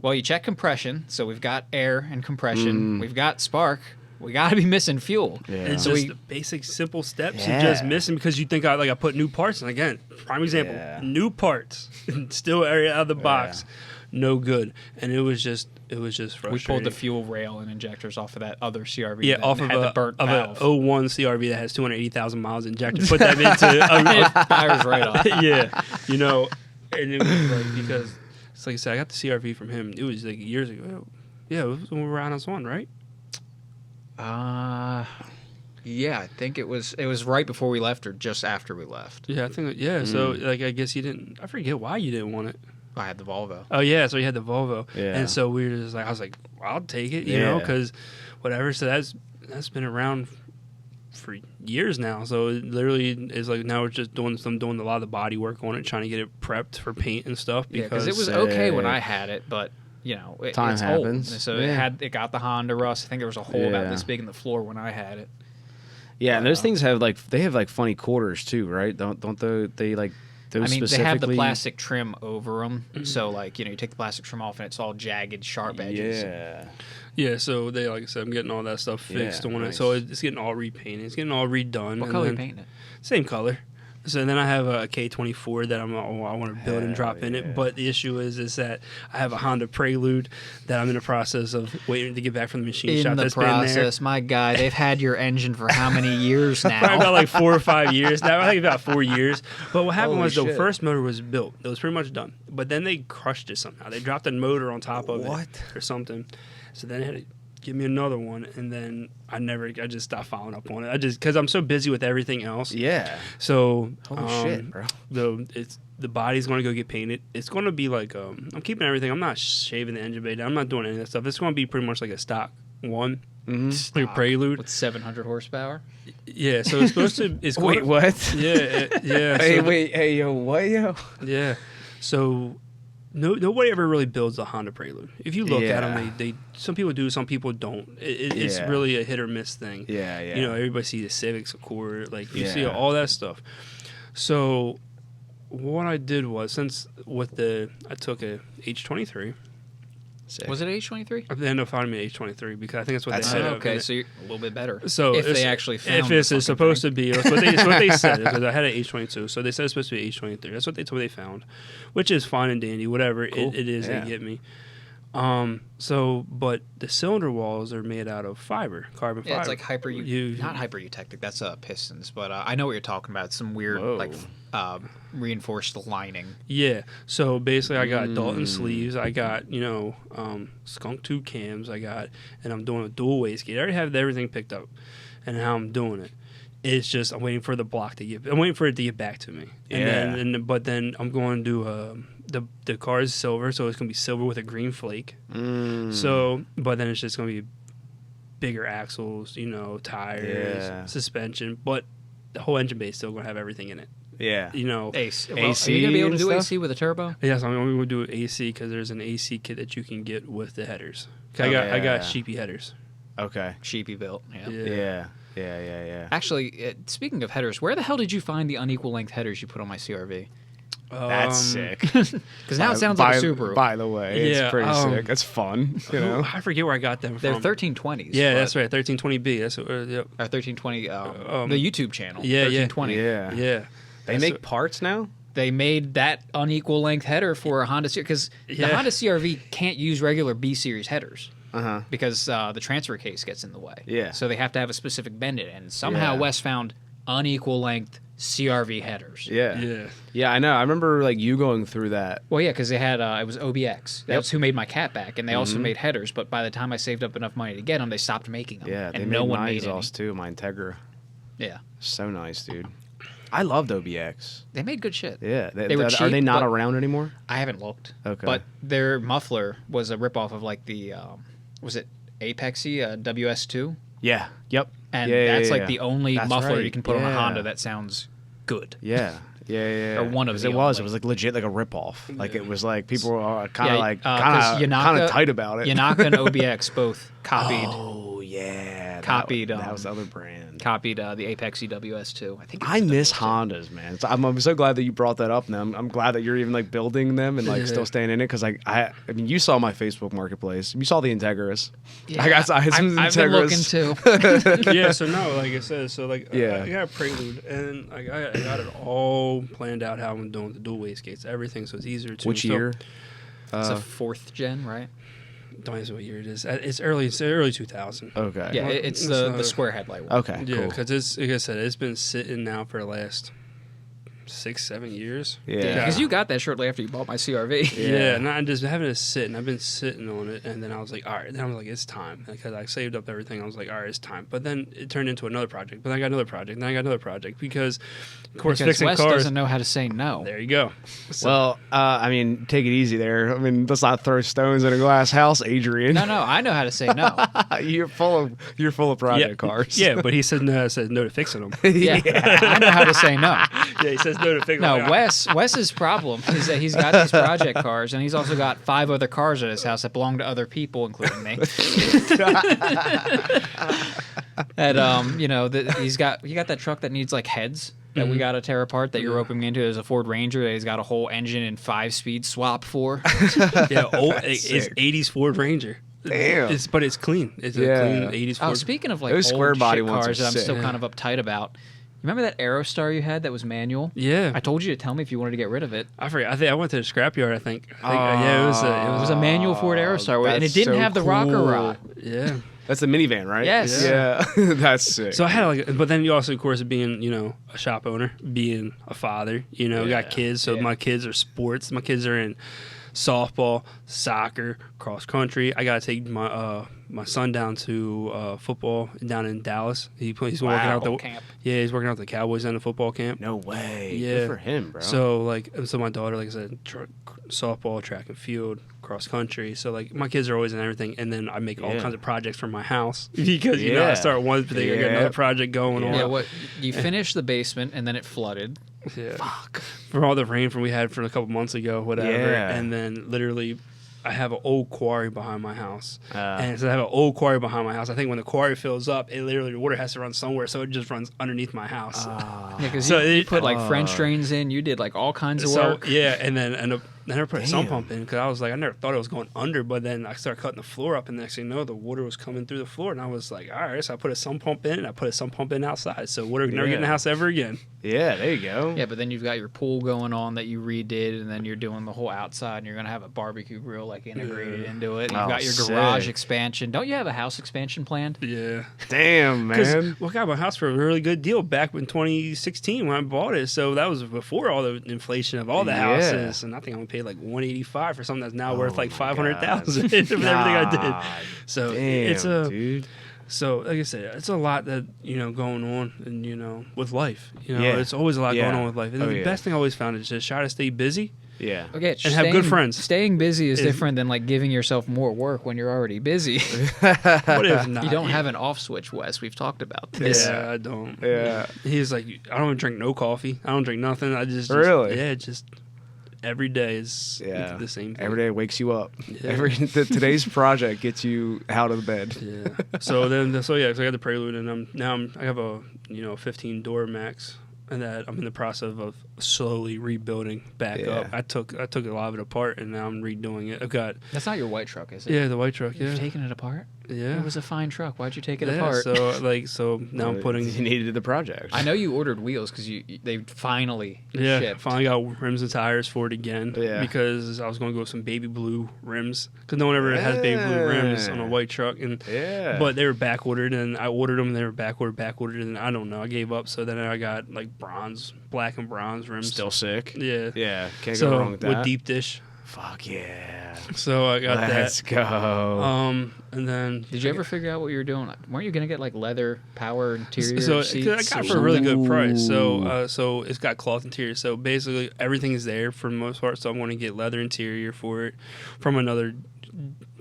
Speaker 3: well, you check compression, so we've got air and compression. We've got spark. We got to be missing fuel.
Speaker 2: Yeah.
Speaker 1: It's
Speaker 3: So
Speaker 1: just
Speaker 3: we-
Speaker 1: the basic, simple steps
Speaker 2: Yeah.
Speaker 1: you just missing because you think I put new parts. And again, prime example,
Speaker 2: Yeah.
Speaker 1: new parts, still area out of the box, no good. And it was just frustrating.
Speaker 3: We pulled the fuel rail and injectors off of that other CRV.
Speaker 1: Yeah,
Speaker 3: that
Speaker 1: off of
Speaker 3: had
Speaker 1: a
Speaker 3: the burnt valve.
Speaker 1: 01 CRV that has 280,000 miles injected. Put that into
Speaker 3: It fires right off.
Speaker 1: yeah, and it was like because it's like I said, I got the CRV from him. It was like years ago. Yeah, it was when we were out on Swan, right?
Speaker 3: Yeah, I think it was right before we left or just after we left.
Speaker 1: Yeah, I think. Yeah, so like I guess you didn't. I forget why you didn't want it.
Speaker 3: I had the Volvo.
Speaker 1: Oh yeah, so you had the Volvo,
Speaker 2: Yeah.
Speaker 1: and so we were just like, I was like, well, I'll take it, you know,
Speaker 2: Yeah.
Speaker 1: because whatever. So that's been around for years now. So it literally is like now we're just doing a lot of the body work on it, trying to get it prepped for paint and stuff.
Speaker 3: Yeah,
Speaker 1: Because
Speaker 3: because it was okay when I had it, but
Speaker 2: Time
Speaker 3: it's
Speaker 2: happens.
Speaker 3: Old. So
Speaker 2: Yeah.
Speaker 3: it got the Honda rust. I think there was a hole about
Speaker 2: Yeah.
Speaker 3: this big in the floor when I had it.
Speaker 2: Yeah, and those things have like funny quarters too, right? Don't they like Those
Speaker 3: I mean, they have the
Speaker 2: specifically-
Speaker 3: plastic trim over them, so like you take the plastic trim off and it's all jagged, sharp edges.
Speaker 2: Yeah.
Speaker 1: Yeah, so they, like I said, I'm getting all that stuff fixed
Speaker 2: Yeah,
Speaker 1: on it.
Speaker 2: nice.
Speaker 1: So it's getting all repainted. It's getting all redone.
Speaker 3: What
Speaker 1: and
Speaker 3: color are
Speaker 1: then-
Speaker 3: you painting it?
Speaker 1: Same color. So then I have a K24 that I want to build and
Speaker 2: Hell
Speaker 1: drop in
Speaker 2: yeah.
Speaker 1: it. But the issue is that I have a Honda Prelude that I'm in the process of waiting to get back from the machine shop.
Speaker 3: In the
Speaker 1: That's been there
Speaker 3: process, my guy, they've had your engine for how many years
Speaker 1: probably
Speaker 3: now?
Speaker 1: about like 4 or 5 years now. I think about 4 years. But what happened
Speaker 2: Holy
Speaker 1: was the
Speaker 2: shit.
Speaker 1: first motor was built. It was pretty much done. But then they crushed it somehow. They dropped a motor on top of
Speaker 2: What?
Speaker 1: it or something. So then they had to give me another one, and then I just stopped following up on it. Because I'm so busy with everything else.
Speaker 2: Yeah.
Speaker 1: So
Speaker 2: Holy shit, bro.
Speaker 1: the body's going to go get painted. It's going to be like I'm keeping everything. I'm not shaving the engine bay down. I'm not doing any of that stuff. It's going to be pretty much like a stock one, like a Prelude.
Speaker 3: With 700 horsepower.
Speaker 1: Yeah, so it's supposed to. It's
Speaker 2: Wait,
Speaker 1: gonna,
Speaker 2: what?
Speaker 1: Yeah, yeah.
Speaker 2: Hey,
Speaker 1: so,
Speaker 2: wait, hey, yo, what, yo?
Speaker 1: Yeah, so nobody ever really builds a Honda Prelude. If you look at
Speaker 2: Yeah.
Speaker 1: them, they some people do, some people don't. It's
Speaker 2: Yeah.
Speaker 1: really a hit or miss thing.
Speaker 2: Yeah, yeah.
Speaker 1: You know, everybody sees the Civics, Accord, like you see
Speaker 2: Yeah.
Speaker 1: all that stuff. So what I did was, I took a H23.
Speaker 2: Sick.
Speaker 3: Was it H23?
Speaker 1: They ended up finding me an H23 because I think that's what
Speaker 2: That's
Speaker 1: they
Speaker 2: it.
Speaker 1: said.
Speaker 3: Okay, so you're a little bit better.
Speaker 1: So
Speaker 3: if
Speaker 1: it's-
Speaker 3: they actually found
Speaker 1: if
Speaker 3: the
Speaker 1: it's
Speaker 3: fucking
Speaker 1: supposed
Speaker 3: thing.
Speaker 1: to be, that's what they said. Because I had an H22, so they said it's supposed to be H23. That's what they told me they found, which is fine and dandy. Whatever
Speaker 2: Cool.
Speaker 1: it is,
Speaker 2: Yeah.
Speaker 1: they get me. But the cylinder walls are made out of carbon fiber.
Speaker 3: Yeah, it's like not
Speaker 1: You-
Speaker 3: hyper-eutectic. That's pistons, but I know what you're talking about. It's some weird
Speaker 2: Whoa.
Speaker 3: reinforced lining.
Speaker 1: Yeah. So basically, I got
Speaker 2: Mm.
Speaker 1: Dalton sleeves. I got skunk tube cams. And I'm doing a dual wastegate. I already have everything picked up, and how I'm doing it. It's just I'm waiting for the block to get. I'm waiting for it to get back to me. And
Speaker 2: Yeah.
Speaker 1: but then I'm going to do the car is silver, so it's gonna be silver with a green flake.
Speaker 2: Mm.
Speaker 1: So, but then it's just gonna be bigger axles, tires,
Speaker 2: Yeah.
Speaker 1: suspension, but the whole engine bay is still gonna have everything in it.
Speaker 2: Yeah.
Speaker 3: AC. Well,
Speaker 2: AC
Speaker 3: are you gonna be able to
Speaker 2: and
Speaker 3: do
Speaker 2: stuff?
Speaker 3: AC with a turbo?
Speaker 1: Yes, I'm going to do AC because there's an AC kit that you can get with the headers. 'Cause
Speaker 2: Oh,
Speaker 1: I got
Speaker 2: yeah.
Speaker 1: sheepy headers.
Speaker 2: Okay.
Speaker 3: Sheepy built. Yeah.
Speaker 2: Yeah. Yeah.
Speaker 3: Actually, speaking of headers, where the hell did you find the unequal length headers you put on my CRV?
Speaker 2: That's sick.
Speaker 3: Because now it sounds like a Subaru.
Speaker 2: By the way,
Speaker 1: Yeah,
Speaker 2: it's pretty sick. It's fun, you know.
Speaker 1: I forget where I got them
Speaker 3: They're
Speaker 1: from.
Speaker 3: 1320s.
Speaker 1: Yeah,
Speaker 3: but-
Speaker 1: that's right. 1320B. That's what. Yep.
Speaker 3: Or 1320. The YouTube channel.
Speaker 1: Yeah, yeah.
Speaker 3: 1320.
Speaker 2: Yeah.
Speaker 1: Yeah.
Speaker 2: They
Speaker 1: That's
Speaker 2: make
Speaker 1: what-
Speaker 2: parts now?
Speaker 3: They made that unequal length header for a Honda CRV because the
Speaker 1: Yeah.
Speaker 3: Honda CRV can't use regular B series headers
Speaker 2: Uh-huh.
Speaker 3: because the transfer case gets in the way.
Speaker 2: Yeah.
Speaker 3: So they have to have a specific bend in it. And somehow
Speaker 2: Yeah.
Speaker 3: Wes found unequal length CRV headers.
Speaker 2: Yeah.
Speaker 1: Yeah.
Speaker 2: Yeah, I know. I remember like you going through that.
Speaker 3: Well, yeah, because they had it was OBX. That's who made my catback, and they also
Speaker 2: Mm-hmm.
Speaker 3: made headers. But by the time I saved up enough money to get them, they stopped making them.
Speaker 2: Yeah, they
Speaker 3: and
Speaker 2: made
Speaker 3: no one
Speaker 2: my
Speaker 3: made
Speaker 2: exhaust too, my Integra.
Speaker 3: any. Yeah,
Speaker 2: So nice, dude. I loved OBX.
Speaker 3: they made good shit.
Speaker 2: Yeah.
Speaker 3: They were
Speaker 2: are
Speaker 3: cheap,
Speaker 2: they not
Speaker 3: but-
Speaker 2: around anymore?
Speaker 3: I haven't looked.
Speaker 2: Okay.
Speaker 3: But their muffler was a ripoff of like the was it Apexy WS2,
Speaker 2: Yeah. Yep.
Speaker 3: and
Speaker 2: Yeah,
Speaker 3: that's
Speaker 2: yeah,
Speaker 3: like
Speaker 2: yeah.
Speaker 3: the only
Speaker 2: That's
Speaker 3: muffler
Speaker 2: right.
Speaker 3: you can put on a
Speaker 2: Yeah.
Speaker 3: Honda that sounds good.
Speaker 2: Yeah. Yeah.
Speaker 3: Or one of
Speaker 2: 'Cause
Speaker 3: the
Speaker 2: it was.
Speaker 3: only.
Speaker 2: It was like legit like a ripoff. Like it was like people were kind
Speaker 3: Yeah,
Speaker 2: of like
Speaker 3: 'cause
Speaker 2: kind
Speaker 3: Yanaka-
Speaker 2: of tight about it.
Speaker 3: Yanaka and OBX both copied
Speaker 2: Oh yeah.
Speaker 3: Copied,
Speaker 2: That was the other brand.
Speaker 3: the Apexy WS2. I think. It
Speaker 2: I
Speaker 3: was
Speaker 2: miss
Speaker 3: WS2.
Speaker 2: Hondas, man. So I'm so glad that you brought that up. Now I'm glad that you're even like building them and like still staying in it because like I mean you saw my Facebook Marketplace. You saw the Integras.
Speaker 3: Yeah,
Speaker 2: I got some
Speaker 3: I've been
Speaker 2: Integras.
Speaker 3: looking too.
Speaker 1: Yeah. So no, like I said,
Speaker 2: Yeah.
Speaker 1: I got a Prelude, and I got it all planned out how I'm doing with the dual wastegates, everything, so it's easier to.
Speaker 2: Which
Speaker 1: so-
Speaker 2: year?
Speaker 3: It's a 4th gen, right?
Speaker 1: Don't ask me what year it is. It's early 2000.
Speaker 2: Okay.
Speaker 3: Yeah,
Speaker 1: Well,
Speaker 3: it's
Speaker 1: it's,
Speaker 3: the square headlight one.
Speaker 2: Okay.
Speaker 1: Yeah,
Speaker 2: Cool.
Speaker 1: because it's like I said, it's been sitting now for the last 6-7 years.
Speaker 2: Yeah.
Speaker 3: Because you got that shortly after you bought my CRV.
Speaker 1: Yeah, and I'm just having to sit, and I've been sitting on it, and then I was like, all right. Then I was like, it's time, because I saved up everything. I was like, all right, it's time. But then it turned into another project. But then I got another project, and then I got another project because, of course,
Speaker 3: Because
Speaker 1: fixing
Speaker 3: Wes
Speaker 1: cars.
Speaker 3: doesn't know how to say no.
Speaker 1: There you go. So,
Speaker 2: Well, I mean, take it easy there. I mean, let's not throw stones in a glass house, Adrian.
Speaker 3: No, I know how to say no.
Speaker 2: you're full of project cars.
Speaker 1: Yeah, but he said no to fixing them.
Speaker 3: Yeah, I know how to say no.
Speaker 1: Yeah, he says no to fixing
Speaker 3: No,
Speaker 1: them.
Speaker 3: Wes's problem is that he's got these project cars, and he's also got 5 other cars at his house that belong to other people, including me. And he got that truck that needs like heads, that we got to tear apart that you're roping me into. There's a Ford Ranger that he's got a whole engine and 5-speed swap for.
Speaker 1: Yeah, it's 80s Ford Ranger.
Speaker 2: Damn.
Speaker 1: But it's clean. It's a clean 80s Ford.
Speaker 3: Oh, speaking of like
Speaker 2: Those
Speaker 3: old
Speaker 2: square body
Speaker 3: shit
Speaker 2: ones
Speaker 3: cars
Speaker 2: are
Speaker 3: that I'm still
Speaker 2: sick.
Speaker 3: kind of uptight about. Remember that Aerostar you had that was manual?
Speaker 1: Yeah.
Speaker 3: I told you to tell me if you wanted to get rid of it.
Speaker 1: I forget. I think I went to the scrapyard. I think yeah, it was
Speaker 3: It was a manual Ford Aerostar, and it
Speaker 2: that's
Speaker 3: didn't
Speaker 2: so
Speaker 3: have the rocker
Speaker 2: cool.
Speaker 3: rod.
Speaker 1: yeah.
Speaker 2: That's the minivan, right?
Speaker 3: Yes.
Speaker 2: Yeah. That's sick.
Speaker 1: So I had but then you also, of course, being a shop owner, being a father, got kids. So my kids are sports. My kids are in softball, soccer, cross country. I gotta take my son down to football down in Dallas. He's working out the
Speaker 3: camp.
Speaker 1: Yeah, he's working out the Cowboys on the football camp.
Speaker 2: No way.
Speaker 1: Yeah.
Speaker 2: Good for him, bro.
Speaker 1: So my daughter, like I said, softball, track and field, cross country. So like my kids are always in everything, and then I make all kinds of projects for my house because I start one, but then I get another project going on.
Speaker 3: Yeah, what you finished the basement and then it flooded.
Speaker 1: Yeah. Fuck. From all the rain we had for a couple months ago, whatever.
Speaker 2: Yeah.
Speaker 1: And then literally, I have an old quarry behind my house. And so I have an old quarry behind my house. I think when the quarry fills up, it literally, the water has to run somewhere, so it just runs underneath my house.
Speaker 3: Yeah, because
Speaker 1: So
Speaker 3: you
Speaker 1: it-
Speaker 3: put like French drains in. You did like all kinds of
Speaker 1: So,
Speaker 3: work.
Speaker 1: yeah, and then I never put a sump
Speaker 2: Damn.
Speaker 1: pump in because I was like, I never thought it was going under, but then I started cutting the floor up, and the next thing you know, the water was coming through the floor, and I was like, all right, so I put a sump pump in, and I put a sump pump in outside, so water never get in the house ever again.
Speaker 2: Yeah, there you go.
Speaker 3: Yeah, but then you've got your pool going on that you redid, and then you're doing the whole outside, and you're gonna have a barbecue grill like integrated into it. And you've
Speaker 2: Oh,
Speaker 3: got your garage
Speaker 2: sick.
Speaker 3: expansion. Don't you have a house expansion planned?
Speaker 1: Yeah.
Speaker 2: Damn, man.
Speaker 1: Because I got my house for a really good deal back in 2016 when I bought it, so that was before all the inflation of all the houses, and I think I'm gonna pay like $185 for something that's now worth like $500,000 with everything I did. So it's
Speaker 2: dude.
Speaker 1: So, like I said, it's a lot that, going on and, with life. It's always a lot
Speaker 2: Yeah.
Speaker 1: going on with life. And the best thing I always found is just try to stay busy.
Speaker 2: Yeah.
Speaker 3: Okay,
Speaker 1: And have good friends.
Speaker 3: Staying busy is different than like giving yourself more work when you're already busy.
Speaker 1: What if not?
Speaker 3: You don't have an off switch, Wes. We've talked about this.
Speaker 1: Yeah, I don't.
Speaker 2: Yeah.
Speaker 1: He's like, I don't drink no coffee. I don't drink nothing. I just
Speaker 2: Really?
Speaker 1: Yeah, just every day is the same thing.
Speaker 2: Every day wakes you up.
Speaker 1: Yeah.
Speaker 2: Today's project gets you out of the bed.
Speaker 1: Yeah. So I got the Prelude, and I have a 15 door max, and that I'm in the process of slowly rebuilding back up. I took a lot of it apart, and now I'm redoing it. I've got
Speaker 3: That's not your white truck, is it?
Speaker 1: the white truck.
Speaker 3: You've
Speaker 1: Yeah,
Speaker 3: taken it apart?
Speaker 1: yeah.
Speaker 3: It was a fine truck. Why'd you take it
Speaker 1: Yeah,
Speaker 3: apart?
Speaker 1: So now I'm putting.
Speaker 2: You needed the project.
Speaker 3: I know you ordered wheels because they finally shipped.
Speaker 1: Finally got rims and tires for it again.
Speaker 2: Yeah.
Speaker 1: Because I was going to go with some baby blue rims because no one ever has baby blue rims on a white truck, and but they were back ordered, and I ordered them. And they were back ordered, and I don't know. I gave up. So then I got like black and bronze rims.
Speaker 2: Still sick.
Speaker 1: Yeah.
Speaker 2: Yeah. Can't go wrong with that.
Speaker 1: With deep dish.
Speaker 2: Fuck yeah.
Speaker 1: So I got
Speaker 2: Let's
Speaker 1: that.
Speaker 2: go.
Speaker 1: And then
Speaker 3: Did you ever figure out what you were doing? Weren't you gonna get like leather power interior
Speaker 1: So
Speaker 3: seats?
Speaker 1: I got it for a really good price. So it's got cloth interior. So basically everything is there for the most part. So I'm going to get leather interior for it from another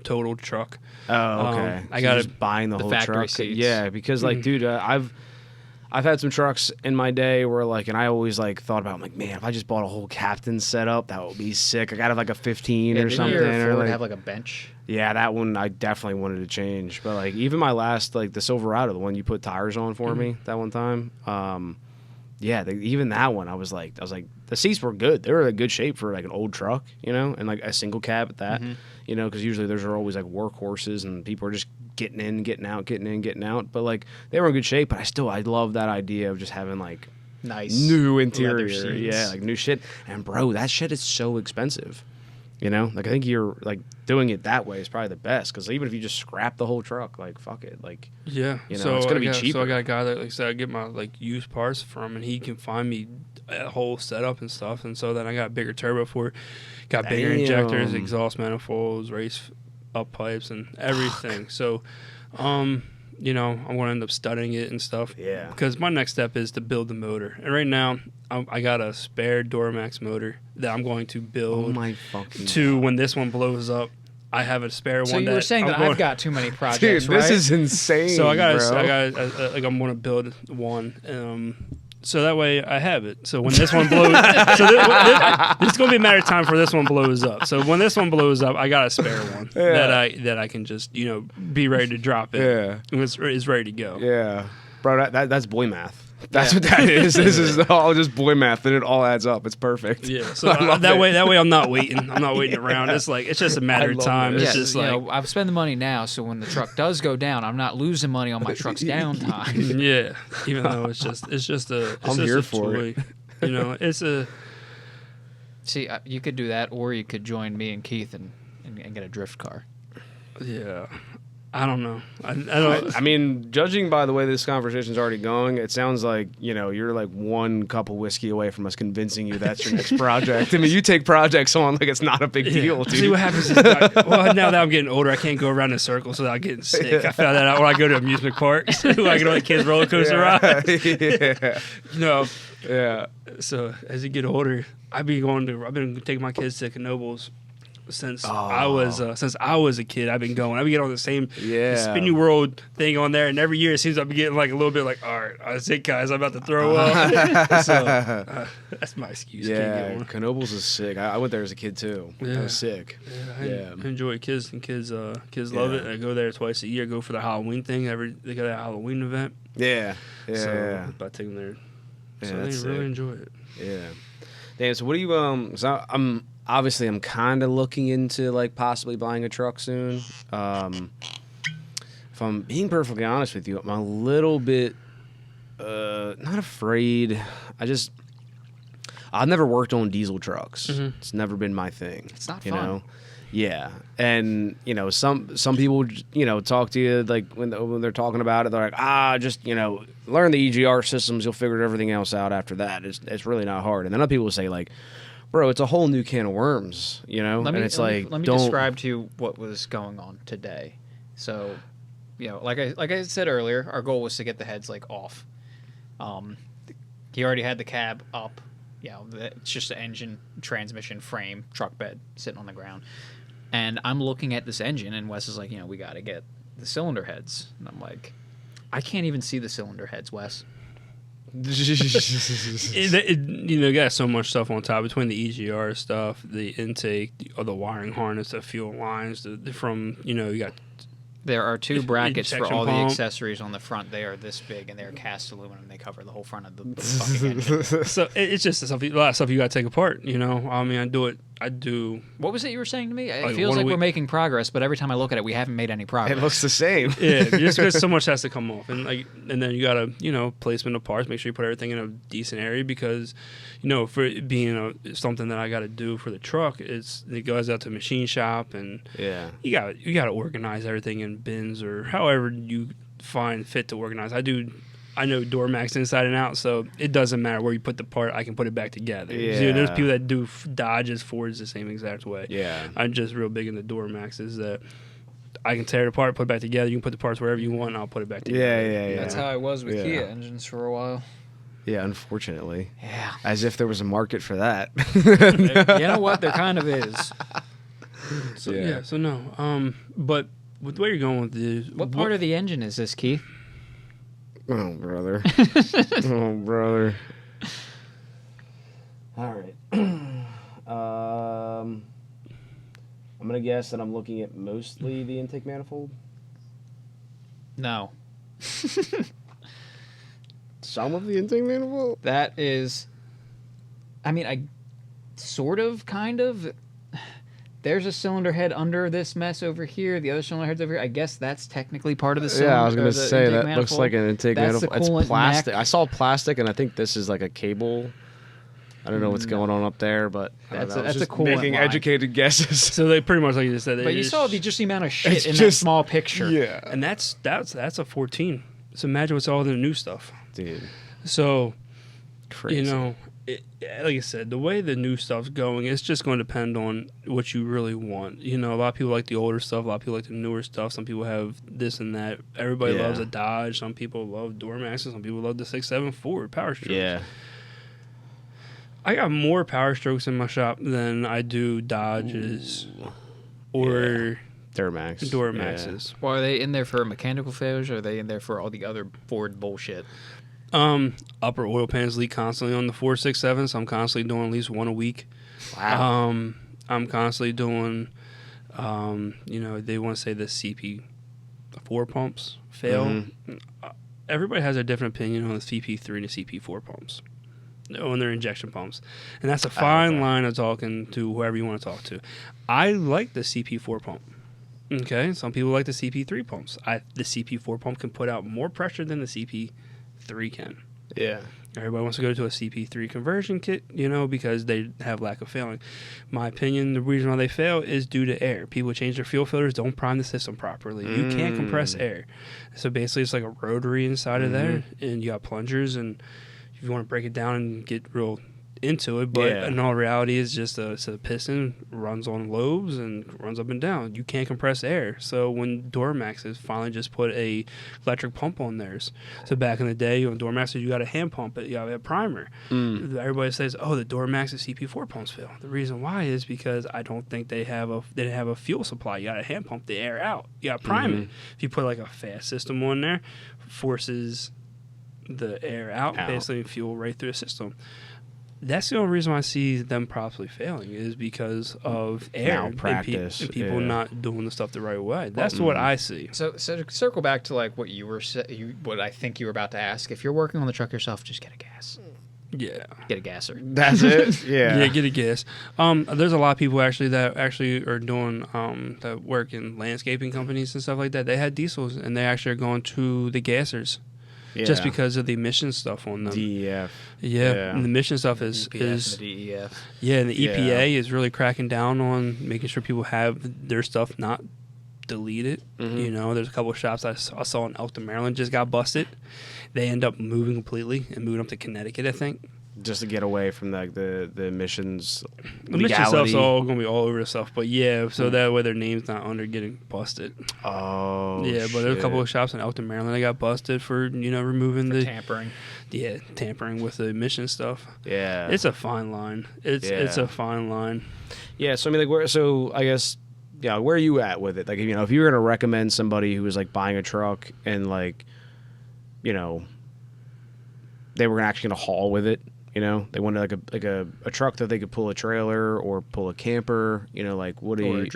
Speaker 1: total truck.
Speaker 2: Oh, okay.
Speaker 1: I
Speaker 2: So
Speaker 1: got
Speaker 2: you're just buying the whole
Speaker 3: factory
Speaker 2: truck.
Speaker 3: seats.
Speaker 2: Yeah, because like, dude, I've had some trucks in my day where like, and I always like thought about, I'm like, man, if I just bought a whole captain setup, that would be sick. I got like a 15 or something.
Speaker 3: Or
Speaker 2: Or
Speaker 3: have like a bench.
Speaker 2: yeah, that one I definitely wanted to change. But like, even my last, like the Silverado, the one you put tires on for me that one time. Yeah, even that one, I was like, the seats were good. They were in good shape for like an old truck, and like a single cab at that, because usually those are always like workhorses and people are just getting in, getting out, getting in, getting out. But like they were in good shape. But I love that idea of just having like
Speaker 3: Nice
Speaker 2: new
Speaker 3: leather
Speaker 2: interior,
Speaker 3: seats.
Speaker 2: yeah, like new shit. And bro, that shit is so expensive. Like I think you're like doing it that way is probably the best because even if you just scrap the whole truck, like fuck it, like
Speaker 1: it's
Speaker 2: gonna be cheaper.
Speaker 1: So I got a guy that, like I said, I get my like used parts from, and he can find me a whole setup and stuff. And so then I got a bigger turbo for it, got bigger injectors, exhaust manifolds, race up pipes, and everything. So, I'm going to end up studying it and stuff.
Speaker 2: Yeah.
Speaker 1: Because my next step is to build the motor, and right now I got a spare Duramax motor that I'm going to build.
Speaker 2: Oh my fucking
Speaker 1: to when this one blows up. I have a spare
Speaker 3: So
Speaker 1: one.
Speaker 3: you were saying that I've got too many projects,
Speaker 2: dude,
Speaker 3: right?
Speaker 2: this is insane.
Speaker 1: So I got
Speaker 2: bro.
Speaker 1: I'm going to build one. So that way I have it. So when this one blows, so this is going to be a matter of time before this one blows up. So when this one blows up, I got a spare one that I can just be ready to drop it.
Speaker 2: Yeah,
Speaker 1: and it's ready to go.
Speaker 2: yeah, bro. That's boy math. That's what that is. This is all just boy math, and it all adds up. It's perfect.
Speaker 1: Yeah. So that way I'm not waiting. I'm not waiting around. It's just a matter of time. It's just like
Speaker 3: I've spent the money now, so when the truck does go down, I'm not losing money on my truck's downtime.
Speaker 1: Yeah. Even though it's just a.
Speaker 2: I'm here for it.
Speaker 1: It's a.
Speaker 3: See, you could do that, or you could join me and Keith and get a drift car.
Speaker 1: Yeah. I don't know. I don't.
Speaker 2: I mean, judging by the way this conversation's already going, it sounds like, you're like one cup of whiskey away from us convincing you that's your next project. I mean, you take projects on like it's not a big deal, dude.
Speaker 1: See, what happens is, now that I'm getting older, I can't go around in circles without getting sick. I found that out when I go to amusement parks. I get on the kids' roller coaster ride.
Speaker 2: Yeah.
Speaker 1: So as you get older, I've been taking my kids to Knoebels since I was a kid. I've been going. I've been getting on the same Spinny World thing on there, and every year it seems I've been getting like a little bit like, all right, that's it, guys. I'm about to throw up. So that's my excuse.
Speaker 2: Yeah, Knoebels is sick. I went there as a kid too.
Speaker 1: Yeah.
Speaker 2: I was sick.
Speaker 1: Yeah, I enjoy it. Kids love it. I go there twice a year. I go for the Halloween thing. They got a Halloween event.
Speaker 2: Yeah.
Speaker 1: So I'm about to take them there. So they really enjoy it.
Speaker 2: Yeah. Damn. So what do you So I'm kind of looking into like possibly buying a truck soon. If I'm being perfectly honest with you, I'm a little bit not afraid. I've never worked on diesel trucks. Mm-hmm. It's never been my thing.
Speaker 3: It's not fun.
Speaker 2: Yeah, and some people talk to you like when they're talking about it, they're like, just learn the EGR systems, you'll figure everything else out after that. It's really not hard. And then other people say like, bro, it's a whole new can of worms, Let me
Speaker 3: describe to you what was going on today. So, like I said earlier, our goal was to get the heads like off. He already had the cab up. It's just an engine, transmission, frame, truck bed sitting on the ground. And I'm looking at this engine, and Wes is like, we got to get the cylinder heads. And I'm like, I can't even see the cylinder heads, Wes.
Speaker 1: You got so much stuff on top between the EGR stuff, the intake, the wiring harness, the fuel lines, you got.
Speaker 3: There are two brackets for all the accessories on the front. They are this big, and they're cast aluminum. They cover the whole front of the fucking engine. So
Speaker 1: it's just a lot of stuff you got to take apart. I mean, I do.
Speaker 3: What was it you were saying to me? It feels like we're making progress, but every time I look at it, we haven't made any progress.
Speaker 2: It looks the same.
Speaker 1: Yeah, just because so much has to come off, and then you got to placement of parts. Make sure you put everything in a decent area because, for it being something that I got to do for the truck, it goes out to machine shop, and you got to organize everything in bins or however you find fit to organize. I know door max inside and out, so it doesn't matter where you put the part. I can put it back together.
Speaker 2: Yeah.
Speaker 1: There's people that do Dodges, Fords the same exact way.
Speaker 2: Yeah.
Speaker 1: I'm just real big into door maxes that I can tear it apart, put it back together. You can put the parts wherever you want, and I'll put it back together.
Speaker 2: Yeah.
Speaker 3: That's how I was with Kia engines for a while.
Speaker 2: Yeah, unfortunately.
Speaker 3: Yeah.
Speaker 2: As if there was a market for that.
Speaker 3: You know what? There kind of is.
Speaker 1: So no. But with where you're going with this,
Speaker 3: what part of the engine is this, Keith?
Speaker 2: Oh, brother. Oh, brother. All right. I'm going to guess that I'm looking at mostly the intake manifold.
Speaker 3: No.
Speaker 2: Some of the intake manifold?
Speaker 3: That is... I mean, I sort of, kind of... There's a cylinder head under this mess over here. The other cylinder head's over here. I guess that's technically part of the cylinder.
Speaker 2: Yeah, I was going to say that
Speaker 3: manifold.
Speaker 2: Looks like an intake manifold. It's plastic.
Speaker 3: Neck.
Speaker 2: I saw plastic, and I think this is like a cable. I don't know what's going on up there, but
Speaker 3: that's
Speaker 2: a
Speaker 3: coolant
Speaker 2: making
Speaker 3: line.
Speaker 2: Educated guesses.
Speaker 1: So they pretty much like you just said.
Speaker 3: But you saw just the amount of shit in that small picture.
Speaker 2: Yeah,
Speaker 1: and that's a 14. So imagine what's all the new stuff,
Speaker 2: dude.
Speaker 1: So,
Speaker 2: crazy.
Speaker 1: Like I said, the way the new stuff's going, it's just going to depend on what you really want. A lot of people like the older stuff. A lot of people like the newer stuff. Some people have this and that. Everybody loves a Dodge. Some people love door maxes. Some people love the 6.7 Ford Power Strokes.
Speaker 2: Yeah.
Speaker 1: I got more Power Strokes in my shop than I do Dodges or Duramaxes.
Speaker 3: Yeah. Well, are they in there for mechanical failures, or are they in there for all the other Ford bullshit?
Speaker 1: Upper oil pans leak constantly on the 467, so I'm constantly doing at least one a week.
Speaker 2: Wow.
Speaker 1: I'm constantly doing, they want to say the CP4 pumps fail.
Speaker 2: Mm-hmm.
Speaker 1: everybody has a different opinion on the CP3 and the CP4 pumps, on their injection pumps, and that's a fine line of talking to whoever you want to talk to. I like the CP4 pump. Okay, some people like the CP3 pumps. The CP4 pump can put out more pressure than the CP3 can.
Speaker 2: Yeah.
Speaker 1: Everybody wants to go to a CP3 conversion kit, because they have lack of failing. My opinion, the reason why they fail is due to air. People change their fuel filters, don't prime the system properly. You can't compress air. So basically, it's like a rotary inside of there, and you got plungers, and if you want to break it down and get real into it, but in all reality, it's just a piston runs on lobes and runs up and down. You can't compress air. So when Duramaxes finally just put a electric pump on theirs, so back in the day on Duramaxes you got a hand pump, but you got a primer. Everybody says, "Oh, the Duramaxes CP4 pumps fail." The reason why is because I don't think they didn't have a fuel supply. You got a hand pump the air out. You got priming. If you put like a fast system on there, forces the air out. Basically fuel right through the system. That's the only reason why I see them possibly failing is because of air
Speaker 2: malpractice
Speaker 1: and people not doing the stuff the right way. That's what I see.
Speaker 3: So to circle back to like what what I think you were about to ask. If you're working on the truck yourself, just get a gas.
Speaker 1: Yeah,
Speaker 3: get a gasser.
Speaker 2: That's it. Yeah,
Speaker 1: get a gas. There's a lot of people that are doing that work in landscaping companies and stuff like that. They had diesels and they actually are going to the gassers. Yeah. Just because of the emission stuff on them.
Speaker 2: DEF.
Speaker 1: Yeah. And the emission stuff is
Speaker 3: and the DEF.
Speaker 1: Yeah, and the EPA is really cracking down on making sure people have their stuff not deleted. There's a couple of shops I saw in Elkton, Maryland just got busted. They end up moving completely and moving up to Connecticut, I think.
Speaker 2: Just to get away from the emissions
Speaker 1: legality. The emission stuff's all going to be all over the stuff. But so that way their name's not under getting busted.
Speaker 2: Oh,
Speaker 1: yeah, but there's a couple of shops in Elkton, Maryland that got busted for, removing the
Speaker 3: tampering.
Speaker 1: Yeah, tampering with the emission stuff.
Speaker 2: Yeah.
Speaker 1: It's a fine line. It's a fine line.
Speaker 2: Yeah, so I mean, I guess, where are you at with it? Like, if you were going to recommend somebody who was, like, buying a truck and, like, they were actually going to haul with it, they wanted like a truck that they could pull a trailer or pull a camper, like what do you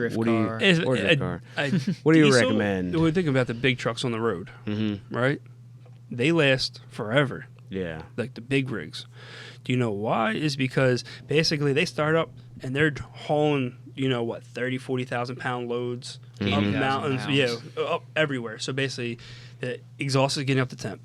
Speaker 2: recommend?
Speaker 1: When we think about the big trucks on the road, right? They last forever.
Speaker 2: Yeah.
Speaker 1: Like the big rigs. Do you know why? Is because basically they start up and they're hauling, 30,000-40,000 pound loads up mountains, up everywhere. So basically the exhaust is getting up to temp.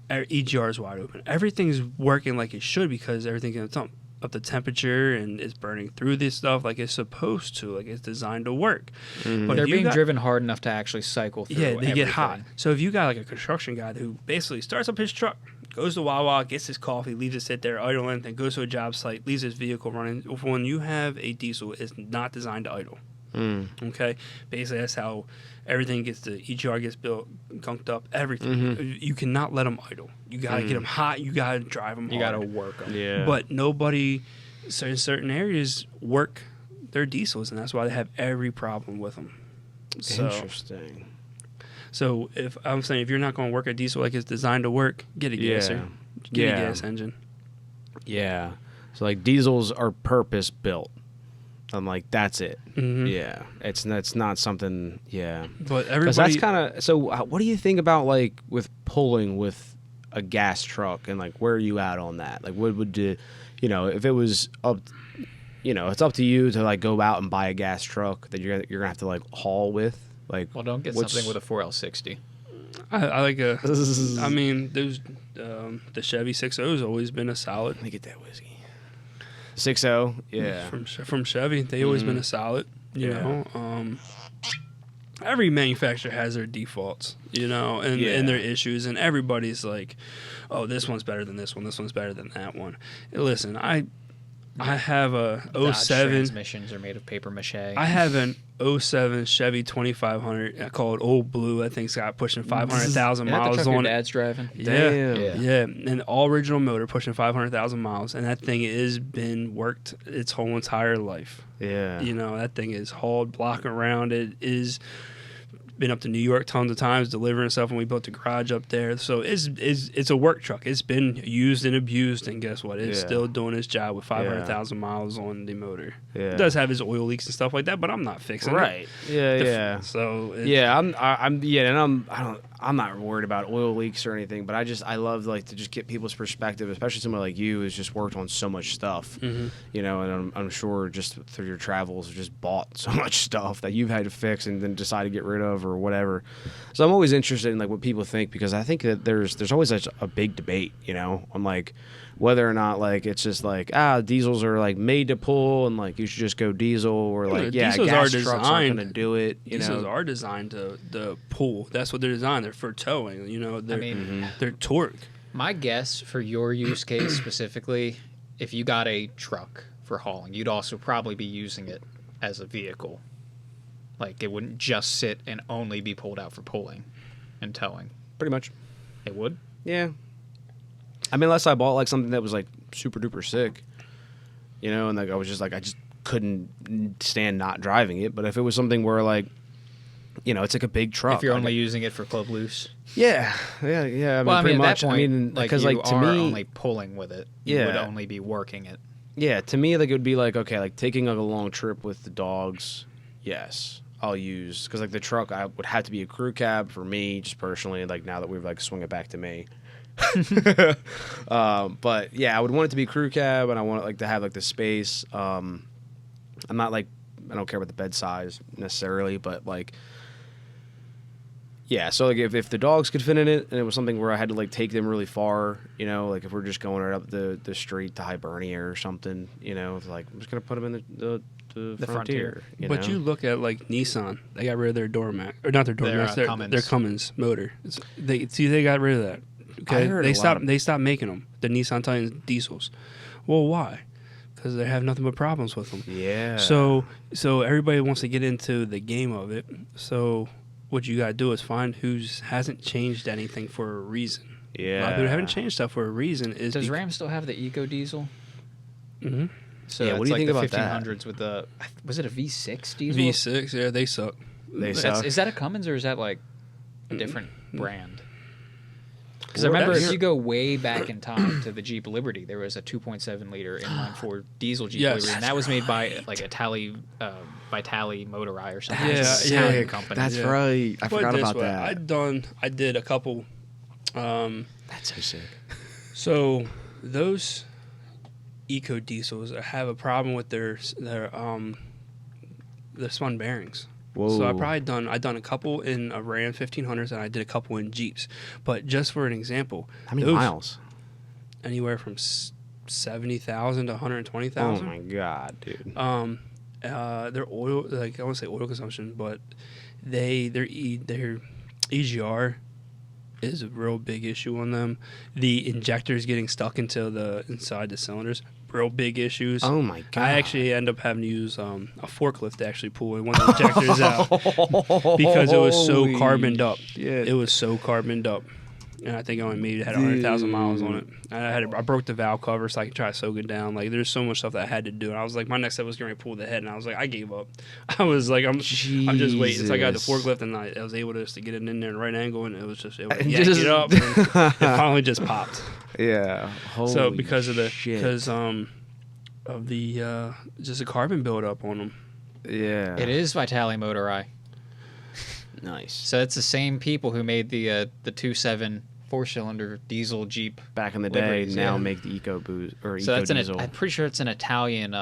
Speaker 1: EGR is wide open. Everything's working like it should because everything's up the temperature and it's burning through this stuff like it's supposed to, like it's designed to work.
Speaker 3: But they're being driven hard enough to actually cycle through.
Speaker 1: Yeah, they get hot. So if you got like a construction guy who basically starts up his truck, goes to Wawa, gets his coffee, leaves it sit there idling, then goes to a job site, leaves his vehicle running. When you have a diesel, it's not designed to idle. Okay, basically that's how everything gets the EGR gets built, gunked up, everything. You cannot let them idle. You gotta get them hot. You gotta drive them.
Speaker 3: You gotta work them.
Speaker 2: Yeah.
Speaker 1: But nobody, so in certain areas, work their diesels, and that's why they have every problem with them.
Speaker 2: Interesting.
Speaker 1: So if you're not going to work a diesel like it's designed to work, get a gasser. Get a gas engine.
Speaker 2: Yeah. So like diesels are purpose built. I'm like, that's it. Yeah, that's not something. Yeah,
Speaker 1: but everybody.
Speaker 2: That's kind of. So, what do you think about like with pulling with a gas truck and like where are you at on that? Like, what would do? If it was up, it's up to you to like go out and buy a gas truck that you're gonna have to like haul with. Like,
Speaker 3: well, don't get something with a 4L60.
Speaker 1: I like a. I mean, there's the Chevy 6.0 has always been a solid.
Speaker 2: Let me get that whiskey. 6.0, yeah.
Speaker 1: From Chevy, they always been a solid. You know, every manufacturer has their defaults, and their issues, and everybody's like, oh, this one's better than this one. This one's better than that one. Listen, I have a 07
Speaker 3: transmissions are made of paper mache.
Speaker 1: I have an 07 Chevy 2500. I call it Old Blue. I think it's got pushing 500,000 miles
Speaker 3: the truck
Speaker 1: on
Speaker 3: your
Speaker 1: it.
Speaker 3: dad's driving.
Speaker 1: Yeah. And all original motor pushing 500,000 miles, and that thing has been worked its whole entire life.
Speaker 2: Yeah.
Speaker 1: That thing is hauled, block around. It is been up to New York tons of times delivering stuff when we built the garage up there. So it's a work truck. It's been used and abused, and guess what? It's still doing its job with 500,000 miles on the motor. Yeah. It does have its oil leaks and stuff like that, but I'm not fixing it.
Speaker 2: Right. Yeah.
Speaker 1: So
Speaker 2: I'm I'm not worried about oil leaks or anything, but I love like to just get people's perspective, especially someone like you who's just worked on so much stuff, you know, and I'm sure just through your travels just bought so much stuff that you've had to fix and then decide to get rid of or whatever. So I'm always interested in like what people think, because I think that there's always such a big debate, you know, on like whether or not like it's just like diesels are like made to pull and like you should just go diesel, or like
Speaker 1: diesels
Speaker 2: gas
Speaker 1: are
Speaker 2: trucks aren't going to do it.
Speaker 1: Diesels are designed to pull. That's what they're designed. They're for towing. You know, they're torque.
Speaker 3: My guess for your use case specifically, if you got a truck for hauling, you'd also probably be using it as a vehicle. Like it wouldn't just sit and only be pulled out for pulling and towing.
Speaker 2: Pretty much.
Speaker 3: It would?
Speaker 2: Yeah. I mean, unless I bought like something that was like super duper sick, you know, and like I was just like I just couldn't stand not driving it. But if it was something where like, you know, it's like a big truck.
Speaker 3: If you're only using it for club loose.
Speaker 2: Yeah. I mean, pretty much.
Speaker 3: That point,
Speaker 2: I mean,
Speaker 3: like
Speaker 2: because
Speaker 3: you
Speaker 2: like to
Speaker 3: are
Speaker 2: me,
Speaker 3: only pulling with it. You would only be working it.
Speaker 2: Yeah, to me, like it would be like okay, like taking like a long trip with the dogs. Yes, I'll use, because like the truck, I would have to be a crew cab for me, just personally. Like now that we've like swung it back to me. But yeah, I would want it to be crew cab, and I want it like to have like the space. I'm not like, I don't care about the bed size necessarily, but like, yeah. So like if the dogs could fit in it, and it was something where I had to like take them really far, you know, like if we're just going right up the street to Hibernia or something, you know, it's like I'm just gonna put them in the Frontier.
Speaker 1: But you look at like Nissan, they got rid of their door mat, or not their door mat, their Cummins motor. They got rid of that. Okay, they stopped making them, the Nissan Titan diesels. Well, why? Because they have nothing but problems with them.
Speaker 2: Yeah.
Speaker 1: So everybody wants to get into the game of it. So what you gotta do is find who hasn't changed anything for a reason.
Speaker 2: Yeah.
Speaker 1: A lot of people haven't changed stuff for a reason.
Speaker 3: Does Ram still have the Eco Diesel?
Speaker 1: Mm-hmm.
Speaker 3: So
Speaker 2: yeah, what do you think about
Speaker 3: the 1500s with the, was it a V6 diesel?
Speaker 1: V6, yeah, they suck.
Speaker 2: They suck.
Speaker 3: Is that a Cummins, or is that like a different brand? Because I remember if you go way back in time to the Jeep Liberty, there was a 2.7 liter inline-4 diesel Jeep Liberty, and that was made by like a Vitale Motorai or something.
Speaker 1: Yeah,
Speaker 3: company.
Speaker 2: That's right. I forgot about that.
Speaker 1: I did a couple.
Speaker 2: That's so sick.
Speaker 1: So those eco diesels have a problem with their spun bearings.
Speaker 2: Whoa.
Speaker 1: So I done a couple in a Ram 1500s, and I did a couple in Jeeps. But just for an example,
Speaker 2: how many miles?
Speaker 1: Anywhere from 70,000 to 120,000.
Speaker 2: Oh my god, dude.
Speaker 1: Their oil, like I want to say oil consumption, but their EGR is a real big issue on them. The injectors getting stuck inside the cylinders, real big issues.
Speaker 2: Oh my god!
Speaker 1: I actually end up having to use a forklift to actually pull one of the injectors out because it was so carboned up.
Speaker 2: Shit.
Speaker 1: It was so carboned up, and I think I only maybe had 100,000 miles on it. I broke the valve cover so I could try to soak it down. Like there's so much stuff that I had to do. And I was like, my next step was going to pull the head, and I was like, I gave up. I was like, I'm just waiting. So I got the forklift, and I was able to get it in there in the right angle, and it was just yank it up, and it finally just popped.
Speaker 2: Yeah. Holy
Speaker 1: so because of the just a carbon buildup on them.
Speaker 2: Yeah.
Speaker 3: It is Vitale Motorai.
Speaker 2: Nice.
Speaker 3: So it's the same people who made the 2.7 4-cylinder diesel Jeep
Speaker 2: back in the day.
Speaker 3: Liberties,
Speaker 2: now make the Eco Boost or
Speaker 3: so
Speaker 2: Eco Diesel.
Speaker 3: I'm pretty sure it's an Italian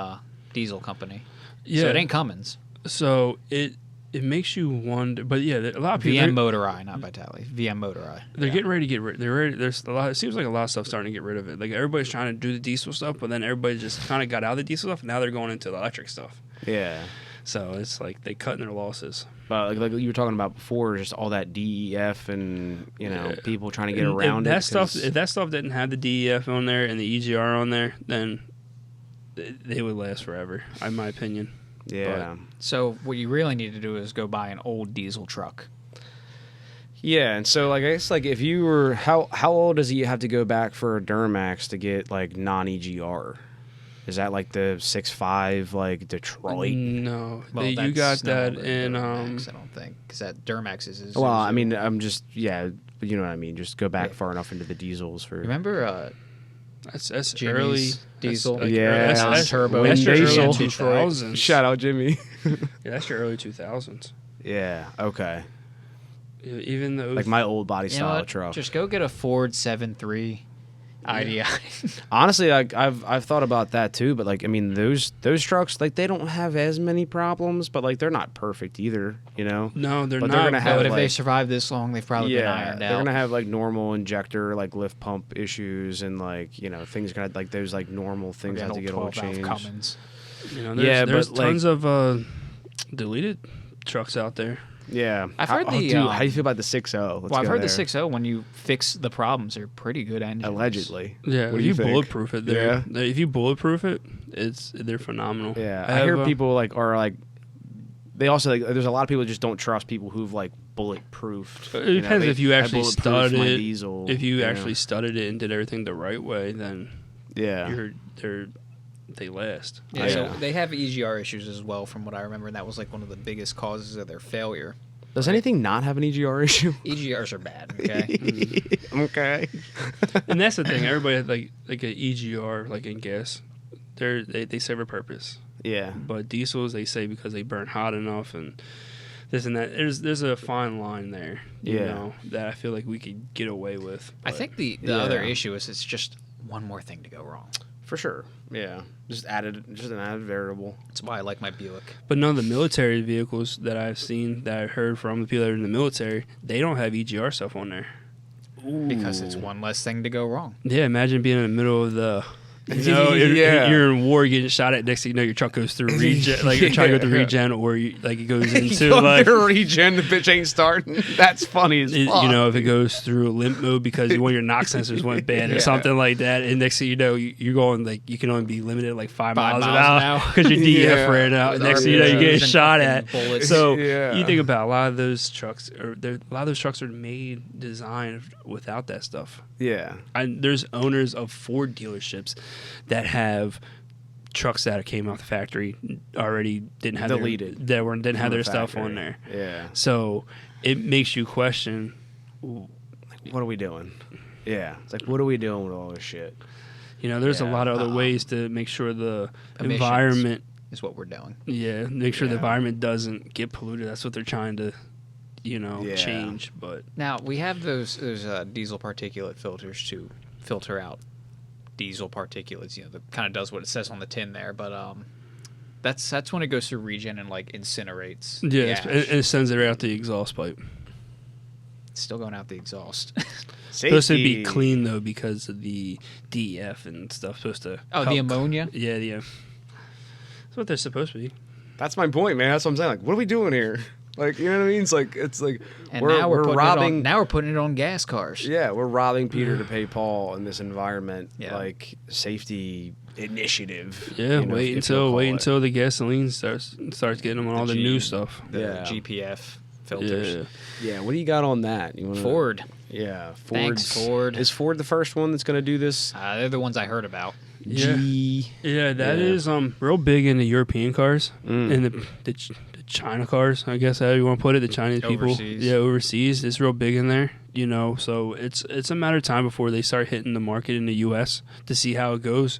Speaker 3: diesel company.
Speaker 1: Yeah.
Speaker 3: So it ain't Cummins.
Speaker 1: So it makes you wonder, but yeah, a lot of people.
Speaker 3: VM Motorai, not Vitale. VM Motorai.
Speaker 1: They're getting ready to get rid. They're ready. There's a lot. It seems like a lot of stuff starting to get rid of it. Like everybody's trying to do the diesel stuff, but then everybody just kind of got out of the diesel stuff, and now they're going into the electric stuff.
Speaker 2: Yeah.
Speaker 1: So it's like they cutting their losses.
Speaker 2: But like you were talking about before, just all that DEF and people trying to get around it.
Speaker 1: If that stuff didn't have the DEF on there and the EGR on there, then they would last forever, in my opinion.
Speaker 2: Yeah.
Speaker 3: So what you really need to do is go buy an old diesel truck.
Speaker 2: Yeah, and so like I guess like if you were how old does he have to go back for a Duramax to get like non-EGR? Is that like the 6.5 like Detroit?
Speaker 1: No,
Speaker 3: Well,
Speaker 1: you got
Speaker 3: that's
Speaker 1: that
Speaker 3: not
Speaker 1: in
Speaker 3: Duramax, I don't think, because that Duramax is.
Speaker 2: Well, I mean, I'm just but you know what I mean. Just go back far enough into the diesels for.
Speaker 3: Remember,
Speaker 1: that's
Speaker 3: Jimmy's
Speaker 1: early
Speaker 3: diesel.
Speaker 2: That's
Speaker 3: turbo.
Speaker 1: That's your early
Speaker 2: diesel.
Speaker 1: 2000s.
Speaker 2: Shout out Jimmy.
Speaker 1: Yeah, that's your early 2000s.
Speaker 2: Yeah. Okay.
Speaker 1: Even though
Speaker 2: like my old body style truck.
Speaker 3: Just go get a Ford 7.3 IDI.
Speaker 2: Honestly, I've thought about that too, but like I mean those trucks, like they don't have as many problems, but like they're not perfect either, you know.
Speaker 1: No, they're
Speaker 2: but
Speaker 1: not.
Speaker 2: They're gonna have,
Speaker 3: but if
Speaker 2: like,
Speaker 3: they survive this long, they've probably been ironed out.
Speaker 2: They're gonna have like normal injector, like lift pump issues, and like things gonna like those like normal things have to get all changed.
Speaker 3: Cummins.
Speaker 1: There's
Speaker 2: but
Speaker 1: tons of deleted trucks out there.
Speaker 2: Yeah,
Speaker 3: I've heard
Speaker 2: how do you feel about the 6.0?
Speaker 3: Well, I've heard the 6.0 when you fix the problems are pretty good engines.
Speaker 2: Allegedly.
Speaker 1: Yeah,
Speaker 2: what
Speaker 1: if
Speaker 2: do you
Speaker 1: think? Bulletproof it,
Speaker 2: Yeah.
Speaker 1: If you bulletproof it, they're phenomenal.
Speaker 2: Yeah, I hear people like are like they also like there's a lot of people who just don't trust people who've like bulletproofed.
Speaker 1: It depends if you actually studded it.
Speaker 2: Diesel,
Speaker 1: if you actually studded it and did everything the right way, then they last.
Speaker 3: Yeah, so they have EGR issues as well, from what I remember, and that was like one of the biggest causes of their failure.
Speaker 2: Does anything not have an EGR issue?
Speaker 3: EGRs are bad. Okay.
Speaker 2: Okay.
Speaker 1: And that's the thing. Everybody has like an EGR, like in gas. They serve a purpose.
Speaker 2: Yeah.
Speaker 1: But diesels, they say because they burn hot enough and this and that. There's a fine line there. You know, that I feel like we could get away with.
Speaker 3: I think the other issue is it's just one more thing to go wrong.
Speaker 2: For sure. Yeah. Just an added variable.
Speaker 3: That's why I like my Buick.
Speaker 1: But none of the military vehicles that I've seen, that I've heard from the people that are in the military, they don't have EGR stuff on there.
Speaker 2: Ooh.
Speaker 3: Because it's one less thing to go wrong.
Speaker 1: Yeah, imagine being in the middle of the... you're in war, getting shot at. Next thing you know, your truck goes through regen, like you're trying to go through regen, or it goes into like
Speaker 2: regen. The bitch ain't starting. That's funny as fuck.
Speaker 1: If it goes through limp mode because one of your knock sensors went bad or something like that, and next thing you know, you're going like you can only be limited like 5 miles an hour because your DEF ran out. Next thing you know, you're getting shot at. So you think about a lot of those trucks, are designed without that stuff.
Speaker 2: Yeah,
Speaker 1: and there's owners of Ford dealerships that have trucks that came out the factory already didn't have their stuff on there.
Speaker 2: Yeah.
Speaker 1: So it makes you question,
Speaker 2: what are we doing? Yeah. It's like, what are we doing with all this shit?
Speaker 1: There's a lot of other ways to make sure the environment
Speaker 3: is what we're doing.
Speaker 1: Yeah. Make sure the environment doesn't get polluted. That's what they're trying to change. But
Speaker 3: now we have those diesel particulate filters to filter out diesel particulates. That kind of does what it says on the tin there, but that's when it goes through regen and like incinerates.
Speaker 1: Yeah, it sends it right out the exhaust pipe.
Speaker 3: It's still going out the exhaust.
Speaker 1: Supposed to be clean though because of the DEF and stuff. Supposed to
Speaker 3: the ammonia.
Speaker 1: Yeah. That's what they're supposed to be.
Speaker 2: That's my point, man. That's what I'm saying. Like, what are we doing here? Like, you know what I mean? It's like
Speaker 3: and we're robbing. Now we're putting it on gas cars.
Speaker 2: Yeah, we're robbing Peter to pay Paul in this environment.
Speaker 3: Yeah.
Speaker 2: Like safety initiative.
Speaker 1: Yeah, wait until the gasoline starts getting them on all the new stuff.
Speaker 3: The GPF filters.
Speaker 2: Yeah. What do you got on that?
Speaker 3: Ford.
Speaker 2: Yeah,
Speaker 3: Thanks, Ford.
Speaker 2: Is Ford the first one that's going to do this?
Speaker 3: They're the ones I heard about.
Speaker 1: Yeah, that is real big in the European cars and the China cars, I guess how you want to put it. The Chinese people, overseas, it's real big in there. So it's a matter of time before they start hitting the market in the U.S. to see how it goes.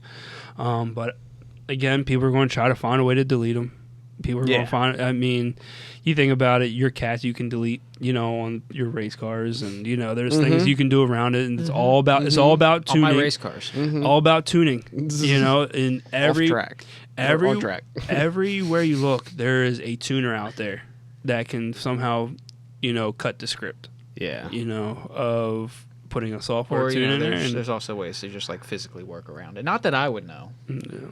Speaker 1: But again, people are going to try to find a way to delete them. People are going to find. I mean, you think about it. Your cats you can delete, on your race cars, and there's things you can do around it, and it's all about tuning.
Speaker 3: On my race cars,
Speaker 1: all about tuning. In every
Speaker 2: track.
Speaker 1: Everywhere you look, there is a tuner out there that can somehow, cut the script.
Speaker 2: Yeah.
Speaker 1: Of putting a software tune in there.
Speaker 3: There's also ways to just like physically work around it. Not that I would know.
Speaker 1: No.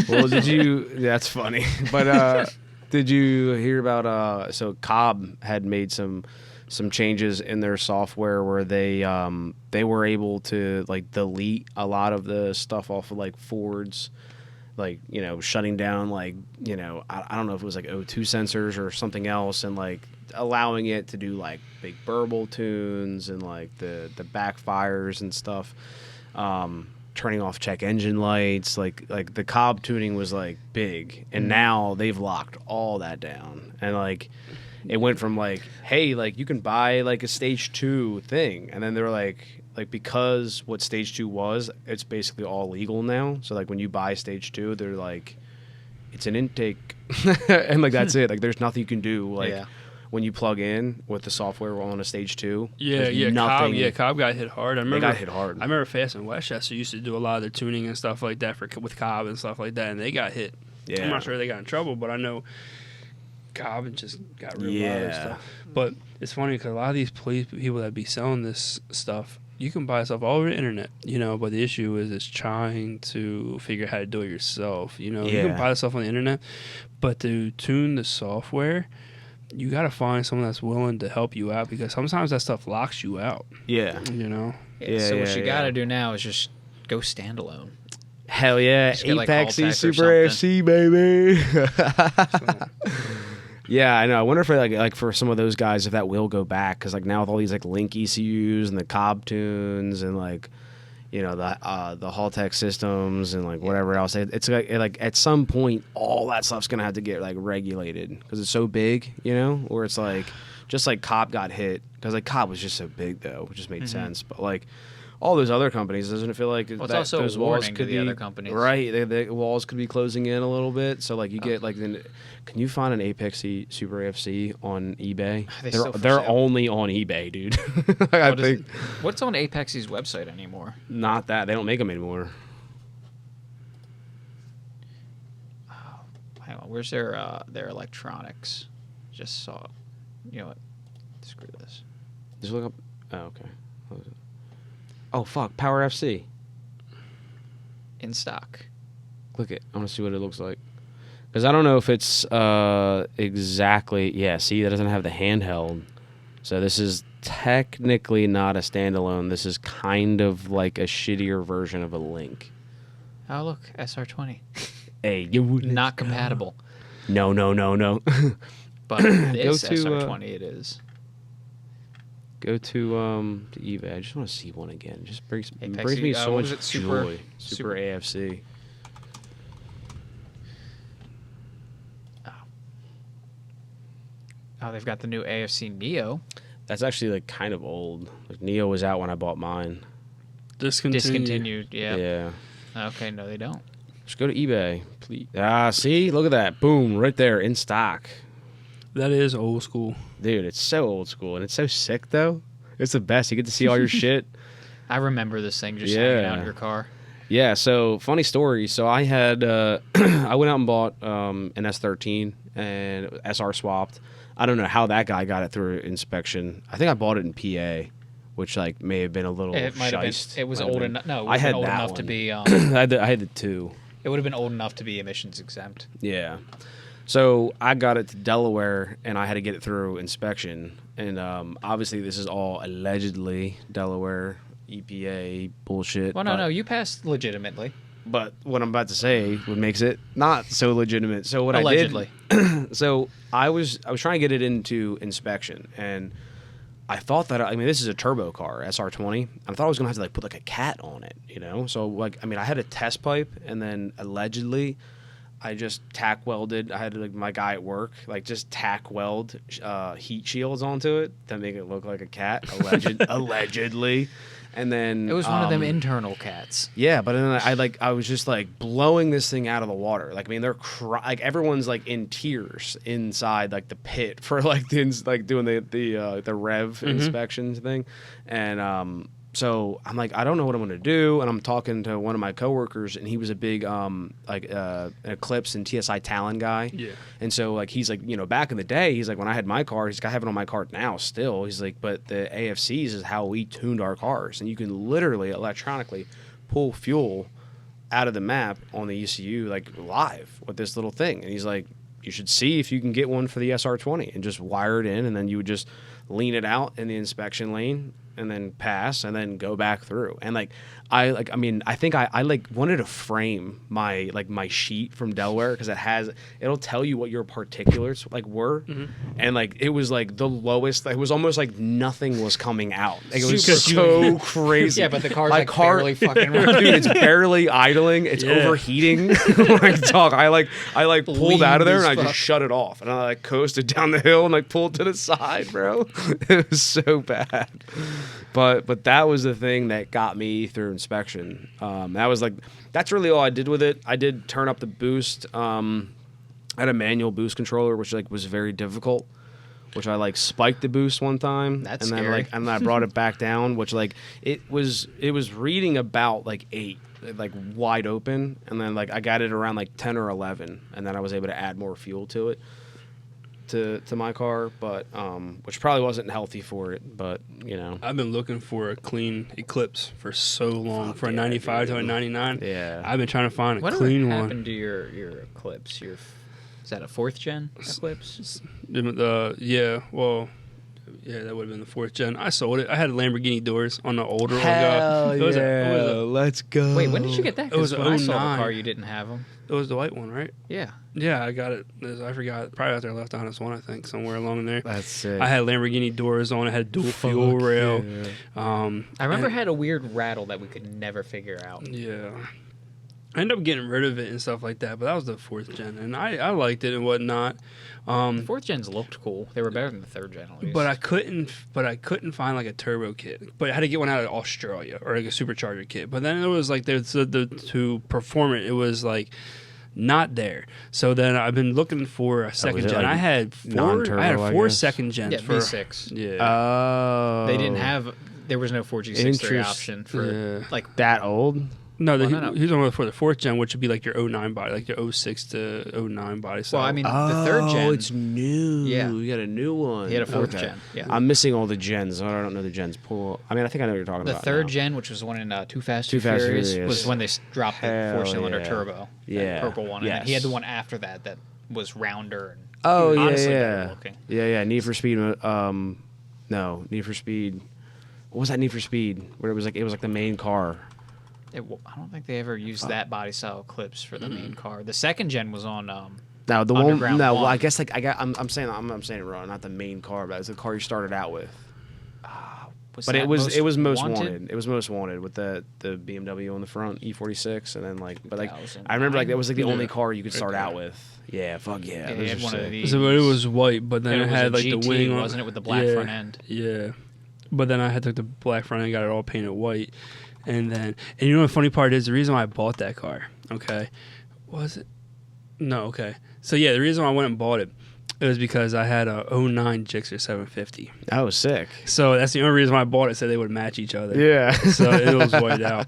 Speaker 2: Well, that's funny. But did you hear about so Cobb had made some changes in their software where they were able to like delete a lot of the stuff off of like Ford's, like, shutting down like, I don't know if it was like O2 sensors or something else, and like allowing it to do like big burble tunes and like the backfires and stuff. Turning off check engine lights, like the Cobb tuning was like big, and now they've locked all that down, and like it went from like, hey, like you can buy like a stage 2 thing, and then they're like because what stage 2 was, it's basically all legal now. So like when you buy stage 2, they're like, it's an intake, and like that's it. Like there's nothing you can do. Like when you plug in with the software on a stage 2.
Speaker 1: Yeah.
Speaker 2: Nothing.
Speaker 1: Cobb got hit hard.
Speaker 2: They got hit hard.
Speaker 1: I remember Fast and Westchester used to do a lot of their tuning and stuff like that with Cobb and stuff like that, and they got hit.
Speaker 2: Yeah.
Speaker 1: I'm not sure they got in trouble, but I know Cobb just got real wild and stuff. But it's funny because a lot of these police people that be selling this stuff, you can buy stuff all over the internet, but the issue is trying to figure out how to do it yourself. You can buy stuff on the internet, but to tune the software, you got to find someone that's willing to help you out, because sometimes that stuff locks you out.
Speaker 2: Yeah.
Speaker 3: So what you got to do now is just go standalone.
Speaker 2: Hell yeah.
Speaker 3: Apex
Speaker 2: Super AFC, baby. Yeah, I know. I wonder if like for some of those guys, if that will go back, because like now with all these like Link ECUs and the Cobb tunes and like the Haltech systems and like whatever else, it's like at some point all that stuff's gonna have to get like regulated because it's so big, where it's like just like Cobb got hit because like Cobb was just so big though, which just made sense, but like all those other companies, doesn't it feel like
Speaker 3: it's also
Speaker 2: those
Speaker 3: a
Speaker 2: walls
Speaker 3: warning
Speaker 2: could
Speaker 3: to the other companies,
Speaker 2: right? The walls could be closing in a little bit, so like you get like can you find an Apex Super AFC on eBay? They're only on eBay, dude. I think.
Speaker 3: What's on Apex's website anymore?
Speaker 2: Not that they don't make them anymore.
Speaker 3: Oh, hang on, where's their electronics? Just saw. You know what? Screw this.
Speaker 2: Just look up. Oh, okay. What was it? Oh fuck, Power FC.
Speaker 3: In stock.
Speaker 2: Look it. I want to see what it looks like. Because I don't know if it's exactly... Yeah, see, that doesn't have the handheld. So this is technically not a standalone. This is kind of like a shittier version of a Link.
Speaker 3: Oh, look, SR20.
Speaker 2: Hey, you wouldn't...
Speaker 3: Not compatible.
Speaker 2: No.
Speaker 3: But this SR20 it is.
Speaker 2: Go to eBay. I just want to see one again. It just brings me so much joy. Super AFC.
Speaker 3: Oh, they've got the new AFC Neo.
Speaker 2: That's actually like kind of old. Like Neo was out when I bought mine.
Speaker 3: Discontinued. Yeah.
Speaker 2: Yeah.
Speaker 3: Okay, no, they don't.
Speaker 2: Just go to eBay, please. See, look at that, boom, right there in stock.
Speaker 1: That is old school,
Speaker 2: dude. It's so old school, and it's so sick though. It's the best. You get to see all your shit.
Speaker 3: I remember this thing just hanging out in your car.
Speaker 2: Yeah. So funny story. So I had I went out and bought an S13 and SR swapped. I don't know how that guy got it through inspection. I think I bought it in PA, which like may have been a little.
Speaker 3: It might have been. It was old enough. No,
Speaker 2: I had
Speaker 3: old
Speaker 2: that
Speaker 3: enough
Speaker 2: one.
Speaker 3: To be.
Speaker 2: I had the 2.
Speaker 3: It would have been old enough to be emissions exempt.
Speaker 2: Yeah. So I got it to Delaware, and I had to get it through inspection. And obviously, this is all allegedly Delaware EPA bullshit.
Speaker 3: Well, no, you passed legitimately.
Speaker 2: But what I'm about to say what makes it not so legitimate. So what
Speaker 3: allegedly.
Speaker 2: I did, so I was trying to get it into inspection, and I thought that this is a turbo car, SR20. I thought I was gonna have to like put like a cat on it, So like I had a test pipe, and then allegedly I just tack welded. I had like my guy at work like just tack weld heat shields onto it to make it look like a cat, allegedly. And then
Speaker 3: it was one of them internal cats.
Speaker 2: Yeah, but then I was just like blowing this thing out of the water. Like they're like everyone's like in tears inside like the pit for like doing the rev inspections thing, and so I'm like I don't know what I'm gonna do, and I'm talking to one of my coworkers, and he was a big Eclipse and TSI Talon guy.
Speaker 1: Yeah.
Speaker 2: And so like he's like back in the day he's like when I had my car, I have it on my car now still. He's like but the AFCs is how we tuned our cars, and you can literally electronically pull fuel out of the map on the ECU like live with this little thing. And he's like you should see if you can get one for the SR20 and just wire it in, and then you would just lean it out in the inspection lane and then pass and then go back through. And I think I wanted to frame my sheet from Delaware because it'll tell you what your particulars were, and it was like the lowest. It was almost like nothing was coming out. It was so crazy.
Speaker 3: Yeah, but the car's barely fucking running.
Speaker 2: Dude, it's barely idling. It's overheating. I pulled out of there and I just shut it off, and I coasted down the hill and pulled to the side, bro. It was so bad. But that was the thing that got me through inspection. That's really all I did with it. I did turn up the boost. I had a manual boost controller, which was very difficult, which I like spiked the boost one time.
Speaker 3: That's
Speaker 2: and then
Speaker 3: scary.
Speaker 2: and then I brought it back down, which like it was reading about like 8, like wide open, and then like I got it around like 10 or 11, and then I was able to add more fuel to it. To my car, but which probably wasn't healthy for it, but you know.
Speaker 1: I've been looking for a clean Eclipse for so long, for a
Speaker 2: yeah,
Speaker 1: 95
Speaker 2: dude.
Speaker 1: to a 99.
Speaker 2: Yeah.
Speaker 1: I've been trying to find a
Speaker 3: Whatever
Speaker 1: clean
Speaker 3: happened
Speaker 1: one.
Speaker 3: to your Eclipse? Is that a 4th gen Eclipse?
Speaker 1: That would have been the 4th gen. I sold it. I had Lamborghini doors on the older
Speaker 2: Hell
Speaker 1: one.
Speaker 2: let's go.
Speaker 3: Wait, when did you get that?
Speaker 1: It was
Speaker 3: 'Cause when I saw the
Speaker 1: 09.
Speaker 3: car, you didn't have them.
Speaker 1: It was the white one, right?
Speaker 3: Yeah.
Speaker 1: Yeah, I got it. I forgot. Probably out there left on this one, I think, somewhere along there.
Speaker 2: That's sick.
Speaker 1: I had Lamborghini doors on. It had dual fuel rail.
Speaker 2: Yeah.
Speaker 3: I remember
Speaker 1: and-
Speaker 3: had a weird rattle that we could never figure out.
Speaker 1: Yeah. I ended up getting rid of it and stuff like that, but that was the 4th gen, and I liked it and whatnot.
Speaker 3: The 4th gens looked cool. They were better than the 3rd gen, at least.
Speaker 1: But I couldn't find like a turbo kit. But I had to get one out of Australia or like a supercharger kit. But then it was like to perform it, it was like not there. So then I've been looking for a second
Speaker 2: it
Speaker 1: gen.
Speaker 2: like
Speaker 1: I had four.
Speaker 2: non-turbo,
Speaker 1: I had
Speaker 2: I
Speaker 1: 4
Speaker 2: guess?
Speaker 1: second gens
Speaker 3: yeah,
Speaker 1: for
Speaker 3: V6.
Speaker 1: Yeah.
Speaker 2: Oh.
Speaker 3: They didn't have. There was no 4G63
Speaker 2: Interest-
Speaker 3: option for
Speaker 1: Yeah.
Speaker 3: like.
Speaker 2: that old.
Speaker 1: No,
Speaker 3: no.
Speaker 1: he's on for the 4th gen, which would be like your 09 body, like your 06 to 09 body. So
Speaker 3: Well, I mean, the 3rd gen.
Speaker 2: it's new.
Speaker 3: Yeah.
Speaker 2: You got a new one.
Speaker 3: He had a 4th
Speaker 2: Okay.
Speaker 3: gen. Yeah.
Speaker 2: I'm missing all the gens. I don't know the gens. I mean, I think I know what you're talking
Speaker 3: The
Speaker 2: about.
Speaker 3: 3rd
Speaker 2: now.
Speaker 3: gen, which was the one in Too Fast,
Speaker 2: Too
Speaker 3: Too
Speaker 2: Fast,
Speaker 3: Furious,
Speaker 2: Furious.
Speaker 3: was when they dropped the
Speaker 2: Hell
Speaker 3: 4-cylinder
Speaker 2: yeah.
Speaker 3: turbo.
Speaker 2: Yeah.
Speaker 3: That purple one. And then he had
Speaker 2: Yes.
Speaker 3: the one after that was rounder. And
Speaker 2: Oh yeah,
Speaker 3: honestly better
Speaker 2: yeah,
Speaker 3: looking.
Speaker 2: yeah. Need for Speed. No, Need for Speed. What was that Need for Speed? Where it was like the main car.
Speaker 3: I don't think they ever used that body style Eclipse for the main car. The 2nd gen was on.
Speaker 2: No, the one.
Speaker 3: Underground
Speaker 2: No, well,
Speaker 3: one.
Speaker 2: I guess like I'm saying it wrong. Not the main car, but it's the car you started out with. But it was most wanted. It was most wanted with the BMW on the front, E46, and then I remember like that was like the only car you could start out with. Yeah, fuck yeah.
Speaker 3: Yeah,
Speaker 2: those
Speaker 3: he had
Speaker 2: are
Speaker 3: one of
Speaker 2: sick.
Speaker 3: these.
Speaker 1: So it was white, but then
Speaker 3: And
Speaker 1: it
Speaker 3: it was
Speaker 1: had
Speaker 3: a
Speaker 1: like the
Speaker 3: GT,
Speaker 1: wing on,
Speaker 3: wasn't it, with the black front end?
Speaker 1: Yeah, but then I had took the black front end, got it all painted white, and you know the funny part is the reason why I bought that car. Okay, was it? No, okay. So yeah, the reason why I went and bought it was because I had a 09 Gixxer 750.
Speaker 2: That was sick.
Speaker 1: So that's the only reason why I bought it. So they would match each other.
Speaker 2: Yeah.
Speaker 1: So it was white out.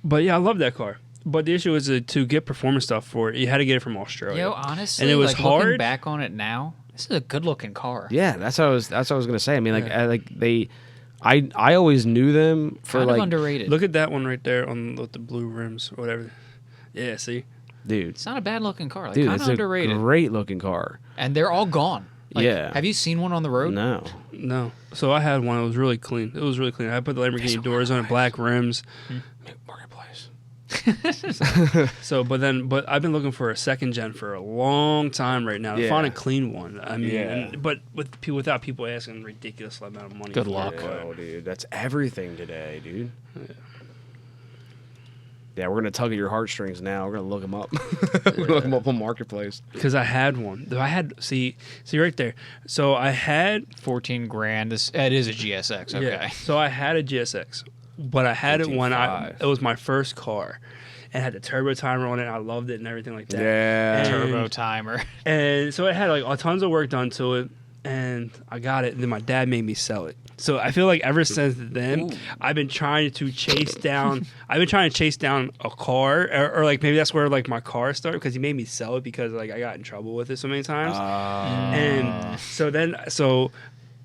Speaker 1: But yeah, I love that car. But the issue is to get performance stuff for it, you had to get it from Australia.
Speaker 3: Yo, honestly,
Speaker 1: and it was
Speaker 3: like,
Speaker 1: hard.
Speaker 3: looking back on it now, this is a good looking car.
Speaker 2: Yeah, that's what I was gonna say. I mean,
Speaker 1: Yeah.
Speaker 2: I always knew them for
Speaker 3: Kind of
Speaker 2: like,
Speaker 3: underrated.
Speaker 1: Look at that one right there with the blue rims or whatever. Yeah, see?
Speaker 2: dude,
Speaker 3: It's not a bad looking car. Like,
Speaker 2: dude,
Speaker 3: kind
Speaker 2: it's
Speaker 3: of underrated.
Speaker 2: a great looking car.
Speaker 3: And they're all gone. Like,
Speaker 2: Yeah.
Speaker 3: Have you seen one on the road?
Speaker 2: No,
Speaker 1: No. So I had one. It was really clean. I put the Lamborghini doors on it, black rims.
Speaker 2: marketplace.
Speaker 1: So, but I've been looking for a second gen for a long time right now to
Speaker 2: Yeah.
Speaker 1: find a clean one. I mean,
Speaker 2: Yeah.
Speaker 1: but without people asking a ridiculous amount of money.
Speaker 3: Good
Speaker 1: for
Speaker 3: luck.
Speaker 1: it.
Speaker 2: Oh, dude, that's everything today, dude. Yeah, we're gonna tug at your heartstrings now. We're gonna look them up. We're gonna look them up on marketplace.
Speaker 1: Because I had one. See right there. So I had
Speaker 3: 14 grand. It is a GSX. Okay.
Speaker 1: Yeah. So I had a GSX, but I had it when
Speaker 2: 14.5.
Speaker 1: it was my first car, and had the turbo timer on it. I loved it and everything like that.
Speaker 2: Yeah.
Speaker 1: And-
Speaker 3: Turbo timer.
Speaker 1: And so it had like tons of work done to it, and I got it. And then my dad made me sell it. So I feel like ever since then, I've been trying to chase down. A car, or like maybe that's where like my car started, because he made me sell it because like I got in trouble with it so many times. And so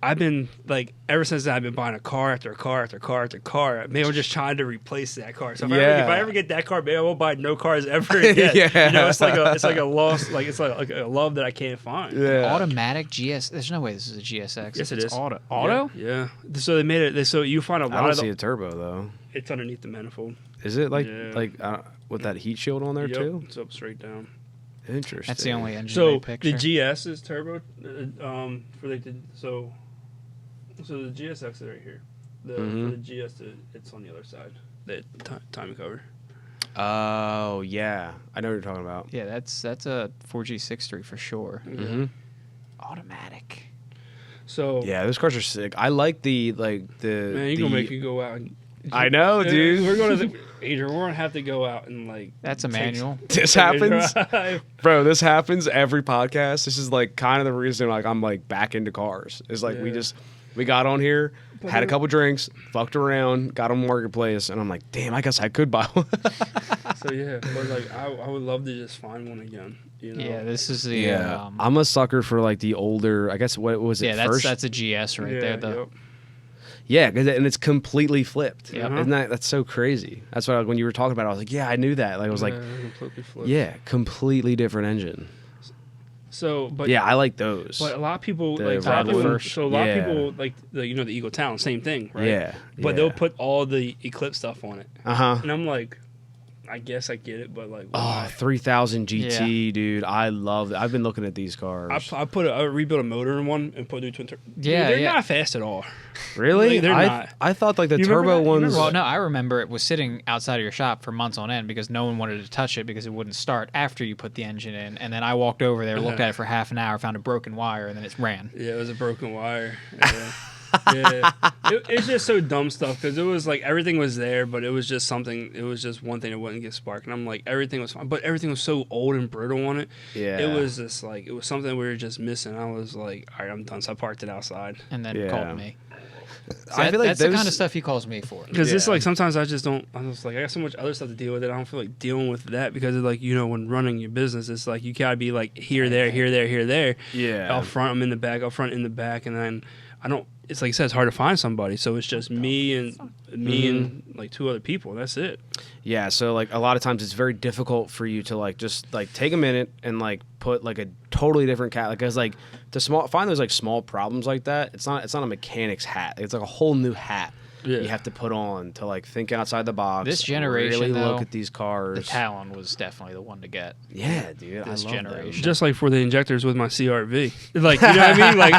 Speaker 1: I've been like ever since then, I've been buying a car after a car after car after car. Maybe I'm just trying to replace that car. So if I ever get that car, maybe I won't buy no cars ever again.
Speaker 2: Yeah.
Speaker 1: You know, it's like a loss, like it's like a love that I can't find.
Speaker 2: Yeah.
Speaker 3: Automatic GS. There's no way this is a GSX.
Speaker 1: Yes, it
Speaker 3: It's
Speaker 1: is.
Speaker 3: Auto?
Speaker 1: Yeah. So they made it. So you find a
Speaker 2: I
Speaker 1: lot
Speaker 2: don't
Speaker 1: of
Speaker 2: see a turbo though.
Speaker 1: it's underneath the manifold.
Speaker 2: Is it
Speaker 1: Yeah.
Speaker 2: with that heat shield on there
Speaker 1: Yep,
Speaker 2: too?
Speaker 1: it's up straight down.
Speaker 2: Interesting.
Speaker 3: That's the only engine
Speaker 1: So
Speaker 3: they picture.
Speaker 1: the GS is turbo. So the GSX is right here. For the GS, it's on the other side. The timing cover.
Speaker 2: Oh yeah, I know what you're talking about.
Speaker 3: Yeah, that's a 4G63 for sure.
Speaker 2: Mm-hmm.
Speaker 3: Automatic.
Speaker 1: So
Speaker 2: Yeah, those cars are sick. I like the
Speaker 1: man, you're gonna make me go out. And,
Speaker 2: I know, dude.
Speaker 1: We're going to. Adrian, we're gonna have to go out and like.
Speaker 3: That's a manual.
Speaker 2: This happens, bro. This happens every podcast. This is like kind of the reason like I'm like back into cars. Is like we got on here, had a couple drinks, fucked around, got on Marketplace, and I'm like, damn, I guess I could buy one.
Speaker 1: So yeah, but like I would love to just find one again. You know?
Speaker 3: Yeah, this is the.
Speaker 2: I'm a sucker for like the older. I guess what was it?
Speaker 3: Yeah,
Speaker 2: first?
Speaker 3: that's a GS right there. Though.
Speaker 2: Yeah, and it's completely flipped.
Speaker 3: Yep.
Speaker 2: Isn't that's so crazy? That's why like, when you were talking about it, I was like, yeah, I knew that. Like I was like,
Speaker 1: completely flipped.
Speaker 2: yeah, completely different engine.
Speaker 1: So, but
Speaker 2: yeah, I like those.
Speaker 1: But a lot of people
Speaker 2: The
Speaker 1: like a lot of people,
Speaker 3: first.
Speaker 1: so a lot of people like the the Eagle Talon, same thing, right?
Speaker 2: Yeah,
Speaker 1: But they'll put all the Eclipse stuff on it. And I'm like, I guess I get it, but like, why?
Speaker 2: Oh, 3000 GT, dude. I love it. I've been looking at these cars.
Speaker 1: I rebuilt a motor in one and put a new twin turbo.
Speaker 3: Yeah,
Speaker 1: they're not fast at all.
Speaker 2: Really?
Speaker 1: Like, they're not.
Speaker 2: I thought like the
Speaker 1: You
Speaker 2: turbo
Speaker 1: remember that? You
Speaker 2: ones.
Speaker 1: remember
Speaker 3: Well, no, I remember it was sitting outside of your shop for months on end because no one wanted to touch it because it wouldn't start after you put the engine in. And then I walked over there, looked at it for half an hour, found a broken wire, and then it ran.
Speaker 1: Yeah, it was a broken wire. Yeah. Yeah, it's just so dumb stuff because it was like everything was there, but it was just something. It was just one thing that wouldn't get sparked, and I'm like everything was fine, but everything was so old and brittle on it.
Speaker 2: Yeah,
Speaker 1: it was just like it was something we were just missing. I was like, all right, I'm done. So I parked it outside,
Speaker 3: And then called me. So
Speaker 2: I feel like
Speaker 3: that's the kind of stuff he calls me for.
Speaker 1: because it's like sometimes I just don't. I'm just like I got so much other stuff to deal with it. I don't feel like dealing with that because it's like when running your business, it's like you gotta be like here, there, here, there, here, there.
Speaker 2: Yeah,
Speaker 1: Up front, I'm in the back. Up front, in the back, and then I don't. It's like you said, it's hard to find somebody, so it's just me and like two other people. And that's it.
Speaker 2: Yeah, so like a lot of times it's very difficult for you to like just like take a minute and like put like a totally different cat like, because like to find those like small problems like that. It's not a mechanic's hat. It's like a whole new hat. Yeah. You have to put on to like think outside the box.
Speaker 3: This generation,
Speaker 2: really
Speaker 3: though,
Speaker 2: look at these cars.
Speaker 3: The Talon was definitely the one to get.
Speaker 2: Yeah, dude.
Speaker 3: This
Speaker 2: I love
Speaker 3: generation.
Speaker 2: them.
Speaker 1: Just like for the injectors with my CRV, like you know what I mean. Like,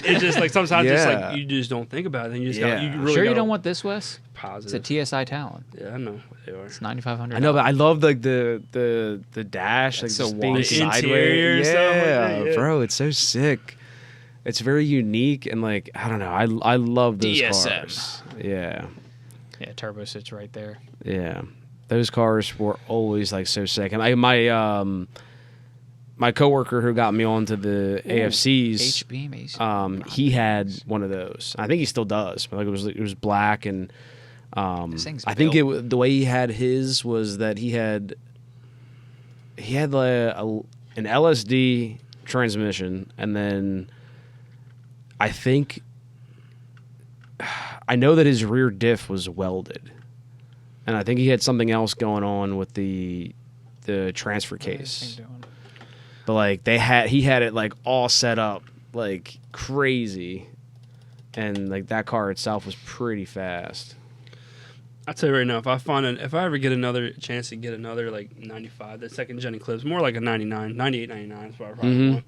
Speaker 1: it's just like sometimes just like you just don't think about it. And you just gotta, you really
Speaker 3: sure
Speaker 1: gotta,
Speaker 3: you don't want this, Wes?
Speaker 1: Positive.
Speaker 3: It's a TSI Talon.
Speaker 1: Yeah, I know what they are.
Speaker 3: It's $9,500.
Speaker 2: I know, but I love like the dash, like
Speaker 3: so
Speaker 2: just being
Speaker 3: wonky.
Speaker 2: sideways.
Speaker 1: Interior and stuff like that, yeah.
Speaker 2: Bro, it's so sick. It's very unique and like I don't know. I love those
Speaker 3: DSM.
Speaker 2: cars. Yeah.
Speaker 3: Yeah, turbo sits right there.
Speaker 2: Yeah, those cars were always like so sick. And my coworker who got me onto the AFCs,
Speaker 3: H-beam,
Speaker 2: he had one of those. I think he still does. But like it was black, and I think the way he had his was that he had an LSD transmission, and then I know that his rear diff was welded, and I think he had something else going on with the transfer case. But like he had it like all set up like crazy, and like that car itself was pretty fast.
Speaker 1: I'll tell you right now, if I ever get another chance to get another like 95, the second gen Eclipse, more like a 99, 98, 99 is what I probably want.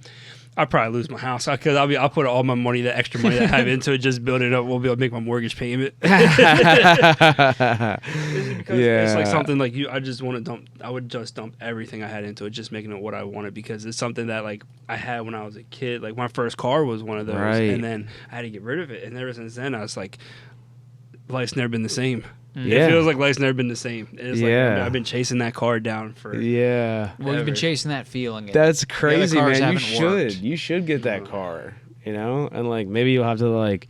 Speaker 1: I'll probably lose my house because I'll put all my money, the extra money that I have into it, just build it up. We'll be able to make my mortgage payment. It's like something like I just want to dump. I would just dump everything I had into it, just making it what I wanted because it's something that like I had when I was a kid. Like my first car was one of those, and then I had to get rid of it. And ever since then, I was like, life's never been the same.
Speaker 2: Yeah.
Speaker 1: It feels like life's never been the same. It's like I've been chasing that car down for
Speaker 3: Well, you've been chasing that feeling.
Speaker 2: That's crazy, man.
Speaker 3: Worked.
Speaker 2: You should get that car, and like maybe you'll have to like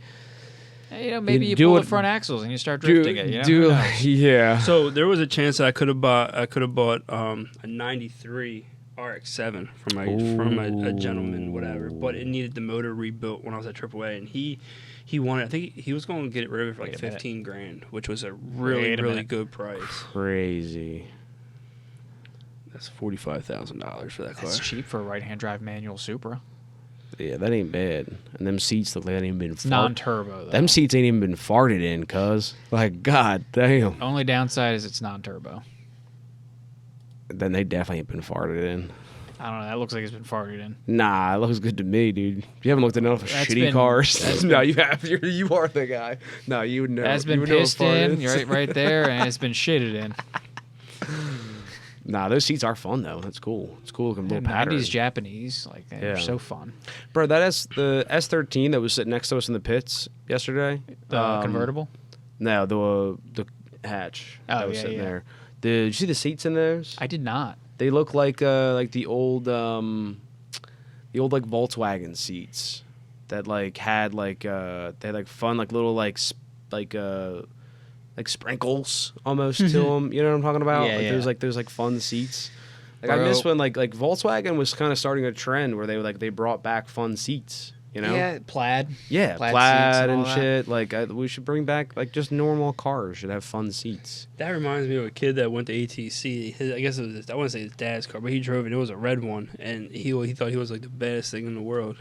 Speaker 3: maybe you pull the front axles and you start drifting it.
Speaker 2: Yeah.
Speaker 1: So there was a chance that I could have bought a 93 RX-7 from a gentleman, whatever, but it needed the motor rebuilt when I was at AAA, and he wanted. I think he was going to get it rid of it for like $15,000, which was a really good price.
Speaker 2: Crazy.
Speaker 1: That's $45,000 for that car.
Speaker 3: That's cheap for a right-hand drive manual Supra.
Speaker 2: Yeah, that ain't bad. And them seats look like they ain't been
Speaker 3: non-turbo though.
Speaker 2: Them seats ain't even been farted in, cuz. Like, god damn.
Speaker 3: Only downside is it's non-turbo.
Speaker 2: Then they definitely ain't been farted in.
Speaker 3: I don't know. That looks like it's been farted in.
Speaker 2: Nah, it looks good to me, dude. You haven't looked at enough shitty cars. No, you have. You are the guy. No, you would know.
Speaker 3: That's been pissed in. You're right there, and it's been shitted in.
Speaker 2: Nah, those seats are fun though. That's cool. It's cool looking little pattern.
Speaker 3: 90s Japanese, like they're so fun.
Speaker 2: Bro, the S13 that was sitting next to us in the pits yesterday.
Speaker 3: The convertible?
Speaker 2: No, the hatch
Speaker 3: Oh,
Speaker 2: that was
Speaker 3: yeah,
Speaker 2: sitting
Speaker 3: yeah.
Speaker 2: there. Did you see the seats in those?
Speaker 3: I did not.
Speaker 2: They look like the old like Volkswagen seats that like had like they had like fun like little like sprinkles almost to them. You know what I'm talking about?
Speaker 3: Yeah,
Speaker 2: like
Speaker 3: yeah.
Speaker 2: there's like fun seats. Like I
Speaker 3: Bro.
Speaker 2: miss when like Volkswagen was kind of starting a trend where they brought back fun seats. You know?
Speaker 3: Yeah, plaid.
Speaker 2: Yeah,
Speaker 3: Plaid
Speaker 2: plaid
Speaker 3: seats and
Speaker 2: and
Speaker 3: all that.
Speaker 2: shit. Like we should bring back like just normal cars should have fun seats.
Speaker 1: That reminds me of a kid that went to ATC. I guess it was I want to say his dad's car, but he drove it. It was a red one, and he thought he was like the baddest thing in the world.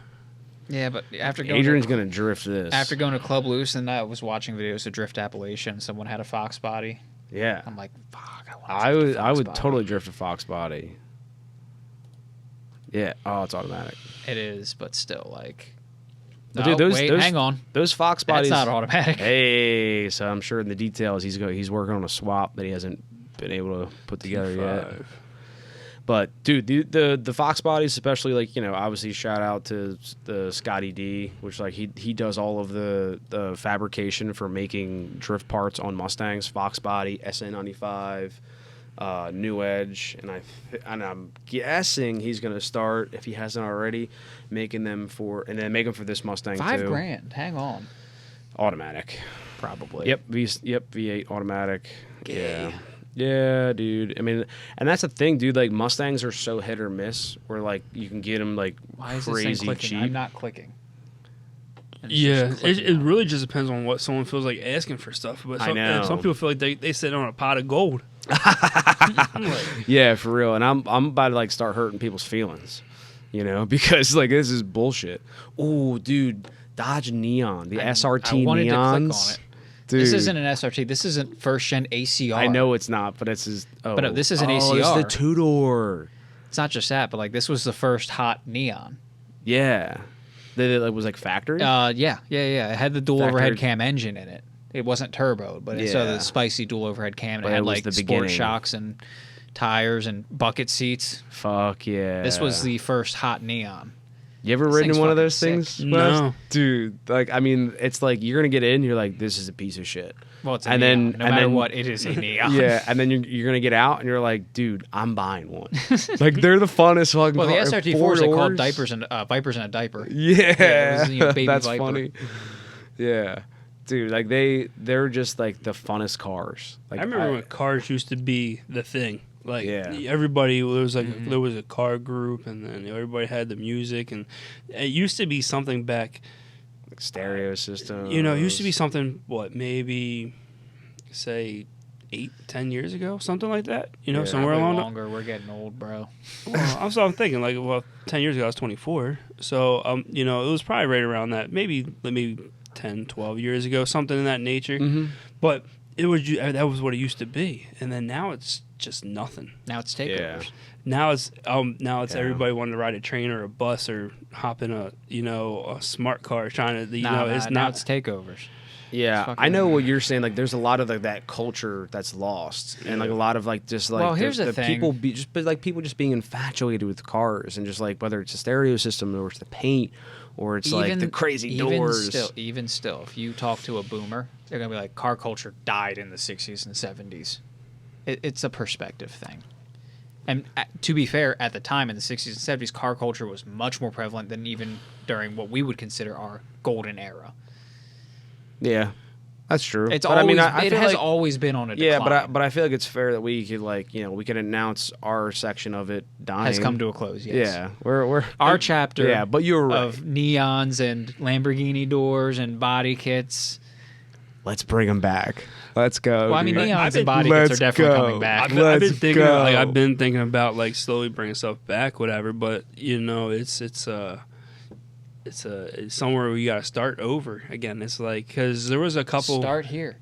Speaker 3: Yeah, but after going
Speaker 2: Adrian's gonna drift this.
Speaker 3: after going to Club Loose, and I was watching videos of Drift Appalachian. Someone had a Fox body.
Speaker 2: Yeah,
Speaker 3: I'm like, fuck.
Speaker 2: I would totally drift a Fox body. Yeah. Oh, it's automatic.
Speaker 3: It is, but still, like.
Speaker 2: But
Speaker 3: No,
Speaker 2: dude,
Speaker 3: wait, hang on.
Speaker 2: Those Fox bodies.
Speaker 3: That's not automatic.
Speaker 2: Hey, so I'm sure in the details he's working on a swap that he hasn't been able to put together yet. But dude, the Fox bodies, especially like obviously shout out to the Scotty D, which like he does all of the fabrication for making drift parts on Mustangs, Fox body, SN95, New Edge, and I'm guessing he's gonna start, if he hasn't already, making them for this Mustang too.
Speaker 3: $5,000. Hang on.
Speaker 2: Automatic.
Speaker 3: Probably.
Speaker 2: Yep. V8 automatic. Yeah. Yeah, dude. I mean, and that's the thing, dude. Like Mustangs are so hit or miss, where like you can get them like
Speaker 3: Why is this thing
Speaker 2: crazy
Speaker 3: clicking?
Speaker 2: cheap.
Speaker 3: I'm not clicking. And it's
Speaker 1: Yeah,
Speaker 3: just clicking
Speaker 1: it
Speaker 3: now.
Speaker 1: really just depends on what someone feels like asking for stuff. But
Speaker 2: I
Speaker 1: some,
Speaker 2: know.
Speaker 1: some people feel like they sit on a pot of gold. I'm like,
Speaker 2: Yeah, for real. And I'm about to like start hurting people's feelings, because like this is bullshit. Oh, dude, Dodge Neon, the SRT
Speaker 3: I wanted
Speaker 2: Neons.
Speaker 3: to click on it.
Speaker 2: Dude,
Speaker 3: This isn't an SRT. This isn't first gen ACR.
Speaker 2: I know it's not, but it's his. Oh,
Speaker 3: But this is an
Speaker 2: It's
Speaker 3: ACR.
Speaker 2: the two door.
Speaker 3: It's not just that, but like this was the first hot neon.
Speaker 2: Yeah, it was like factory.
Speaker 3: Yeah. It had the dual
Speaker 2: Factory.
Speaker 3: overhead cam engine in it. It wasn't turboed, but it saw
Speaker 2: Yeah.
Speaker 3: the spicy dual overhead cam. And
Speaker 2: But
Speaker 3: it
Speaker 2: it
Speaker 3: had
Speaker 2: was
Speaker 3: like
Speaker 2: the
Speaker 3: sport
Speaker 2: beginning.
Speaker 3: shocks and tires and bucket seats.
Speaker 2: Fuck yeah.
Speaker 3: This was the first hot neon.
Speaker 2: You ever
Speaker 3: This
Speaker 2: ridden
Speaker 3: thing's
Speaker 2: in one of
Speaker 3: fucking
Speaker 2: those things?
Speaker 3: sick.
Speaker 2: Wes?
Speaker 1: No.
Speaker 2: Dude. Like, I mean, it's like you're gonna get in. You're like, this is a piece of shit.
Speaker 3: Well, it's a
Speaker 2: And
Speaker 3: neon.
Speaker 2: then-
Speaker 3: no
Speaker 2: and
Speaker 3: matter
Speaker 2: then-
Speaker 3: what, it is a neon.
Speaker 2: Yeah, and then you're gonna get out, and you're like, dude, I'm buying one. Like, they're the funnest fucking.
Speaker 3: Well, the
Speaker 2: car.
Speaker 3: SRT4s
Speaker 2: Four
Speaker 3: they called
Speaker 2: doors.
Speaker 3: diapers and Vipers in a diaper.
Speaker 2: Yeah,
Speaker 3: it was, baby
Speaker 2: that's
Speaker 3: Viper.
Speaker 2: funny. Yeah, dude, like they're just like the funnest cars. Like
Speaker 1: I remember when cars used to be the thing. Like
Speaker 2: Yeah.
Speaker 1: everybody, it was like there was a car group, and then everybody had the music, and it used to be something back.
Speaker 2: like stereo system.
Speaker 1: It used to be something. What, maybe say 8-10 years ago, something like that.
Speaker 2: Yeah.
Speaker 1: Somewhere
Speaker 3: Probably
Speaker 1: along.
Speaker 3: longer. We're getting old, bro.
Speaker 1: I'm thinking like, well, 10 years ago I was 24, so it was probably right around that. Maybe 10, 12 years ago, something in that nature.
Speaker 2: Mhm.
Speaker 1: But that was what it used to be, and then now it's just nothing.
Speaker 3: Now it's takeovers.
Speaker 2: Yeah.
Speaker 1: Now it's
Speaker 2: Yeah.
Speaker 1: everybody wanting to ride a train or a bus or hop in a smart car trying to
Speaker 3: Now
Speaker 1: it's
Speaker 3: now
Speaker 1: not.
Speaker 3: it's takeovers.
Speaker 2: Yeah,
Speaker 3: fucking-
Speaker 2: I know what you're saying. Like, there's a lot of like that culture that's lost, and like a lot of like just like
Speaker 3: Well, here's the thing.
Speaker 2: people people just being infatuated with cars, and just like whether it's a stereo system or it's the paint or it's like the crazy doors.
Speaker 3: Even still, if you talk to a boomer, they're gonna be like, car culture died in the 60s and 70s. It's a perspective thing. And to be fair, at the time in the 60s and 70s, car culture was much more prevalent than even during what we would consider our golden era.
Speaker 2: Yeah, that's true.
Speaker 3: It's
Speaker 2: But
Speaker 3: always,
Speaker 2: I
Speaker 3: it
Speaker 2: feel
Speaker 3: has
Speaker 2: like-
Speaker 3: always been on a
Speaker 2: Yeah,
Speaker 3: decline.
Speaker 2: but I feel like it's fair that we could like we could announce our section of it dying
Speaker 3: has come to a close. Yes.
Speaker 2: Yeah, we're
Speaker 3: Our chapter.
Speaker 2: Yeah, but you're right.
Speaker 3: of neons and Lamborghini doors and body kits.
Speaker 2: Let's bring them back. Let's go.
Speaker 3: Well, I mean,
Speaker 2: dude.
Speaker 3: neons and body kits are definitely coming back.
Speaker 1: I've been thinking about like slowly bringing stuff back, whatever. But it's somewhere where you got to start over again. It's like because there was a couple.
Speaker 3: Start here.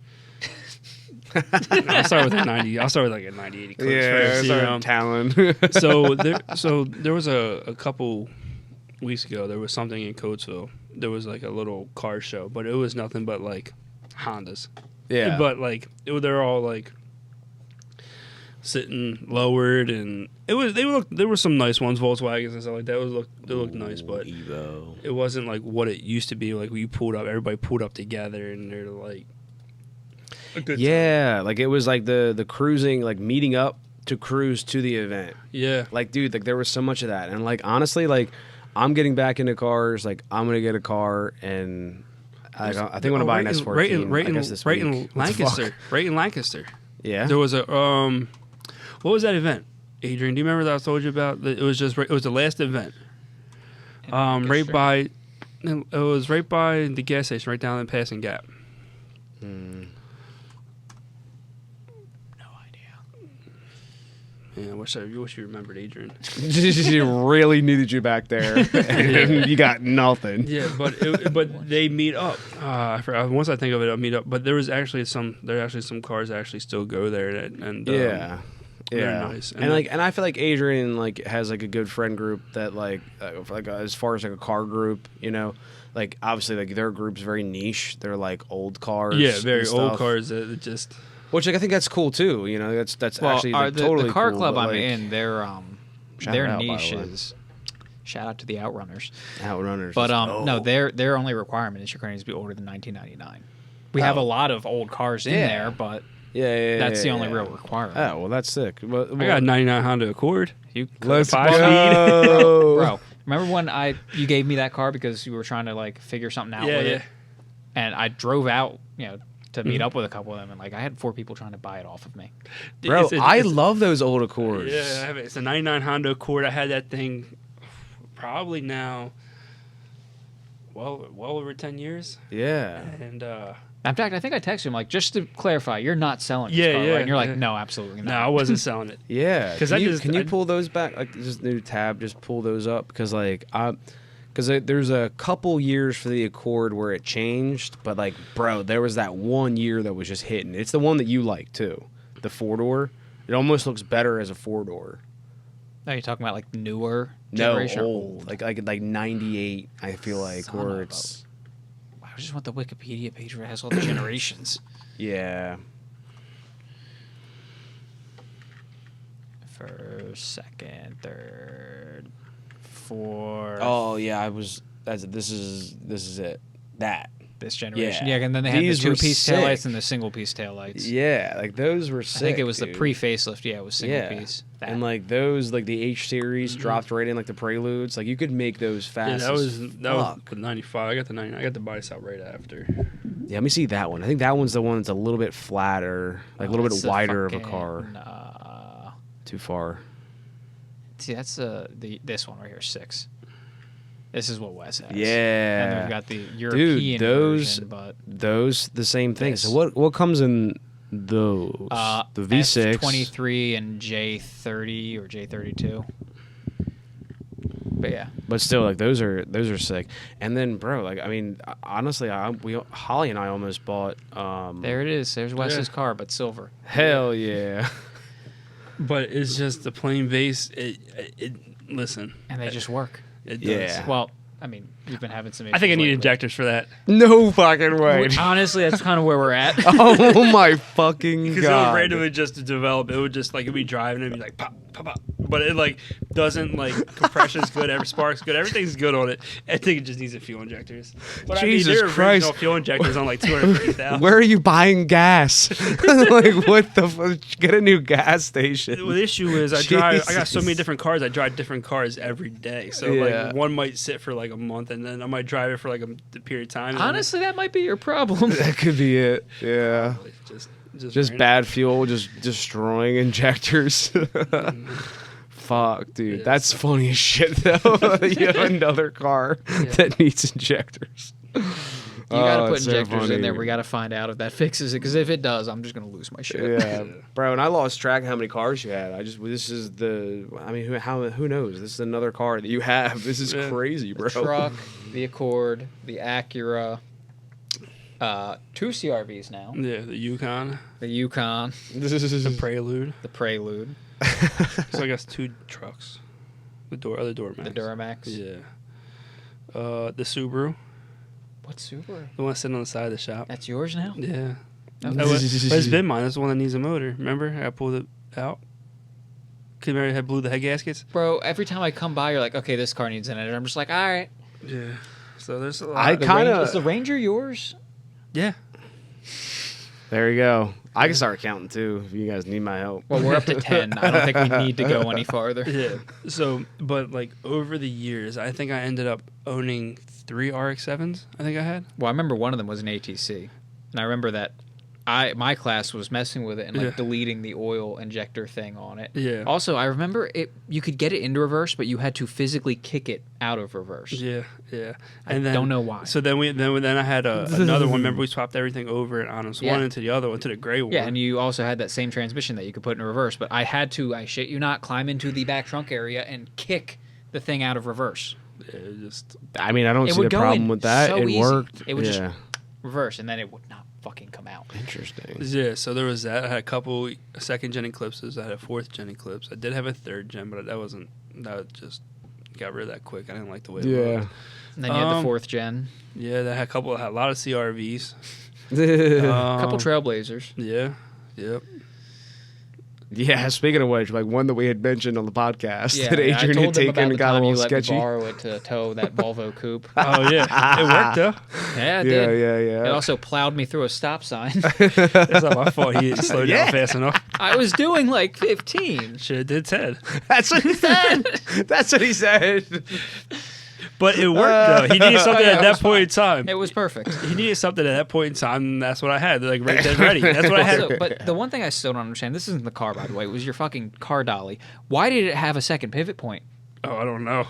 Speaker 1: I'll start with a 90. I'll start with like a 90-80 clicks first.
Speaker 2: Talon.
Speaker 1: So there was a couple weeks ago. There was something in Coatesville. There was like a little car show, but it was nothing but like Hondas.
Speaker 2: Yeah,
Speaker 1: But like they're all like sitting lowered, and there were some nice ones, Volkswagens and stuff like that. They looked nice, but
Speaker 2: Evo.
Speaker 1: it wasn't like what it used to be. Like when you pulled up, everybody pulled up together, and they're like. a good time.
Speaker 2: Yeah, like it was like the cruising, like meeting up to cruise to the event.
Speaker 1: Yeah.
Speaker 2: Like, dude, like there was so much of that. And like honestly, like I'm getting back into cars. Like I'm gonna get a car, and I think I'm gonna buy an S14. I guess this week.
Speaker 1: In Lancaster. Right in Lancaster.
Speaker 2: Yeah.
Speaker 1: There was a what was that event? Adrian, do you remember that I told you about? It was the last event. Right by, it was right by the gas station, right down in Passing Gap.
Speaker 3: No idea.
Speaker 1: Yeah, I wish you remembered, Adrian.
Speaker 2: She really needed you back there, and you got nothing.
Speaker 1: Yeah, but they meet up. I forgot, once I think of it, I'll meet up. But there are actually some cars that actually still go there, and
Speaker 2: Yeah.
Speaker 1: nice.
Speaker 2: And I feel like Adrian like has like a good friend group that like as far as like a car group, you know, like obviously like their group's very niche. They're like old cars.
Speaker 1: Yeah, very old cars that just.
Speaker 2: Which like I think that's cool too. You know, that's
Speaker 3: well,
Speaker 2: actually like, totally
Speaker 3: the car
Speaker 2: cool,
Speaker 3: club I'm
Speaker 2: like,
Speaker 3: in. Their niche
Speaker 2: by the way.
Speaker 3: is. Shout out to the Outrunners.
Speaker 2: Outrunners.
Speaker 3: But no, their only requirement is your car needs to be older than 1999. We have a lot of old cars in there, but that's the only real requirement.
Speaker 2: Oh well, that's sick. Well,
Speaker 1: I got a '99 Honda Accord.
Speaker 2: let's
Speaker 1: 5-speed.
Speaker 3: Bro, remember when you gave me that car because you were trying to like figure something out with it, and I drove out, to meet up with a couple of them, and like I had 4 people trying to buy it off of me.
Speaker 2: Bro, I love those old Accords.
Speaker 1: Yeah, I have it. It's a '99 Honda Accord. I had that thing probably now, well over 10 years.
Speaker 2: Yeah.
Speaker 1: And
Speaker 3: in fact, I think I texted him like, just to clarify, you're not selling this car, right? And you're like, no, absolutely not.
Speaker 1: No, I wasn't selling it.
Speaker 2: Yeah. Can you
Speaker 1: I
Speaker 2: pull those back? Like this new tab, just pull those up because like there's a couple years for the Accord where it changed, but like, bro, there was that one year that was just hitting. It's the one that you like too, the 4-door. It almost looks better as a 4-door.
Speaker 3: No, you're talking about like newer generation?
Speaker 2: No, old. Like 98, I feel like,
Speaker 3: Son
Speaker 2: where
Speaker 3: of
Speaker 2: it's...
Speaker 3: I just want the Wikipedia page where it has all the generations.
Speaker 2: Yeah.
Speaker 3: First, second, third, fourth.
Speaker 2: Oh yeah, this is it. That.
Speaker 3: This generation.
Speaker 2: Yeah.
Speaker 3: Yeah, and then they had
Speaker 2: These
Speaker 3: the
Speaker 2: were
Speaker 3: 2-piece
Speaker 2: sick.
Speaker 3: taillights and the single-piece taillights.
Speaker 2: Yeah, like those were sick.
Speaker 3: I think it was
Speaker 2: dude.
Speaker 3: the pre-facelift. Yeah, it was single-piece.
Speaker 2: And like those, like the H series dropped right in like the Preludes. Like you could make those fast.
Speaker 1: Yeah, that was the '95. I got the '99. I got the body style right after.
Speaker 2: Yeah, let me see that one. I think that one's the one that's a little bit flatter, like a little bit wider of a car. Too far.
Speaker 3: See, that's this one right here, 6. This is what Wes has.
Speaker 2: Yeah.
Speaker 3: And we've got the European version, but
Speaker 2: those the same thing. So what comes in those? The V6,
Speaker 3: F23 and J30 or J32. But yeah.
Speaker 2: But still, like those are sick. And then, bro, like I mean, honestly, Holly and I almost bought.
Speaker 3: There it is. There's Wes's car, but silver.
Speaker 2: Hell yeah.
Speaker 1: But it's just the plain base. Listen.
Speaker 3: And they just work.
Speaker 1: It does.
Speaker 2: Yeah.
Speaker 3: Well, I mean, you've been having some issues
Speaker 1: I think I need
Speaker 3: lately.
Speaker 1: injectors for that.
Speaker 2: No fucking way.
Speaker 3: Honestly, that's kind of where we're at.
Speaker 2: Oh my fucking
Speaker 1: Because
Speaker 2: god.
Speaker 1: it would randomly just develop. It would just like, it'd be driving and it'd be like pop, pop, pop. But it like doesn't like, compression's good, spark's good, everything's good on it. I think it just needs a fuel injectors. But
Speaker 2: Jesus
Speaker 1: I mean,
Speaker 2: Christ.
Speaker 1: original fuel injectors on like $250,000.
Speaker 2: Where are you buying gas? Like what the fuck? Get a new gas station.
Speaker 1: The issue is I got so many different cars. I drive different cars every day. So like one might sit for like a month and then I might drive it for like a period of time.
Speaker 3: Honestly, that might be your problem.
Speaker 2: That could be it. Yeah. Just
Speaker 1: random.
Speaker 2: bad fuel, just destroying injectors. Fuck, dude.
Speaker 1: Yeah,
Speaker 2: that's funny as shit, though. You have another car that needs injectors.
Speaker 3: You gotta put
Speaker 2: it's so
Speaker 3: injectors in there.
Speaker 2: funny.
Speaker 3: We gotta find out if that fixes it. Because if it does, I'm just gonna lose my shit.
Speaker 2: Yeah, bro. And I lost track of how many cars you had. This is the. I mean, who knows? This is another car that you have. This is crazy, bro.
Speaker 3: The truck, the Accord, the Acura, 2 CRVs now.
Speaker 1: Yeah, the Yukon,
Speaker 3: The Yukon,
Speaker 1: the Prelude.
Speaker 3: the Prelude,
Speaker 1: So I guess 2 trucks. Other door
Speaker 3: the
Speaker 1: max.
Speaker 3: Duramax.
Speaker 1: Yeah. The Subaru,
Speaker 3: What Subaru?
Speaker 1: the one sitting on the side of the shop.
Speaker 3: That's yours now?
Speaker 1: Yeah.
Speaker 3: Okay.
Speaker 1: But it's been mine. That's the one that needs a motor. Remember? I pulled it out. Cause remember I blew the head gaskets?
Speaker 3: Bro, every time I come by, you're like, okay, this car needs an editor. I'm just like, all right.
Speaker 1: Yeah. So there's a lot.
Speaker 2: I
Speaker 3: The
Speaker 2: kinda-
Speaker 3: Ranger- is the Ranger yours?
Speaker 1: Yeah.
Speaker 2: There you go. I can start counting too if you guys need my help.
Speaker 3: Well, we're up to 10. I don't think we need to go any farther.
Speaker 1: Yeah. So, but like over the years, I think I ended up owning 3 RX-7s. I think I had.
Speaker 3: Well, I remember one of them was an ATC, and I remember that my class was messing with it and like deleting the oil injector thing on it.
Speaker 1: Yeah.
Speaker 3: Also, I remember you could get it into reverse, but you had to physically kick it out of reverse.
Speaker 1: Yeah, yeah.
Speaker 3: And I don't know why.
Speaker 1: So then I had another one. Remember, we swapped everything over and on us one into the other one, to the gray one.
Speaker 3: Yeah, and you also had that same transmission that you could put in reverse, but I had to, I shit you not, climb into the back trunk area and kick the thing out of reverse.
Speaker 2: I mean, I don't see the problem with that. It worked.
Speaker 3: It would just reverse, and then it would not fucking come out.
Speaker 2: Interesting.
Speaker 1: Yeah, so there was that. I had a couple second gen Eclipses. I had a 4th gen Eclipse. I did have a 3rd gen, but that just got rid of that quick. I didn't like the way it looked.
Speaker 3: And then you had the 4th gen.
Speaker 1: Yeah, that had a lot of CRVs.
Speaker 3: A couple Trailblazers.
Speaker 1: Yeah, yep.
Speaker 2: Yeah, speaking of which, like one that we had mentioned on the podcast that
Speaker 3: I
Speaker 2: Adrian
Speaker 3: told
Speaker 2: had taken and got a little sketchy.
Speaker 3: You borrow it to tow that Volvo coupe.
Speaker 1: Oh yeah, it worked though.
Speaker 3: Yeah, it did.
Speaker 2: Yeah.
Speaker 3: It also plowed me through a stop sign.
Speaker 1: That's not my fault. He didn't slow down fast enough.
Speaker 3: I was doing like 15.
Speaker 1: Should have did 10.
Speaker 2: That's what he said. That's what he said.
Speaker 1: But it worked though. He needed something at that point in time.
Speaker 3: It was perfect.
Speaker 1: He needed something at that point in time, and that's what I had. They're like right then ready. That's what I had.
Speaker 3: Also, but the one thing I still don't understand, this isn't the car, by the way, it was your fucking car dolly. Why did it have a second pivot point?
Speaker 1: Oh, I don't know.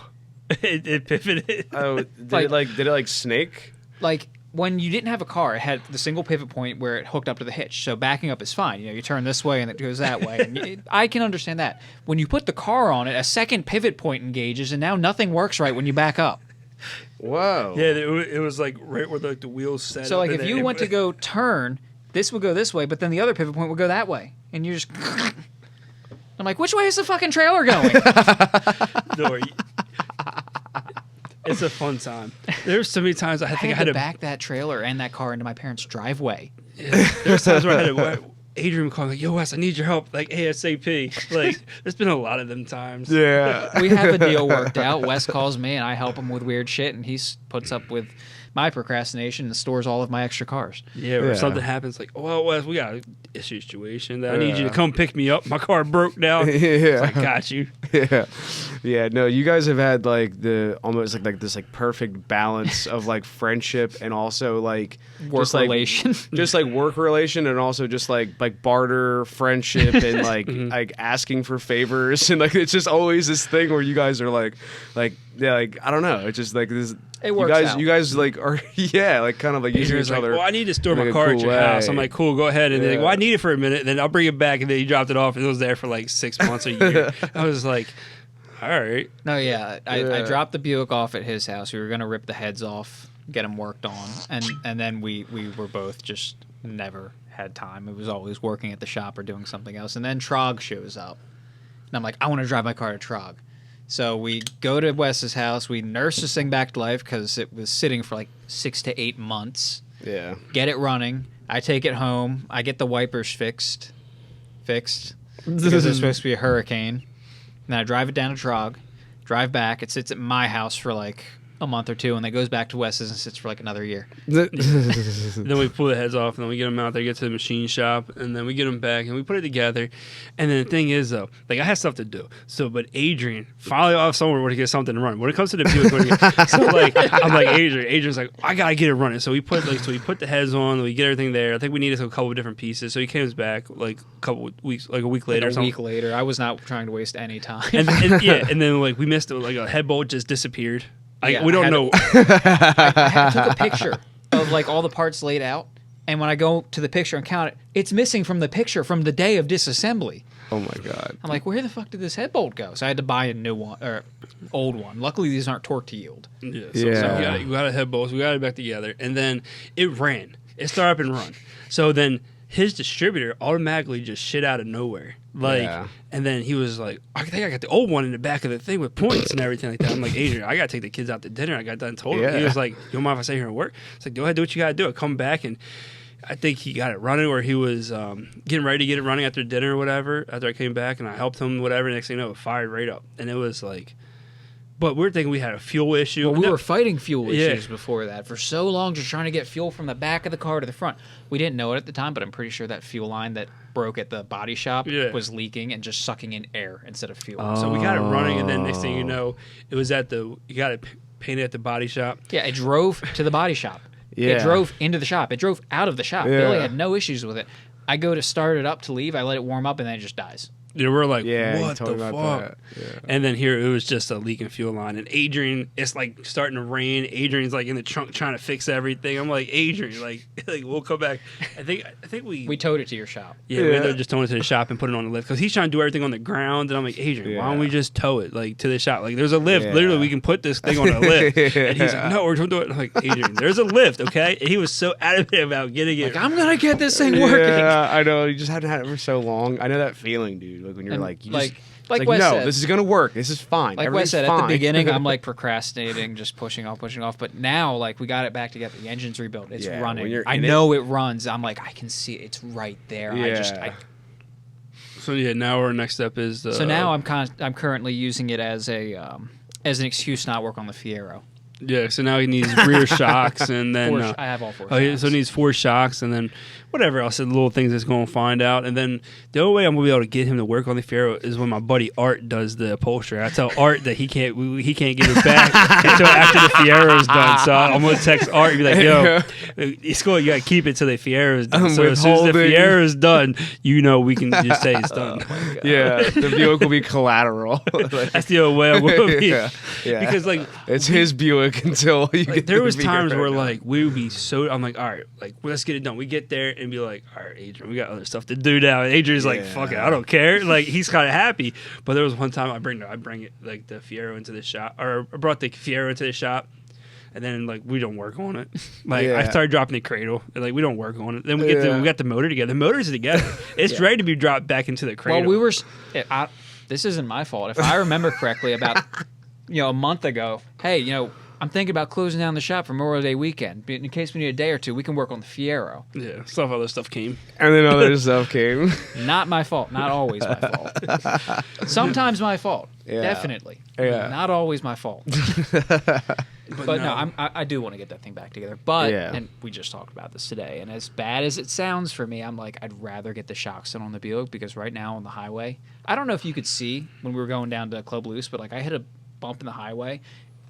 Speaker 1: It pivoted.
Speaker 2: Oh, did it snake?
Speaker 3: Like, when you didn't have a car, it had the single pivot point where it hooked up to the hitch. So backing up is fine. You turn this way and it goes that way. And I can understand that. When you put the car on it, a second pivot point engages, and now nothing works right when you back up.
Speaker 2: Whoa.
Speaker 1: Yeah, it was like right where the wheels set.
Speaker 3: So like if you went to go turn, this would go this way, but then the other pivot point would go that way, and you just. I'm like, which way is the fucking trailer going?
Speaker 1: It's a fun time. There's so many times I think I had
Speaker 3: to back that trailer and that car into my parents' driveway.
Speaker 1: Yeah, there's times where I had to. Adrian called like, "Yo, Wes, I need your help, like ASAP." Like, there's been a lot of them times.
Speaker 2: Yeah,
Speaker 3: we have a deal worked out. Wes calls me, and I help him with weird shit, and he puts up with my procrastination and stores all of my extra cars.
Speaker 1: Yeah, or something happens, like, "Oh, Wes, we got a situation that I need you to come pick me up. My car broke down."
Speaker 2: Yeah,
Speaker 1: I got you.
Speaker 2: Yeah. No, you guys have had like almost like this like perfect balance of like friendship and also like
Speaker 3: work relation,
Speaker 2: just like work relation, and also just like barter friendship and like like asking for favors, and like it's just always this thing where you guys are like I don't know, it's just like this.
Speaker 3: It works out.
Speaker 2: You guys like are like kind of like using each other.
Speaker 1: Well, I need to store my car at your house. I'm like, cool, go ahead. And they're like, well, I need it for a minute. Then I'll bring it back. And then you dropped it off, and it was there for like 6 months, a year. I was like, all right.
Speaker 3: No, I dropped the Buick off at his house. We were gonna rip the heads off, get them worked on, and then we were both just never had time. It was always working at the shop or doing something else. And then Trog shows up, and I'm like, I want to drive my car to Trog. So we go to Wes's house. We nurse this thing back to life because it was sitting for like 6 to 8 months.
Speaker 2: Yeah.
Speaker 3: Get it running. I take it home. I get the wipers fixed because there's supposed to be a hurricane. And then I drive it down to Trog, drive back. It sits at my house for like a month or two, and then goes back to Wes's and sits for like another year.
Speaker 1: Then we pull the heads off, and then we get them out there, get to the machine shop, and then we get them back, and we put it together. And then the thing is, though, like I had stuff to do. So, but Adrian finally off somewhere to get something to run. When it comes to the Buick, so like I'm like Adrian's like, I gotta get it running. So we put the heads on, we get everything there. I think we needed a couple of different pieces. So he comes back like a couple weeks, like a week later.
Speaker 3: Like a week later, I was not trying to waste any time.
Speaker 1: And then like we missed it. Like a head bolt just disappeared. We don't know.
Speaker 3: I took a picture of like all the parts laid out, and when I go to the picture and count it, it's missing from the picture from the day of disassembly.
Speaker 2: Oh my god!
Speaker 3: I'm like, where the fuck did this head bolt go? So I had to buy a new one or old one. Luckily, these aren't torque to yield.
Speaker 1: Yeah. So we got a head bolt. So we got it back together, and then it ran. It started up and run. So then his distributor automatically just shit out of nowhere. And then he was like, I think I got the old one in the back of the thing with points and everything like that. I'm like, Adrian, I got to take the kids out to dinner. I got done told him. He was like, you don't mind if I stay here and work? It's like, go ahead, do what you got to do. I come back, and I think he got it running, or he was getting ready to get it running after dinner or whatever, after I came back, and I helped him, whatever. Next thing you know, it fired right up. And it was like, But we're thinking we had a fuel issue.
Speaker 3: Well, we were fighting fuel issues before that for so long, just trying to get fuel from the back of the car to the front. We didn't know it at the time, but I'm pretty sure that fuel line that broke at the body shop was leaking and just sucking in air instead of fuel.
Speaker 1: So we got it running, and then next thing you know, it was you got it painted at the body shop.
Speaker 3: Yeah, it drove to the body shop.
Speaker 2: Yeah.
Speaker 3: It drove into the shop. It drove out of the shop.
Speaker 2: Yeah.
Speaker 3: Billy had no issues with it. I go to start it up to leave. I let it warm up, and then it just dies.
Speaker 1: We're like,
Speaker 2: Yeah,
Speaker 1: what the fuck?
Speaker 2: Yeah.
Speaker 1: And then here it was just a leaking fuel line. And Adrian, it's like starting to rain. Adrian's like in the trunk trying to fix everything. I'm like, Adrian, like we'll come back. I think we
Speaker 3: towed it to your shop.
Speaker 1: Yeah, we ended up just towing it to the shop and put it on the lift because he's trying to do everything on the ground. And I'm like, Adrian, why don't we just tow it like to the shop? Like, there's a lift.
Speaker 2: Yeah.
Speaker 1: Literally, we can put this thing on a lift. And he's like, no, we're going to do it. I'm like, Adrian, there's a lift, okay? And he was so adamant about getting it.
Speaker 3: Like, I'm gonna get this thing working.
Speaker 2: Yeah, I know. You just hadn't had it for so long. I know that feeling, dude. Like when you're
Speaker 3: Like Wes
Speaker 2: no,
Speaker 3: said,
Speaker 2: this is gonna work. This is fine.
Speaker 3: Like Wes said, at the beginning, I'm like procrastinating, just pushing off. But now, like, we got it back together. The engine's rebuilt. It's running. I know it runs. I'm like, I can see it. It's right there.
Speaker 2: Yeah.
Speaker 1: So yeah, now our next step is.
Speaker 3: So now I'm currently using it as an excuse to not work on the Fiero.
Speaker 1: Yeah, so now he needs rear shocks, and then
Speaker 3: I have all 4 shocks.
Speaker 1: So he needs 4 shocks, and then whatever else, the little things that's going to find out. And then the only way I'm going to be able to get him to work on the Fiero is when my buddy Art does the upholstery. I tell Art that he can't give it back until after the Fiero's done. So I'm going to text Art and be like, "Yo, it's cool. You got to keep it till the Fiero's done. So as soon as the Fiero's done, we can just say it's done."
Speaker 2: Yeah, the Buick will be collateral.
Speaker 1: That's the only way I'm going to be.
Speaker 2: Yeah.
Speaker 1: Because
Speaker 2: it's his Buick until you get
Speaker 1: there was times where like we would be so I'm like, all right, like let's get it done. We get there and be like, all right, Adrian, we got other stuff to do now. And Adrian's like, fuck it, I don't care. Like he's kind of happy. But there was one time I bring it like the Fiero into the shop, or I brought the Fiero into the shop, and then like we don't work on it. Like I started dropping the cradle, and like we don't work on it. Then we got the motor together. The motor's together. It's ready to be dropped back into the cradle.
Speaker 3: Well, this isn't my fault. If I remember correctly, about a month ago, hey, I'm thinking about closing down the shop for Memorial Day weekend. In case we need a day or two, we can work on the Fiero.
Speaker 1: Yeah, other stuff came.
Speaker 2: And then other stuff came.
Speaker 3: Not my fault. Not always my fault. Sometimes my fault.
Speaker 2: Yeah.
Speaker 3: Definitely.
Speaker 2: Yeah.
Speaker 3: Not always my fault. But no, I do want to get that thing back together. But, and we just talked about this today, and as bad as it sounds for me, I'm like, I'd rather get the shocks done on the Buick because right now on the highway, I don't know if you could see when we were going down to Club Loose, but like I hit a bump in the highway.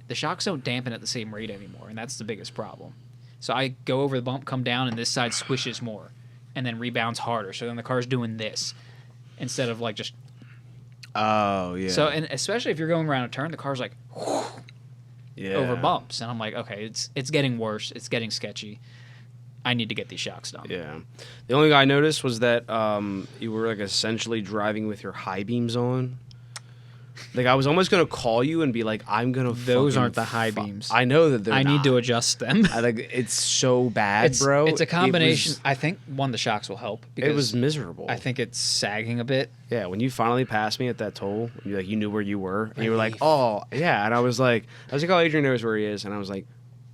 Speaker 3: The shocks don't dampen at the same rate anymore, and that's the biggest problem. So I go over the bump, come down, and this side swishes more, and then rebounds harder. So then the car's doing this instead of like just.
Speaker 2: Oh yeah.
Speaker 3: So and especially if you're going around a turn, the car's like. Over bumps, and I'm like, okay, it's getting worse. It's getting sketchy. I need to get these shocks done.
Speaker 2: Yeah. The only thing I noticed was that you were like essentially driving with your high beams on. Like I was almost gonna call you and be like, "I'm gonna."
Speaker 3: Those aren't the high beams.
Speaker 2: I know that they're.
Speaker 3: I need to adjust them.
Speaker 2: I like it's so bad, bro.
Speaker 3: It's a combination. I think the shocks will help. Because
Speaker 2: it was miserable.
Speaker 3: I think it's sagging a bit.
Speaker 2: Yeah, when you finally passed me at that toll, you knew where you were, and you were like, "Oh, yeah," and I was like, "Oh, Adrian knows where he is," and I was like,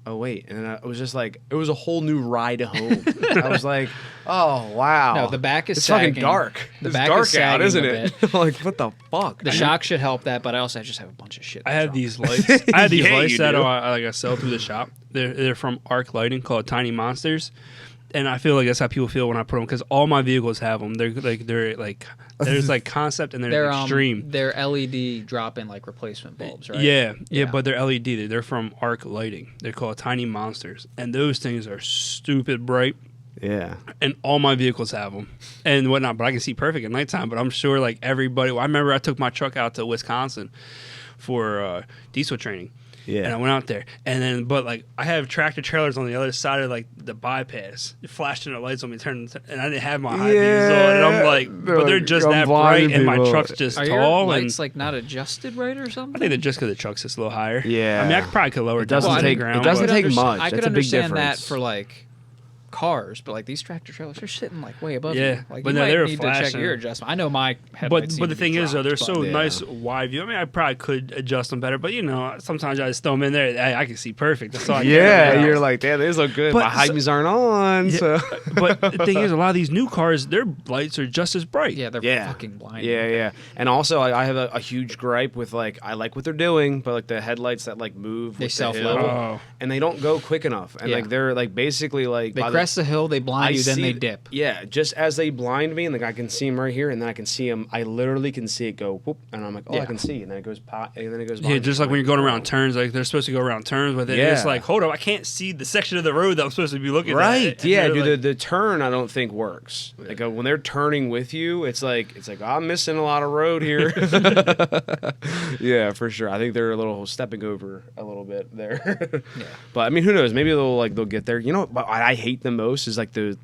Speaker 2: "Oh wait," and then I was just like, it was a whole new ride home. I was like, "Oh wow."
Speaker 3: No, the back is
Speaker 2: it's
Speaker 3: sagging.
Speaker 2: fucking dark.
Speaker 3: The
Speaker 2: it's
Speaker 3: back
Speaker 2: dark
Speaker 3: is sagging
Speaker 2: out, isn't
Speaker 3: a
Speaker 2: it?
Speaker 3: bit.
Speaker 2: Like what the fuck?
Speaker 3: The shock should help that, but I just have a bunch of shit.
Speaker 1: I have these lights. I have these
Speaker 2: Yeah,
Speaker 1: lights
Speaker 2: you
Speaker 1: that
Speaker 2: do.
Speaker 1: I sell through the shop. They're from Arc Lighting, called Tiny Monsters, and I feel like that's how people feel when I put them because all my vehicles have them. They're like there's like concept and there's extreme.
Speaker 3: They're LED drop-in like replacement bulbs, right?
Speaker 1: Yeah, but they're LED. They're from Arc Lighting. They're called Tiny Monsters, and those things are stupid bright.
Speaker 2: Yeah.
Speaker 1: And all my vehicles have them and whatnot, but I can see perfect at nighttime. But I'm sure like everybody. I remember I took my truck out to Wisconsin for diesel training.
Speaker 2: Yeah.
Speaker 1: And I went out there, and then, but like, I have tractor trailers on the other side of like the bypass, flashing the lights on me, and I didn't have my high beams on, and I'm like, but they're just that bright, and my truck's just
Speaker 3: Are
Speaker 1: tall.
Speaker 3: Your
Speaker 1: and
Speaker 3: lights like not adjusted right or something?
Speaker 1: I think they're just because the truck's just a little higher.
Speaker 2: Yeah.
Speaker 1: I mean, I probably could lower it down
Speaker 2: doesn't
Speaker 1: to
Speaker 2: take-
Speaker 1: the ground.
Speaker 2: it doesn't
Speaker 1: but-
Speaker 2: take much.
Speaker 3: I could
Speaker 2: That's a big
Speaker 3: understand that
Speaker 2: difference.
Speaker 3: for like cars, but like these tractor trailers are sitting like way above
Speaker 1: Yeah,
Speaker 3: you. Like
Speaker 1: but
Speaker 3: you
Speaker 1: no,
Speaker 3: might
Speaker 1: they're
Speaker 3: need to check
Speaker 1: flashing.
Speaker 3: your adjustment. I know my headlights.
Speaker 1: But the thing is, though, they're so
Speaker 2: yeah.
Speaker 1: nice wide view. I mean, I probably could adjust them better, but sometimes I just throw them in there. I can see perfect. That's all I care about.
Speaker 2: You're like, damn, these look good.
Speaker 1: But
Speaker 2: My high beams aren't on.
Speaker 1: Yeah,
Speaker 2: So
Speaker 1: but the thing is, a lot of these new cars, their lights are just as bright.
Speaker 3: Yeah, they're fucking blinding.
Speaker 2: Yeah. And also, I have a huge gripe with like I like what they're doing, but like the headlights that like move,
Speaker 3: They
Speaker 2: with the
Speaker 3: self-level.
Speaker 2: hill,
Speaker 1: Oh.
Speaker 2: and they don't go quick enough, and
Speaker 3: Yeah.
Speaker 2: like they're like basically like
Speaker 3: They
Speaker 2: by
Speaker 3: crest the hill, they blind you, then they dip.
Speaker 2: Yeah, just as they blind me, and like I can see them right here, and then I can see them. I literally can see it go whoop, and I'm like, oh,
Speaker 3: Yeah.
Speaker 2: I can see, and then it goes and then it goes.
Speaker 1: Yeah,
Speaker 2: behind
Speaker 1: just
Speaker 2: me.
Speaker 1: like when you're going around turns, like they're supposed to go around turns with it.
Speaker 2: Yeah.
Speaker 1: It's like, hold up, I can't see the section of the road that I'm supposed to be looking at.
Speaker 2: Right,
Speaker 1: And
Speaker 2: yeah,
Speaker 1: they're
Speaker 2: dude.
Speaker 1: like-
Speaker 2: The turn I don't think works. Like when they're turning with you, it's like I'm missing a lot of road here. Yeah, for sure. I think they're a little stepping over a little bit there.
Speaker 3: Yeah.
Speaker 2: But I mean, who knows? Maybe they'll get there. You know what I hate the most is like the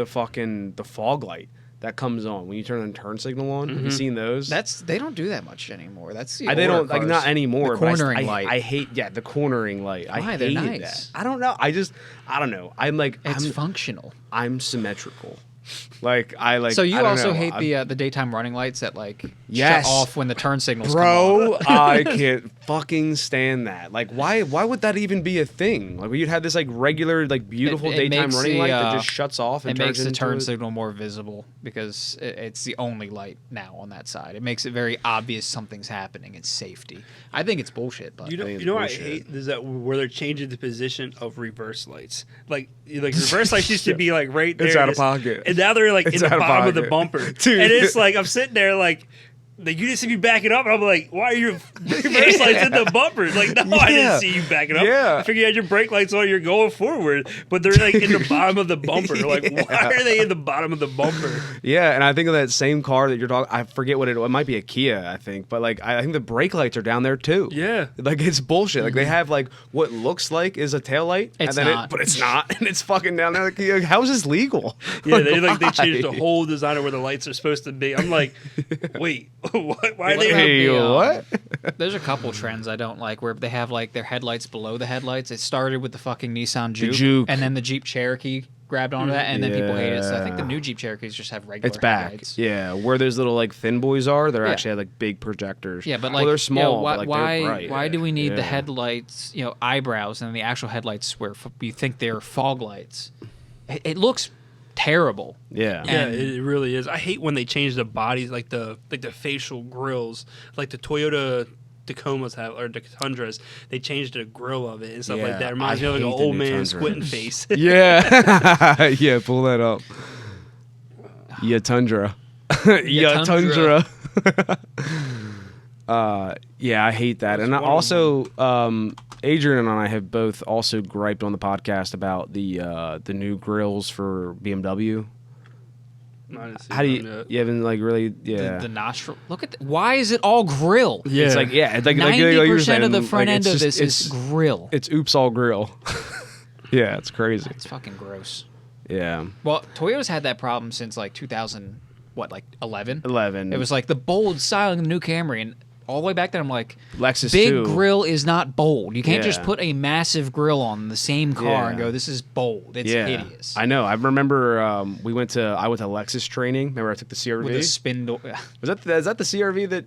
Speaker 2: fucking fog light that comes on when you turn the turn signal on. Have you seen those?
Speaker 3: They don't do that much anymore. That's the
Speaker 2: they
Speaker 3: older
Speaker 2: don't like
Speaker 3: cars.
Speaker 2: not anymore.
Speaker 3: The
Speaker 2: but
Speaker 3: cornering
Speaker 2: I
Speaker 3: light.
Speaker 2: I hate the cornering light.
Speaker 3: Why?
Speaker 2: I
Speaker 3: They're
Speaker 2: hated
Speaker 3: nice.
Speaker 2: that. I don't know. I don't know.
Speaker 3: It's functional.
Speaker 2: I'm symmetrical. Like I like.
Speaker 3: So you
Speaker 2: I don't
Speaker 3: also
Speaker 2: know.
Speaker 3: hate
Speaker 2: I'm-
Speaker 3: the daytime running lights that like
Speaker 2: Yes.
Speaker 3: shut off when the turn signals come on.
Speaker 2: Bro, I can't fucking stand that. Like, why would that even be a thing? Like, you'd have this like regular, like beautiful
Speaker 3: It
Speaker 2: daytime
Speaker 3: makes
Speaker 2: running
Speaker 3: the,
Speaker 2: light that just shuts off and
Speaker 3: It
Speaker 2: turns
Speaker 3: makes the
Speaker 2: into
Speaker 3: turn
Speaker 2: a-
Speaker 3: signal more visible because it's the only light now on that side. It makes it very obvious something's happening. It's safety. I think it's bullshit, but
Speaker 1: You know,
Speaker 2: think it's
Speaker 1: you know what I
Speaker 2: bullshit.
Speaker 1: hate is that where they're changing the position of reverse lights. Like reverse lights used to be like right there.
Speaker 2: It's out of pocket.
Speaker 1: And now they're like
Speaker 2: It's
Speaker 1: in the
Speaker 2: out of
Speaker 1: bottom of the
Speaker 2: pocket.
Speaker 1: bumper.
Speaker 2: Dude.
Speaker 1: And it's like I'm sitting there like you didn't see me backing up. And I'm like, why are your reverse lights in the bumpers? Like, no, I
Speaker 2: Yeah.
Speaker 1: didn't see you backing up.
Speaker 2: Yeah.
Speaker 1: I figured you had your brake lights on. You're going forward, but they're like in the bottom of the bumper. Like, why are they in the bottom of the bumper?
Speaker 2: Yeah, and I think of that same car that you're talking. I forget what it might be a Kia, I think, but like I think the brake lights are down there too.
Speaker 1: Yeah.
Speaker 2: Like it's bullshit. Like they have like what looks like is a tail light,
Speaker 3: It's
Speaker 2: and then
Speaker 3: not.
Speaker 2: but it's not, and it's fucking down there. Like, how is this legal?
Speaker 1: Yeah, they changed the
Speaker 2: why?
Speaker 1: whole design of where the lights are supposed to be. I'm like, wait, what? Why are they?
Speaker 2: Hey,
Speaker 3: The,
Speaker 2: what?
Speaker 3: There's a couple trends I don't like where they have like their headlights below the headlights. It started with the fucking Nissan Juke,
Speaker 2: Juke.
Speaker 3: and then the Jeep Cherokee grabbed onto that, and then people hate it. So I think the
Speaker 2: Yeah.
Speaker 3: new Jeep Cherokees just have regular
Speaker 2: It's back.
Speaker 3: headlights.
Speaker 2: Yeah, where those little like thin boys are, they're
Speaker 3: Yeah.
Speaker 2: actually like big projectors.
Speaker 3: Yeah, but
Speaker 2: well,
Speaker 3: like
Speaker 2: they're small.
Speaker 3: why
Speaker 2: but, like, they're bright.
Speaker 3: why do we need the
Speaker 2: Yeah.
Speaker 3: headlights? Eyebrows and the actual headlights where you think they're fog lights. It looks terrible.
Speaker 2: Yeah.
Speaker 1: Yeah,
Speaker 3: And-
Speaker 1: it really is. I hate when they change the bodies, like the facial grills, like the Toyota Tacomas have or the Tundras. They changed the grill of it and stuff like
Speaker 2: Yeah,
Speaker 1: that. It reminds
Speaker 2: I
Speaker 1: me of like an
Speaker 2: hate the
Speaker 1: old
Speaker 2: new
Speaker 1: man
Speaker 2: Tundra.
Speaker 1: squinting face.
Speaker 2: Yeah. Yeah, pull that up. Yeah, Tundra. Yeah,
Speaker 3: Tundra.
Speaker 2: Tundra. Yeah, I hate that. And I also, Adrian and I have both also griped on the podcast about the new grills for BMW.
Speaker 1: I didn't see
Speaker 2: How do
Speaker 1: them
Speaker 2: you?
Speaker 1: yet.
Speaker 2: You haven't like really? Yeah.
Speaker 3: The nostril. Look at why is it all grill?
Speaker 1: Yeah.
Speaker 2: It's like it's like
Speaker 3: 90% of the
Speaker 2: saying,
Speaker 3: front
Speaker 2: like,
Speaker 3: end
Speaker 2: it's
Speaker 3: of
Speaker 2: just-
Speaker 3: this is grill.
Speaker 2: It's oops all grill. Yeah, it's crazy.
Speaker 3: It's fucking gross.
Speaker 2: Yeah.
Speaker 3: Well, Toyota's had that problem since like 2000, like 11?
Speaker 2: 11.
Speaker 3: It was like the bold style in the new Camry, and all the way back then I'm like,
Speaker 2: Lexus
Speaker 3: big
Speaker 2: too.
Speaker 3: grill is not bold. You can't just
Speaker 2: Yeah.
Speaker 3: put a massive grill on the same car and
Speaker 2: Yeah.
Speaker 3: go, this is bold. It's hideous.
Speaker 2: I know. I remember I went to Lexus training. Remember I took the CRV.
Speaker 3: With a spindle.
Speaker 2: Is that the CRV that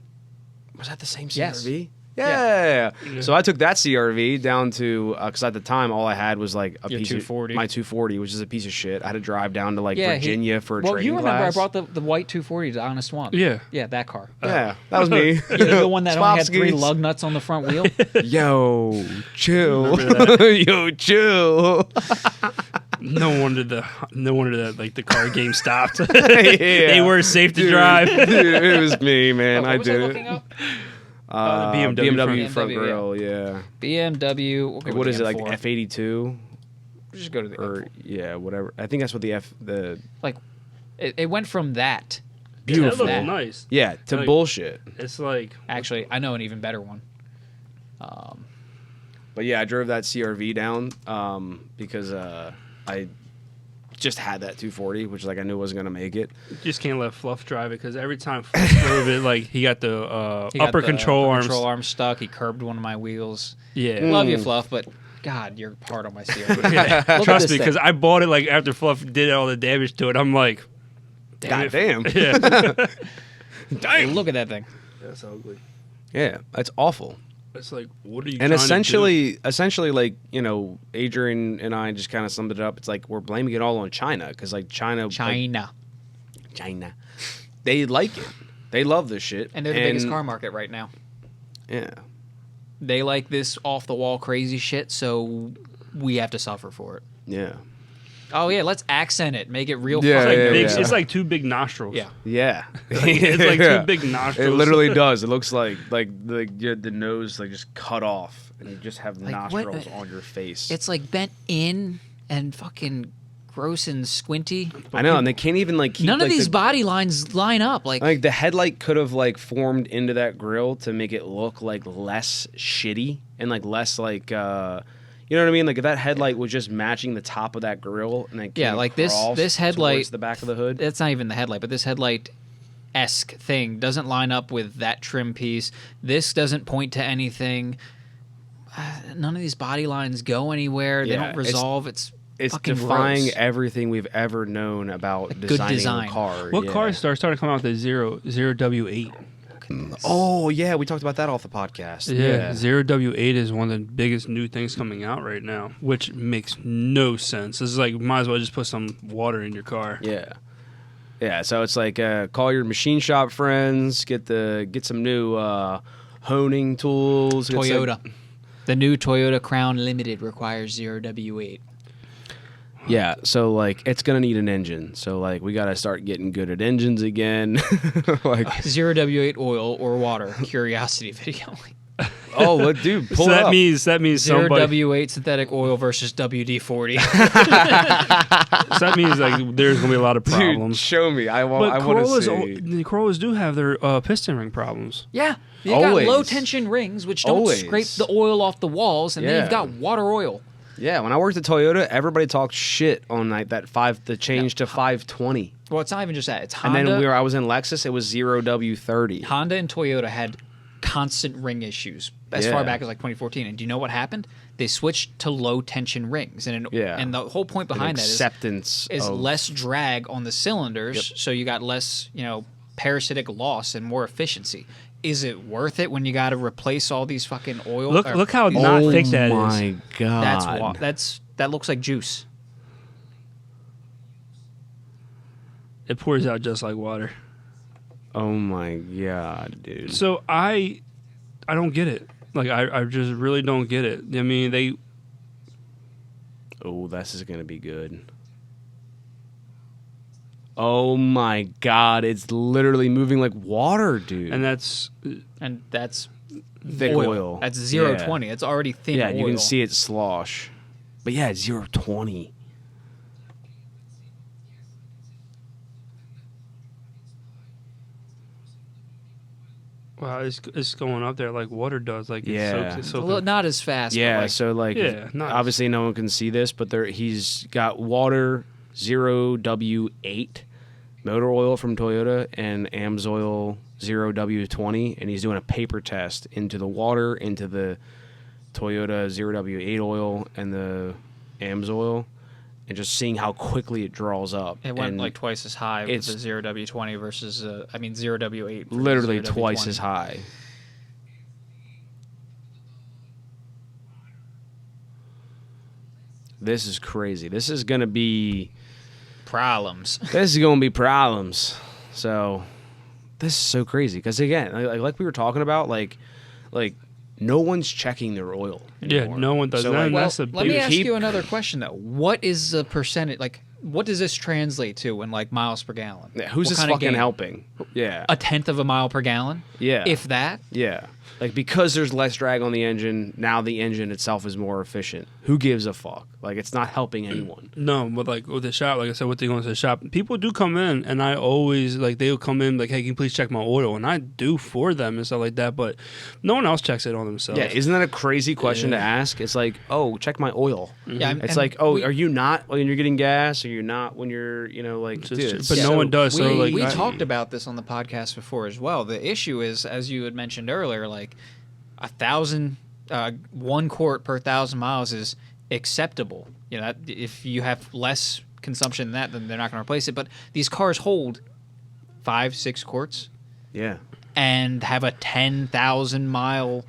Speaker 2: was that the same CRV?
Speaker 3: Yes.
Speaker 2: Yeah. So I took that CRV down to because at the time all I had was like a
Speaker 3: Your
Speaker 2: piece
Speaker 3: 240.
Speaker 2: of my 240, which is a piece of shit. I had to drive down to like
Speaker 3: Yeah,
Speaker 2: Virginia for a
Speaker 3: Well,
Speaker 2: training
Speaker 3: you remember
Speaker 2: class.
Speaker 3: I brought the white 240 to Honest One.
Speaker 1: Yeah.
Speaker 3: Yeah, that car.
Speaker 2: Yeah, that was me.
Speaker 3: Yeah, the one that only had 3
Speaker 2: Swapskis.
Speaker 3: lug nuts on the front wheel.
Speaker 2: Yo, chill.
Speaker 1: Remember
Speaker 2: Yo, chill.
Speaker 1: No wonder that like the car game stopped.
Speaker 2: Yeah.
Speaker 1: They were safe to
Speaker 2: Dude,
Speaker 1: drive.
Speaker 2: dude, it was me, man.
Speaker 3: What
Speaker 2: I
Speaker 3: was
Speaker 2: did
Speaker 3: looking
Speaker 2: it.
Speaker 3: up?
Speaker 1: The BMW
Speaker 2: front
Speaker 3: front
Speaker 2: grill, yeah.
Speaker 3: BMW. We'll go
Speaker 2: What
Speaker 3: with
Speaker 2: is
Speaker 3: the
Speaker 2: it, like
Speaker 3: M4.
Speaker 2: F82?
Speaker 3: Just go to the
Speaker 2: Or,
Speaker 3: M4.
Speaker 2: yeah, whatever. I think that's what the
Speaker 3: Like, it went from that.
Speaker 2: beautiful.
Speaker 1: That looks nice.
Speaker 2: Yeah, to
Speaker 1: Like-
Speaker 2: bullshit.
Speaker 1: It's like
Speaker 3: Actually, I know an even better one.
Speaker 2: But yeah, I drove that CRV down because I just had that 240, which like I knew wasn't gonna make it.
Speaker 1: you just can't let Fluff drive it because every time Fluff drove it, like he got the
Speaker 3: He got
Speaker 1: upper
Speaker 3: the
Speaker 1: control
Speaker 3: upper
Speaker 1: arms.
Speaker 3: Control arm stuck. He curbed one of my wheels.
Speaker 1: Yeah.
Speaker 3: Love you, Fluff, but God, you're hard on my steering wheel.
Speaker 1: Trust me, because I bought it like after Fluff did all the damage to it. I'm like,
Speaker 2: God damn.
Speaker 1: Yeah.
Speaker 3: Dang. Look at that thing.
Speaker 1: That's ugly.
Speaker 2: Yeah, that's awful.
Speaker 1: It's like, what are you?
Speaker 2: And
Speaker 1: trying to do?
Speaker 2: essentially, like, you know, Adrian and I just kind of summed it up. It's like we're blaming it all on China because, like, China, they like it. They love this shit,
Speaker 3: and they're the biggest car market right now.
Speaker 2: Yeah,
Speaker 3: they like this off the wall crazy shit, so we have to suffer for it.
Speaker 2: Yeah.
Speaker 3: Oh yeah, let's accent it, make it real.
Speaker 2: Yeah,
Speaker 3: fun.
Speaker 1: It's like two big nostrils.
Speaker 3: Yeah.
Speaker 2: Yeah.
Speaker 1: It's like two big nostrils.
Speaker 2: It literally does. It looks like the nose like just cut off, and you just have
Speaker 3: Like,
Speaker 2: nostrils on your face.
Speaker 3: It's like bent in and fucking gross and squinty.
Speaker 2: I know, and they can't even like keep,
Speaker 3: none of
Speaker 2: like,
Speaker 3: these body lines line up. Like
Speaker 2: the headlight could have like formed into that grill to make it look like less shitty and like less like you know what I mean? Like if that headlight was just matching the top of that grill and then
Speaker 3: yeah, like this headlight
Speaker 2: towards the back of the hood.
Speaker 3: That's not even the headlight, but this headlight-esque thing doesn't line up with that trim piece. This doesn't point to anything. None of these body lines go anewhere. They don't resolve. It's fucking
Speaker 2: defying
Speaker 3: gross.
Speaker 2: everything we've ever known about designing
Speaker 3: design.
Speaker 2: a car.
Speaker 1: What cars started to come out with the zero W8?
Speaker 2: Oh yeah, we talked about that off the podcast.
Speaker 1: Yeah, Zero W8 is one of the biggest new things coming out right now, which makes no sense. It's like might as well just put some water in your car.
Speaker 2: Yeah. Yeah, so it's like call your machine shop friends, get some new honing tools.
Speaker 3: Toyota. The new Toyota Crown Limited requires 0W8.
Speaker 2: Yeah, so like it's gonna need an engine. So like we gotta start getting good at engines again. Like
Speaker 3: 0W8 oil or water. Curiosity video.
Speaker 2: oh, what dude? Pull
Speaker 1: so
Speaker 2: it up.
Speaker 1: that means somebody.
Speaker 3: 0W8 synthetic oil versus WD-40.
Speaker 1: So that means like there's gonna be a lot of problems.
Speaker 2: Dude, show me. I want to see.
Speaker 1: The Corollas do have their piston ring problems.
Speaker 3: Yeah. You
Speaker 2: Always.
Speaker 3: got low tension rings which don't scrape the oil off the walls, and then you've got water oil.
Speaker 2: Yeah, when I worked at Toyota, everybody talked shit on like the change to 520.
Speaker 3: Well, it's not even just that. It's Honda.
Speaker 2: And then I was in Lexus, it was 0W30.
Speaker 3: Honda and Toyota had constant ring issues as far back as like 2014. And do you know what happened? They switched to low tension rings. And the whole point behind that is less drag on the cylinders, so you got less, parasitic loss and more efficiency. Is it worth it when you got to replace all these fucking oil?
Speaker 1: Look how not thick that is.
Speaker 2: Oh my god,
Speaker 3: that looks like juice.
Speaker 1: It pours out just like water.
Speaker 2: Oh my god, dude.
Speaker 1: So I don't get it. Like I just really don't get it. I mean
Speaker 2: Oh, this is gonna be good. Oh my god, it's literally moving like water, dude.
Speaker 1: And that's
Speaker 2: thick oil.
Speaker 3: That's 020. It's already thin oil.
Speaker 2: Yeah, you can see it slosh. But yeah, it's 020.
Speaker 1: wow, it's going up there like water does. Like it's
Speaker 3: not as fast.
Speaker 2: Yeah, so like obviously no one can see this, but he's got water 0W8 motor oil from Toyota and AMSOIL 0W20, and he's doing a paper test into the water, into the Toyota 0W8 oil and the AMSOIL, and just seeing how quickly it draws up.
Speaker 3: It went like twice as high with the 0W20 versus 0W8.
Speaker 2: Literally
Speaker 3: 0W20.
Speaker 2: twice as high. This is crazy. This is going to be
Speaker 3: problems.
Speaker 2: This is going to be problems. So this is so crazy because again, like we were talking about, like no one's checking their oil anymore.
Speaker 1: Yeah, no one does.
Speaker 2: So
Speaker 1: that.
Speaker 3: Let me ask you another question though. What is the percentage? Like, what does this translate to in like miles per gallon?
Speaker 2: Yeah, who's this fucking helping? Yeah,
Speaker 3: 1/10 of a mile per gallon.
Speaker 2: Yeah,
Speaker 3: if that.
Speaker 2: Yeah. Like, because there's less drag on the engine, now the engine itself is more efficient. Who gives a fuck? Like, it's not helping anyone.
Speaker 1: No, but, like, with the shop, like I said, what they go into the shop, people do come in, and I always, like, they'll come in, like, hey, can you please check my oil? And I do for them and stuff like that, but no one else checks it on themselves.
Speaker 2: Yeah, isn't that a crazy question to ask? It's like, oh, check my oil.
Speaker 3: Yeah,
Speaker 2: it's like, oh, are you not when you're getting gas? Or you're not when you're, like, dude.
Speaker 1: But no one does.
Speaker 3: We talked about this on the podcast before as well. The issue is, as you had mentioned earlier, like, 1,000 1 quart per 1,000 miles is acceptable. You know, that if you have less consumption than that, then they're not going to replace it. But these cars hold 5-6 quarts.
Speaker 2: Yeah.
Speaker 3: And have a 10,000 mile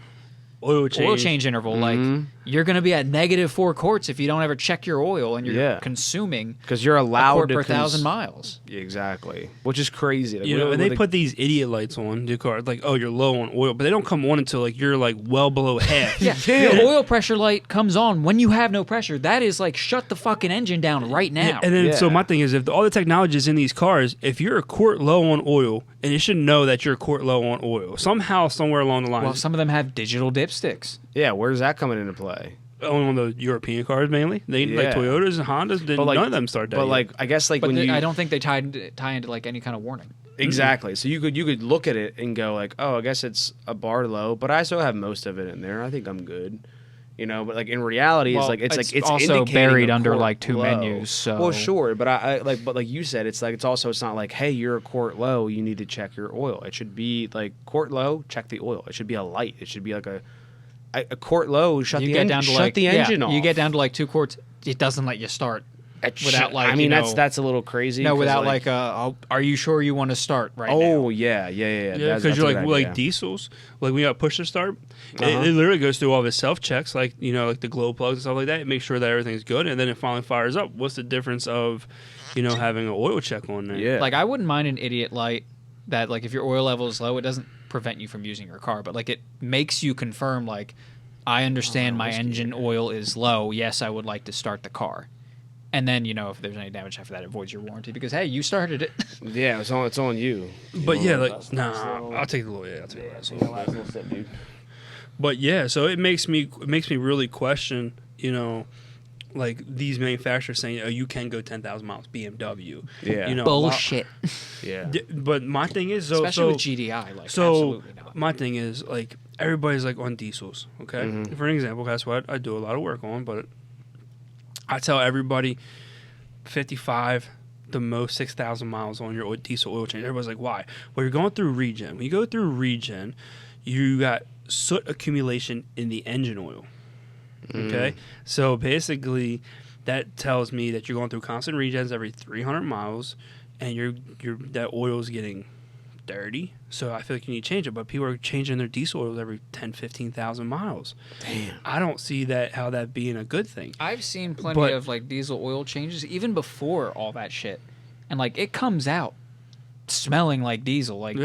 Speaker 1: oil
Speaker 3: change interval. Like, you're going to be at -4 quarts if you don't ever check your oil and you're consuming,
Speaker 2: because you're allowed
Speaker 3: a quart
Speaker 2: to
Speaker 3: per 1,000 miles.
Speaker 2: Exactly, which is crazy. Like,
Speaker 1: you know, and they put these idiot lights on the car, like, oh, you're low on oil, but they don't come on until like you're like well below half.
Speaker 3: Your oil pressure light comes on when you have no pressure. That is like, shut the fucking engine down right now.
Speaker 1: And then so my thing is, if all the technology is in these cars, if you're a quart low on oil, and you should know that you're a quart low on oil somehow, somewhere along the line.
Speaker 3: Well, some of them have digital dipsticks.
Speaker 2: Yeah, where's that coming into play?
Speaker 1: On the European cars mainly, like Toyotas and Hondas, none of them start that.
Speaker 2: But
Speaker 1: yet.
Speaker 2: like, I guess like
Speaker 3: I don't think they tie into like any kind of warning.
Speaker 2: Exactly. So you could look at it and go like, oh, I guess it's a bar low, but I still have most of it in there. I think I'm good. You know, but like in reality, it's
Speaker 3: also buried
Speaker 2: a
Speaker 3: under
Speaker 2: quart
Speaker 3: like 2
Speaker 2: low.
Speaker 3: menus. So
Speaker 2: well, sure, but but like you said, it's not like, hey, you're a quart low, you need to check your oil. It should be like quart low, check the oil. It should be a light. It should be like a quart low, shut the engine off.
Speaker 3: You get down to like 2 quarts, it doesn't let you start without like.
Speaker 2: I mean, that's a little crazy.
Speaker 3: No, without like are you sure you want to start right now?
Speaker 2: Oh yeah.
Speaker 1: Because you're like diesels, like when you got push to start, it literally goes through all the self checks, like like the glow plugs and stuff like that. It makes sure that everything's good, and then it finally fires up. What's the difference of, having an oil check on there?
Speaker 2: Yeah.
Speaker 3: Like, I wouldn't mind an idiot light that, like, if your oil level is low, it doesn't prevent you from using your car, but like it makes you confirm, like, I understand my engine oil is low. Yes, I would like to start the car. And then, if there's any damage after that, it voids your warranty because, hey, you started it.
Speaker 2: Yeah, it's on you.
Speaker 1: But I'll take the little. Yeah, I'll take the last little
Speaker 2: sip, dude.
Speaker 1: But yeah, so it makes me really question, like these manufacturers saying, oh, you can go 10,000 miles, BMW.
Speaker 2: Yeah.
Speaker 3: Bullshit.
Speaker 2: Yeah.
Speaker 1: But my thing is,
Speaker 3: especially with GDI, like, absolutely not.
Speaker 1: My thing is, like, everybody's like on diesels. Okay, for an example, that's what I do a lot of work on, but I tell everybody 55, the most 6,000 miles on your diesel oil change. Everybody's like, why? Well, you're going through regen. When you go through regen, you got soot accumulation in the engine oil. Okay, so basically that tells me that you're going through constant regens every 300 miles, and that oil's getting dirty. So I feel like you need to change it, but people are changing their diesel oils every 10, 15,000 miles.
Speaker 2: Damn.
Speaker 1: I don't see how that being a good thing.
Speaker 3: I've seen plenty of like diesel oil changes even before all that shit, and like it comes out smelling like diesel. Like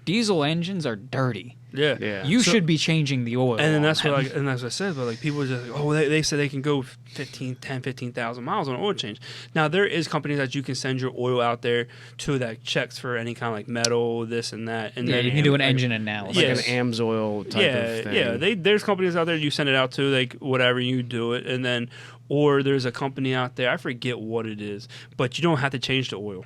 Speaker 3: diesel engines are dirty.
Speaker 1: Yeah.
Speaker 3: You should be changing the oil.
Speaker 1: And then that's what I said, but like people are just like, oh, they say they can go 15,000 miles on an oil change. Now there is companies that you can send your oil out there to that checks for any kind of like metal, this and that. And then
Speaker 3: you can do an engine analysis.
Speaker 2: Like an AMSOIL type of thing.
Speaker 1: Yeah, there's companies out there you send it out to, like whatever, you do it, and then or there's a company out there, I forget what it is, but you don't have to change the oil.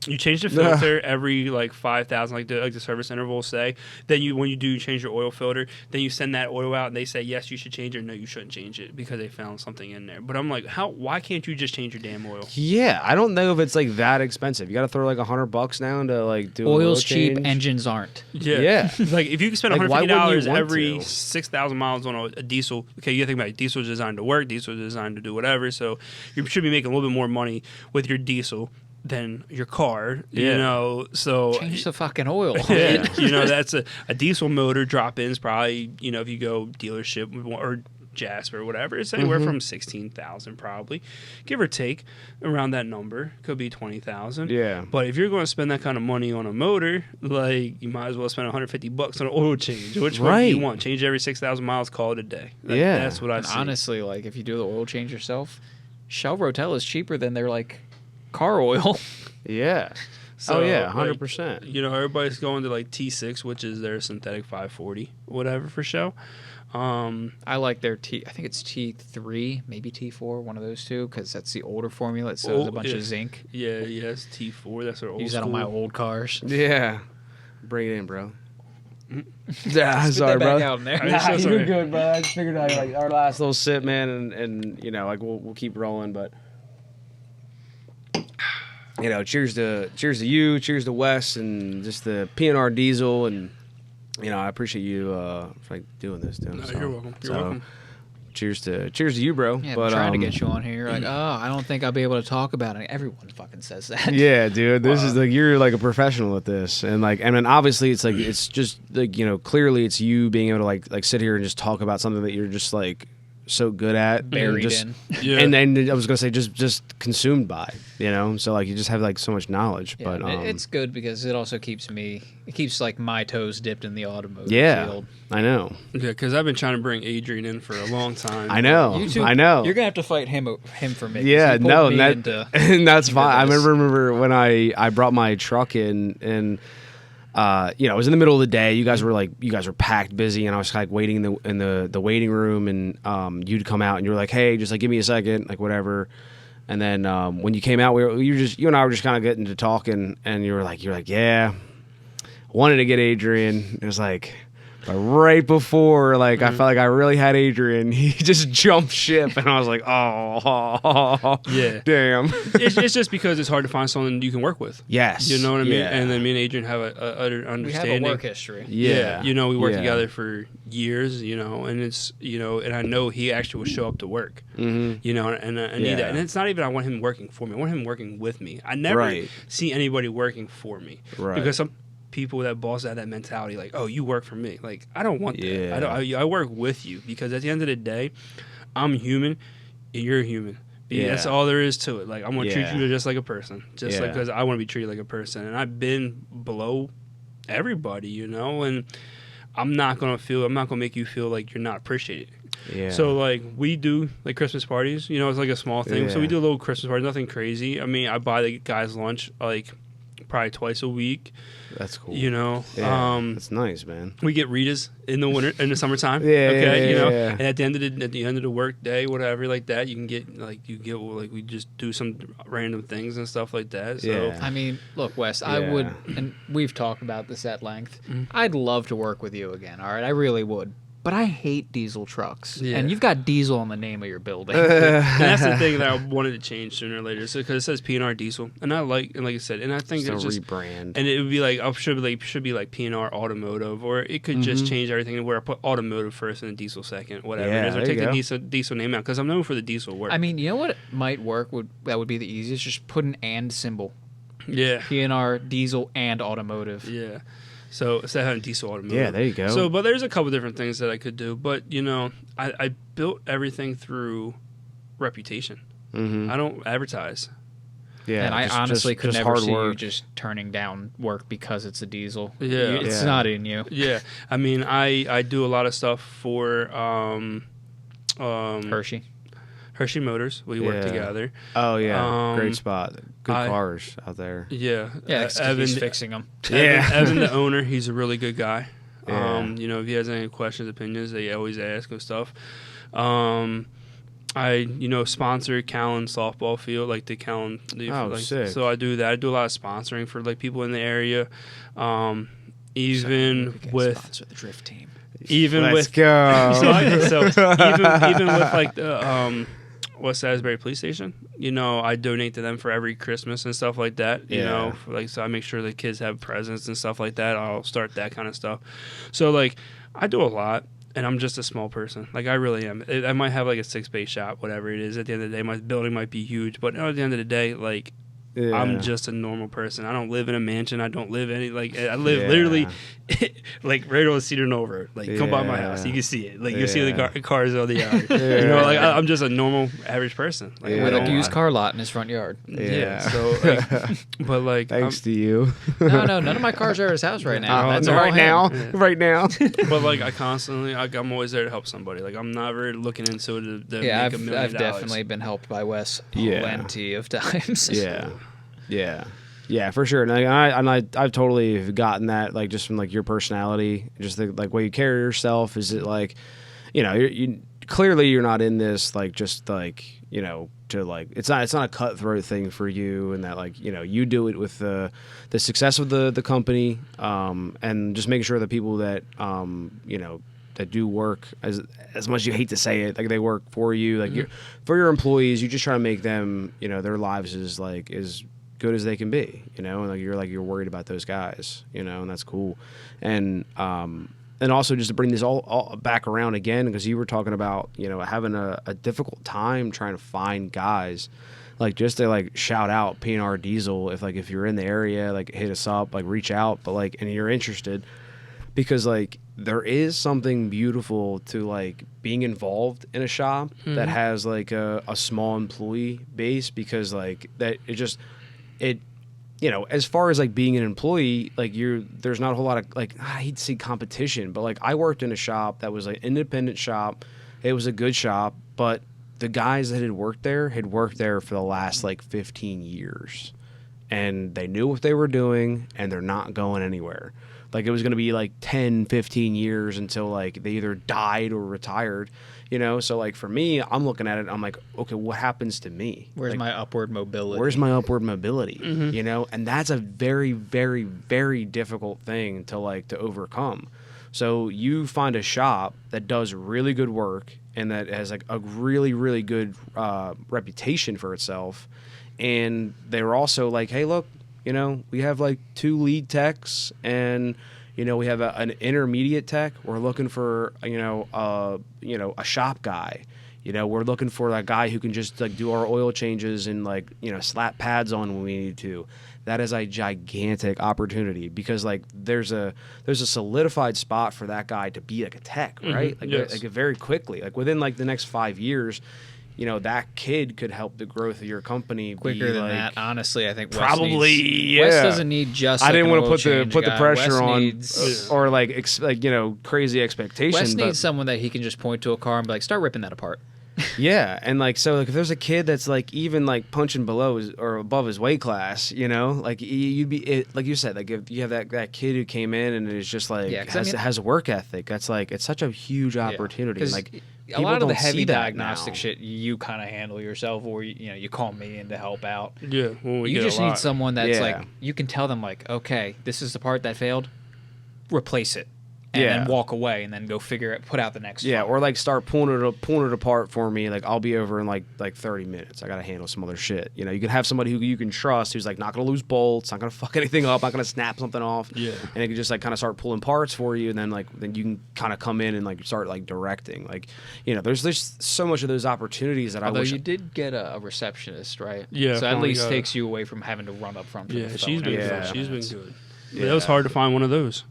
Speaker 1: You change the filter every like 5,000, like the service interval will say. Then when you do change your oil filter, then you send that oil out and they say yes, you should change it. Or, no, you shouldn't change it because they found something in there. But I'm like, why can't you just change your damn oil?
Speaker 2: Yeah, I don't know if it's like that expensive. You got to throw like $100 down to like do
Speaker 3: oil's
Speaker 2: an oil change.
Speaker 3: cheap, engines aren't.
Speaker 2: Yeah.
Speaker 1: Like if you can spend $150 every 6,000 miles on a diesel, okay, you got to think about it. Diesel is designed to work. Diesel is designed to do whatever. So you should be making a little bit more money with your diesel than your car, so
Speaker 3: change the fucking oil.
Speaker 1: That's a diesel motor drop-ins probably, if you go dealership or Jasper or whatever, it's anywhere from 16,000 probably, give or take, around that number. Could be 20,000.
Speaker 2: Yeah.
Speaker 1: But if you're going to spend that kind of money on a motor, like you might as well spend $150 on an oil change. Which one do you want? Change every 6,000 miles, call it a day. That's what I see.
Speaker 3: Honestly, like if you do the oil change yourself, Shell Rotel is cheaper than their like car oil.
Speaker 2: Yeah.
Speaker 1: So,
Speaker 2: 100%.
Speaker 1: Like, everybody's going to like T6, which is their synthetic 540, whatever for show.
Speaker 3: I like their I think it's T3, maybe T4, one of those two, because that's the older formula. It shows a bunch of zinc.
Speaker 1: Yeah, yes, T4. That's our old.
Speaker 3: Use that on my old cars.
Speaker 2: Yeah. Bring it in, bro.
Speaker 3: Yeah, sorry, bro.
Speaker 2: You're good, bro. I just figured out like our last little sip, man, and like we'll keep rolling, but. Cheers to you, cheers to Wes, and just the P&R Diesel, and I appreciate you for like doing this.
Speaker 1: No, you're welcome. You're welcome.
Speaker 2: Cheers to you, bro.
Speaker 3: Yeah,
Speaker 2: but
Speaker 3: I'm trying to get you on here. You're like, I don't think I'll be able to talk about it. Everyone fucking says that.
Speaker 2: Yeah, dude. This is like you're like a professional at this, and then obviously it's like it's just like clearly it's you being able to like sit here and just talk about something that you're just like so good at,
Speaker 3: Buried
Speaker 2: just,
Speaker 3: in.
Speaker 1: Yeah.
Speaker 2: And then I was gonna say just consumed by, so like you just have like so much knowledge.
Speaker 3: Yeah,
Speaker 2: but
Speaker 3: it's good because it also keeps like my toes dipped in the automotive field.
Speaker 2: I know.
Speaker 1: Yeah, because I've been trying to bring Adrian in for a long time.
Speaker 2: I know.
Speaker 3: You two,
Speaker 2: I know.
Speaker 3: You're gonna have to fight him for me.
Speaker 2: Yeah, no, and that's fine. I
Speaker 3: this.
Speaker 2: remember when I brought my truck in and. It was in the middle of the day. You guys were packed, busy, and I was like waiting in the waiting room, and you'd come out, and you were like, "Hey, just like give me a second, like whatever." And then when you came out, you and I were just kind of getting to talking, and you're like, "Yeah, wanted to get Adrian." It was like. But right before, I felt like I really had Adrian, he just jumped ship, and I was like, oh
Speaker 1: yeah,
Speaker 2: damn.
Speaker 1: It's just because it's hard to find someone you can work with.
Speaker 2: Yes.
Speaker 1: You know what I mean?
Speaker 2: Yeah.
Speaker 1: And then me and Adrian have a understanding.
Speaker 3: We have a work history.
Speaker 2: Yeah.
Speaker 1: We worked together for years, and it's, and I know he actually will show up to work, and I need that. And it's not even I want him working for me. I want him working with me. I never see anybody working for me.
Speaker 2: Right.
Speaker 1: Because some people that boss have that mentality, like, oh, you work for me. Like, I don't want that. I work with you because at the end of the day, I'm human and you're human. That's all there is to it. Like, I'm going to treat you just like a person, just like because I want to be treated like a person. And I've been below everybody, and I'm not going to make you feel like you're not appreciated.
Speaker 2: Yeah.
Speaker 1: So, like, we do, like, Christmas parties. It's like a small thing. So we do a little Christmas party, nothing crazy. I mean, I buy the guys lunch, like, probably twice a week.
Speaker 2: That's cool.
Speaker 1: That's
Speaker 2: nice, man.
Speaker 1: We get Ritas in the summertime.
Speaker 2: Yeah.
Speaker 1: And at the end of the work day, whatever like that, you get we just do some random things and stuff like that. So
Speaker 3: I mean, look, Wes, I would, and we've talked about this at length. I'd love to work with you again. All right, I really would. But I hate diesel trucks, and you've got diesel on the name of your building.
Speaker 1: And that's the thing that I wanted to change sooner or later, because it says P&R Diesel, and like I said, and I think it's just
Speaker 2: rebrand,
Speaker 1: and it would be like should be like P&R Automotive, or it could just change everything to where I put automotive first and diesel second, whatever it is, or take the diesel name out, because I'm known for the diesel work.
Speaker 3: I mean, you know what might work? That would be the easiest. Just put an and symbol.
Speaker 1: Yeah.
Speaker 3: P&R Diesel and Automotive.
Speaker 1: Yeah. So instead of having diesel automotive.
Speaker 2: Yeah, there you go.
Speaker 1: So, but there's a couple different things that I could do. But, I built everything through reputation. I don't advertise.
Speaker 2: Yeah,
Speaker 3: and I honestly could never see
Speaker 2: work.
Speaker 3: you just turning down work because it's a diesel.
Speaker 1: Yeah.
Speaker 3: It's not in you.
Speaker 1: Yeah. I mean, I do a lot of stuff for Hershey Motors. We work together.
Speaker 2: Oh, yeah. Great spot. Good cars out there.
Speaker 1: Yeah.
Speaker 3: Yeah, he's fixing them.
Speaker 1: Evan, the owner, he's a really good guy.
Speaker 2: Yeah.
Speaker 1: If he has any questions, opinions, they always ask and stuff. I sponsor Callan softball field, like the Callan.
Speaker 2: Sick.
Speaker 1: So I do that. I do a lot of sponsoring for like people in the area. Even with
Speaker 3: sponsor the drift team.
Speaker 1: Even
Speaker 2: Let's
Speaker 1: with
Speaker 2: go.
Speaker 1: even with like the West Asbury Police Station, I donate to them for every Christmas and stuff like that. So I make sure the kids have presents and stuff like that. I'll start that kind of stuff. So like I do a lot, and I'm just a small person. Like I really am. I might have like a 6-bay shop, whatever it is. At the end of the day, my building might be huge, but at the end of the day, like. Yeah. I'm just a normal person. I don't live in a mansion. I don't live I live literally like right on Cedar and over. Like come by my house, you can see it. Like you see the cars on the yard. I'm just a normal average person. Like,
Speaker 3: with a used car lot in his front yard.
Speaker 1: So, but like,
Speaker 2: thanks to you.
Speaker 3: No, none of my cars are at his house right now. That's
Speaker 2: right now. Right now.
Speaker 1: But like, I'm always there to help somebody. Like I'm never looking into it to make $1 million.
Speaker 3: I've definitely been helped by Wes plenty of times.
Speaker 2: Yeah, for sure. And I've totally gotten that, like, just from like your personality, just the like way you carry yourself. Is it like, you clearly you're not in this like just like to like it's not a cutthroat thing for you, and that like you do it with the success of the company, and just making sure that people that that do work, as much as you hate to say it, like they work for you, like for your employees, you just try to make them their lives as good as they can be, you know, and you're worried about those guys, you know, and that's cool. And also just to bring this all back around again, because you were talking about, you know, having a difficult time trying to find guys, like just to like shout out P&R Diesel if you're in the area, like hit us up, like reach out, but like, and you're interested, because like there is something beautiful to like being involved in a shop that has like a small employee base, because like that it you know, as far as like being an employee, like there's not a whole lot of like, I hate to say competition, but like I worked in a shop that was like an independent shop. It was a good shop, but the guys that had worked there for the last like 15 years, and they knew what they were doing, and they're not going anywhere. Like it was going to be like 10, 15 years until like they either died or retired, you know? So like for me, I'm looking at it, I'm like, okay, what happens to me?
Speaker 3: Where's
Speaker 2: like,
Speaker 3: my upward mobility?
Speaker 2: You know? And that's a very, very, very difficult thing to overcome. So you find a shop that does really good work and that has like a really, really good reputation for itself. And they were also like, hey, look, you know, we have like 2 lead techs, and you know, we have an intermediate tech. We're looking for a shop guy. You know, we're looking for that guy who can just like do our oil changes and like, you know, slap pads on when we need to. That is a gigantic opportunity, because like there's a solidified spot for that guy to be like a tech, right? Like,
Speaker 1: yes.
Speaker 2: like very quickly, like within like the next 5 years. You know, that kid could help the growth of your company
Speaker 3: quicker than
Speaker 2: like,
Speaker 3: that. Honestly, I think
Speaker 2: probably
Speaker 3: Wes
Speaker 2: yeah.
Speaker 3: doesn't need just.
Speaker 2: I didn't
Speaker 3: want
Speaker 2: want
Speaker 3: to
Speaker 2: put the pressure
Speaker 3: Wes
Speaker 2: on
Speaker 3: needs,
Speaker 2: or like you know, crazy expectation.
Speaker 3: Wes
Speaker 2: but,
Speaker 3: needs someone that he can just point to a car and be like, start ripping that apart.
Speaker 2: yeah, and like so, like if there's a kid that's like even like punching below or above his weight class, you know, like you'd be like you said, like if you have that kid who came in and is just like has a work ethic, that's like it's such a huge opportunity.
Speaker 3: Yeah,
Speaker 2: like
Speaker 3: a lot of the heavy
Speaker 2: diagnostic
Speaker 3: shit you kind of handle yourself, or you call me in to help out.
Speaker 1: Yeah,
Speaker 3: you just need someone that's like, you can tell them like, okay, this is the part that failed, replace it. And then walk away, and then go put out the next.
Speaker 2: Yeah,
Speaker 3: one.
Speaker 2: or like start pulling it apart for me. Like I'll be over in like 30 minutes. I gotta handle some other shit. You know, you can have somebody who you can trust, who's like not gonna lose bolts, not gonna fuck anything up, not gonna snap something off.
Speaker 1: Yeah,
Speaker 2: and it can just like kind of start pulling parts for you, and then you can kind of come in and like start like directing. Like, you know, there's so much of those opportunities that
Speaker 3: Although
Speaker 2: I wish.
Speaker 3: You did get a receptionist, right?
Speaker 1: Yeah,
Speaker 3: so at least takes you away from having to run up front.
Speaker 1: Yeah, she's been good. She's been good.
Speaker 2: Yeah.
Speaker 1: It was hard to find one of those.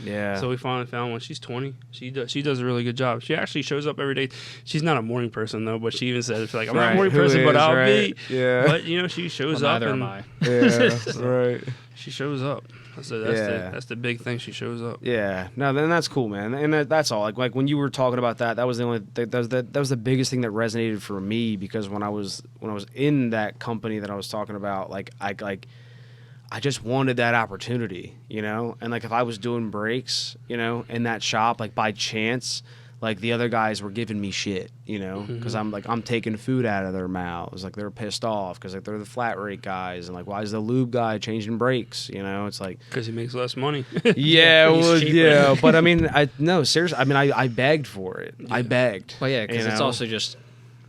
Speaker 2: Yeah.
Speaker 1: So we finally found one. She's 20. She does a really good job. She actually shows up every day. She's not a morning person though, but she even said it's like I'm not a morning person, but I'll be.
Speaker 2: Yeah.
Speaker 1: But you know, she shows up.
Speaker 3: Neither am I.
Speaker 2: Yeah. Right.
Speaker 1: She shows up. So that's the big thing. She shows up.
Speaker 2: Yeah. No, then that's cool, man. And that's all. Like when you were talking about that was the only that was the biggest thing that resonated for me, because when I was in that company that I was talking about, I just wanted that opportunity, you know? And like if I was doing brakes, you know, in that shop, like by chance, like the other guys were giving me shit, you know, because I'm taking food out of their mouths. Like they're pissed off because like they're the flat rate guys, and like why is the lube guy changing brakes? You know, it's like
Speaker 1: because he makes less money.
Speaker 2: Yeah, well, yeah, but I mean, seriously, I mean, I begged for it. Yeah. I begged.
Speaker 3: Well, yeah, because it's also just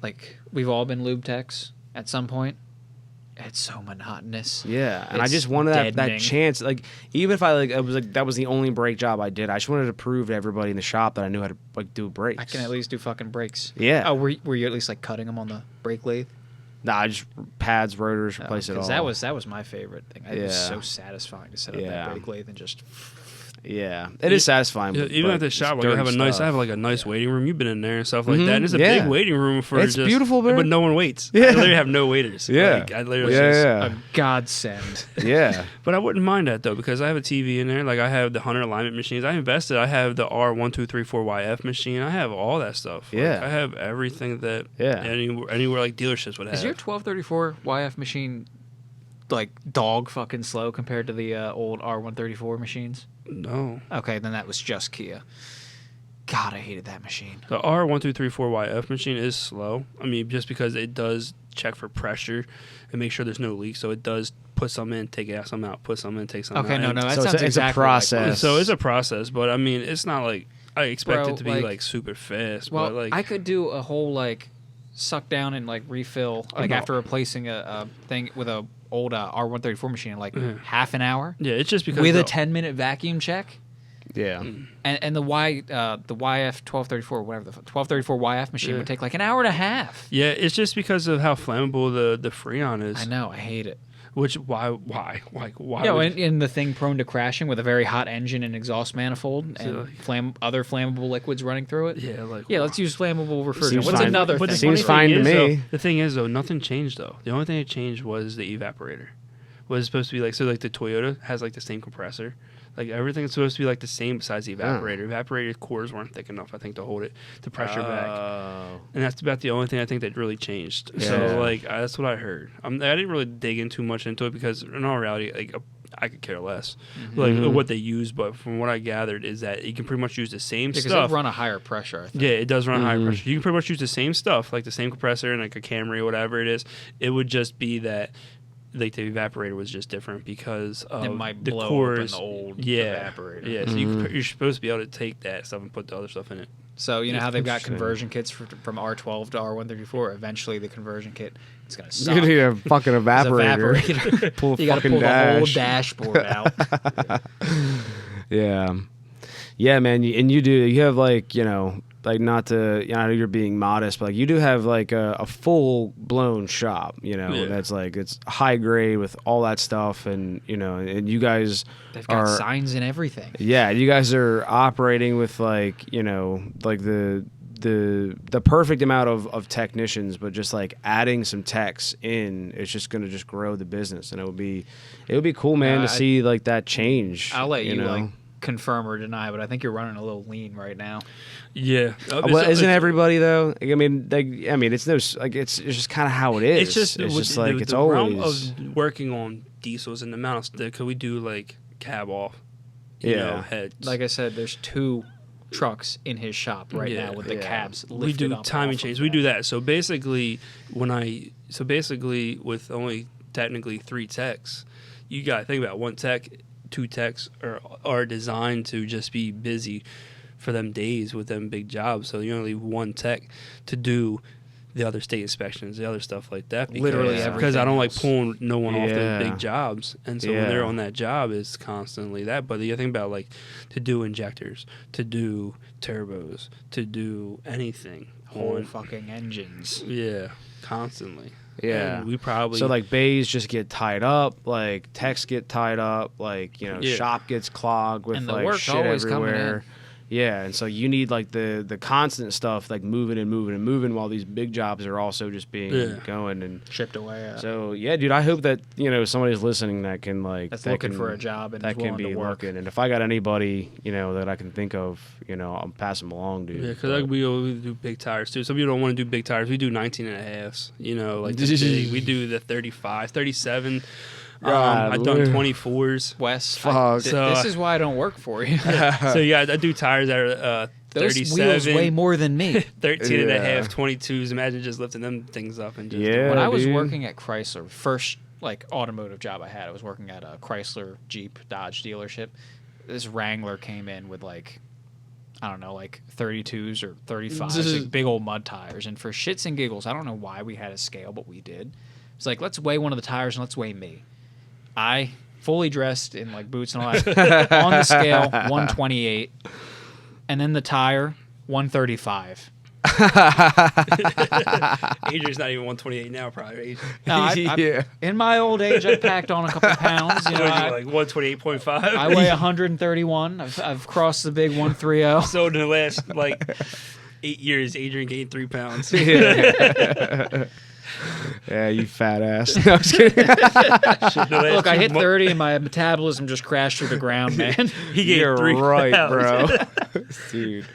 Speaker 3: like we've all been lube techs at some point. It's so monotonous.
Speaker 2: Yeah, and I just wanted that chance. Like, even if that was the only brake job I did, I just wanted to prove to everybody in the shop that I knew how to like do brakes.
Speaker 3: I can at least do fucking brakes.
Speaker 2: Yeah.
Speaker 3: Oh, were you at least like cutting them on the brake lathe?
Speaker 2: Nah, just pads, rotors, replace it all.
Speaker 3: That was my favorite thing. It was so satisfying to set up that brake lathe and just.
Speaker 2: Yeah, it is satisfying.
Speaker 1: Yeah, even at the shop, like I have a nice waiting room. You've been in there and stuff like that. And it's a
Speaker 2: Yeah.
Speaker 1: big waiting room for
Speaker 2: it's beautiful, bro.
Speaker 1: but no one waits.
Speaker 2: Yeah.
Speaker 1: I literally have no waiters.
Speaker 2: Yeah,
Speaker 1: like, I literally
Speaker 3: a godsend.
Speaker 2: Yeah,
Speaker 1: but I wouldn't mind that though, because I have a TV in there. Like I have the 100 alignment machines. I invested. I have the R1234YF machine. I have all that stuff. Like,
Speaker 2: Yeah,
Speaker 1: I have everything that anywhere like dealerships would have.
Speaker 3: Is your 1234 YF machine like dog fucking slow compared to the old R134 machines?
Speaker 1: No.
Speaker 3: Okay, then that was just Kia. God, I hated that machine.
Speaker 1: The R1234YF machine is slow. I mean, just because it does check for pressure and make sure there's no leak. So it does put some in, take some out, put some in, take some out.
Speaker 3: Okay, no, that
Speaker 2: so
Speaker 3: sounds exactly
Speaker 2: it's a process.
Speaker 1: So it's a process, but I mean, it's not like I expect it to be like super fast.
Speaker 3: Well,
Speaker 1: but like
Speaker 3: I could do a whole like suck down and like refill like after replacing a thing with a old R134 machine in like half an hour.
Speaker 1: Yeah, it's just because
Speaker 3: with a 10-minute vacuum check.
Speaker 2: Yeah.
Speaker 3: And the YF 1234, whatever the 1234 YF machine would take like an hour and a half.
Speaker 1: Yeah, it's just because of how flammable the Freon is.
Speaker 3: I know, I hate it.
Speaker 1: Which why?
Speaker 3: Yeah, and the thing prone to crashing with a very hot engine and exhaust manifold and other flammable liquids running through it.
Speaker 1: Yeah,
Speaker 3: let's use flammable refrigerant.
Speaker 2: Seems
Speaker 3: What's
Speaker 2: fine.
Speaker 3: another
Speaker 1: But
Speaker 3: thing?
Speaker 2: Seems fine to me.
Speaker 1: Though, the thing is, though, nothing changed though. The only thing that changed was the evaporator. Was supposed to be like the Toyota has like the same compressor. Like everything's supposed to be like the same besides the evaporator. Evaporator cores weren't thick enough, I think, to hold it the pressure back. And that's about the only thing I think that really changed.
Speaker 2: Yeah.
Speaker 1: So like that's what I heard. I didn't really dig in too much into it because in all reality, like I could care less like what they use. But from what I gathered is that you can pretty much use the same stuff.
Speaker 3: Because they run a higher pressure, I think.
Speaker 1: Yeah, it does run higher pressure. You can pretty much use the same stuff, like the same compressor and like a Camry or whatever it is. It would just be that like the evaporator was just different because of
Speaker 3: it might
Speaker 1: the
Speaker 3: blow
Speaker 1: cores.
Speaker 3: open the old evaporator.
Speaker 1: Yeah, so you're supposed to be able to take that stuff and put the other stuff in it.
Speaker 3: So you know how they've got conversion kits from R12 to R134. Eventually, the conversion kit is going to suck.
Speaker 2: You need a fucking evaporator. Pull a
Speaker 3: you got to
Speaker 2: fucking
Speaker 3: pull the whole
Speaker 2: dash.
Speaker 3: dashboard out.
Speaker 2: Yeah, man. You have like, like not to, I know you're being modest, but like you do have like a full blown shop, that's like, it's high grade with all that stuff. And, and you guys
Speaker 3: They've got signs and everything.
Speaker 2: Yeah. You guys are operating with like, like the perfect amount of technicians, but just like adding some techs in, it's just going to just grow the business. And it would be cool, man, to see like that change.
Speaker 3: I'll let you like confirm or deny, but I think you're running a little lean right now.
Speaker 1: Yeah,
Speaker 2: well, isn't everybody though? Like, it's no, like it's just kind of how it is.
Speaker 1: It's just
Speaker 2: like
Speaker 1: the
Speaker 2: it's always
Speaker 1: realm of working on diesels and the amount of because we do like cab off, heads.
Speaker 3: Like I said, there's 2 trucks in his shop right now with the cabs lifted
Speaker 1: we do
Speaker 3: up
Speaker 1: timing chains. We do that. So basically, with only technically 3 techs, you got to think about 1 tech, 2 techs are designed to just be busy for them days with them big jobs. So you only leave 1 tech to do the other state inspections, the other stuff like that. Because I don't like pulling no one off those big jobs. And so when they're on that job, it's constantly that. But the other thing about like to do injectors, to do turbos, to do anything.
Speaker 3: Whole fucking engines.
Speaker 1: Yeah, constantly.
Speaker 2: Yeah.
Speaker 1: And we probably...
Speaker 2: So like bays just get tied up, like techs get tied up, like, shop gets clogged with
Speaker 3: and the
Speaker 2: like
Speaker 3: work's
Speaker 2: shit
Speaker 3: always
Speaker 2: everywhere. Yeah, and so you need like the constant stuff like moving while these big jobs are also just being going and
Speaker 3: chipped away.
Speaker 2: So yeah, dude, I hope that somebody's listening that can like
Speaker 3: that's looking for a job and
Speaker 2: that can be
Speaker 3: work.
Speaker 2: looking. And if I got anybody that I can think of, I'll pass them along, dude.
Speaker 1: Yeah, because we do big tires too. Some people don't want to do big tires. We do 19.5s. Like big. We do the 35, 37. I've done 24s.
Speaker 3: Wes,
Speaker 2: fuck.
Speaker 3: This is why I don't work for you.
Speaker 1: So yeah, I do tires that are 37.
Speaker 3: Those wheels weigh more than me.
Speaker 1: 13 and a half, 22s. Imagine just lifting them things up and just.
Speaker 2: Yeah,
Speaker 3: when I was working at Chrysler, first like automotive job I had, I was working at a Chrysler, Jeep, Dodge dealership. This Wrangler came in with like, I don't know, like 32s or 35s, like big old mud tires. And for shits and giggles, I don't know why we had a scale, but we did. It's like, let's weigh one of the tires and let's weigh me. I, fully dressed in like boots and all that, on the scale, 128. And then the tire, 135.
Speaker 1: Adrian's not even 128 now, probably.
Speaker 3: No, in my old age, I packed on a couple pounds.
Speaker 1: Like 128.5.
Speaker 3: I weigh 131. I've crossed the big 130.
Speaker 1: So in the last like 8 years, Adrian gained 3 pounds.
Speaker 2: Yeah, you fat ass. No, I was kidding.
Speaker 3: Look, I hit 30 and my metabolism just crashed through the ground, man.
Speaker 1: He gained
Speaker 2: You're
Speaker 1: 3
Speaker 2: right,
Speaker 1: pounds.
Speaker 2: bro. Dude.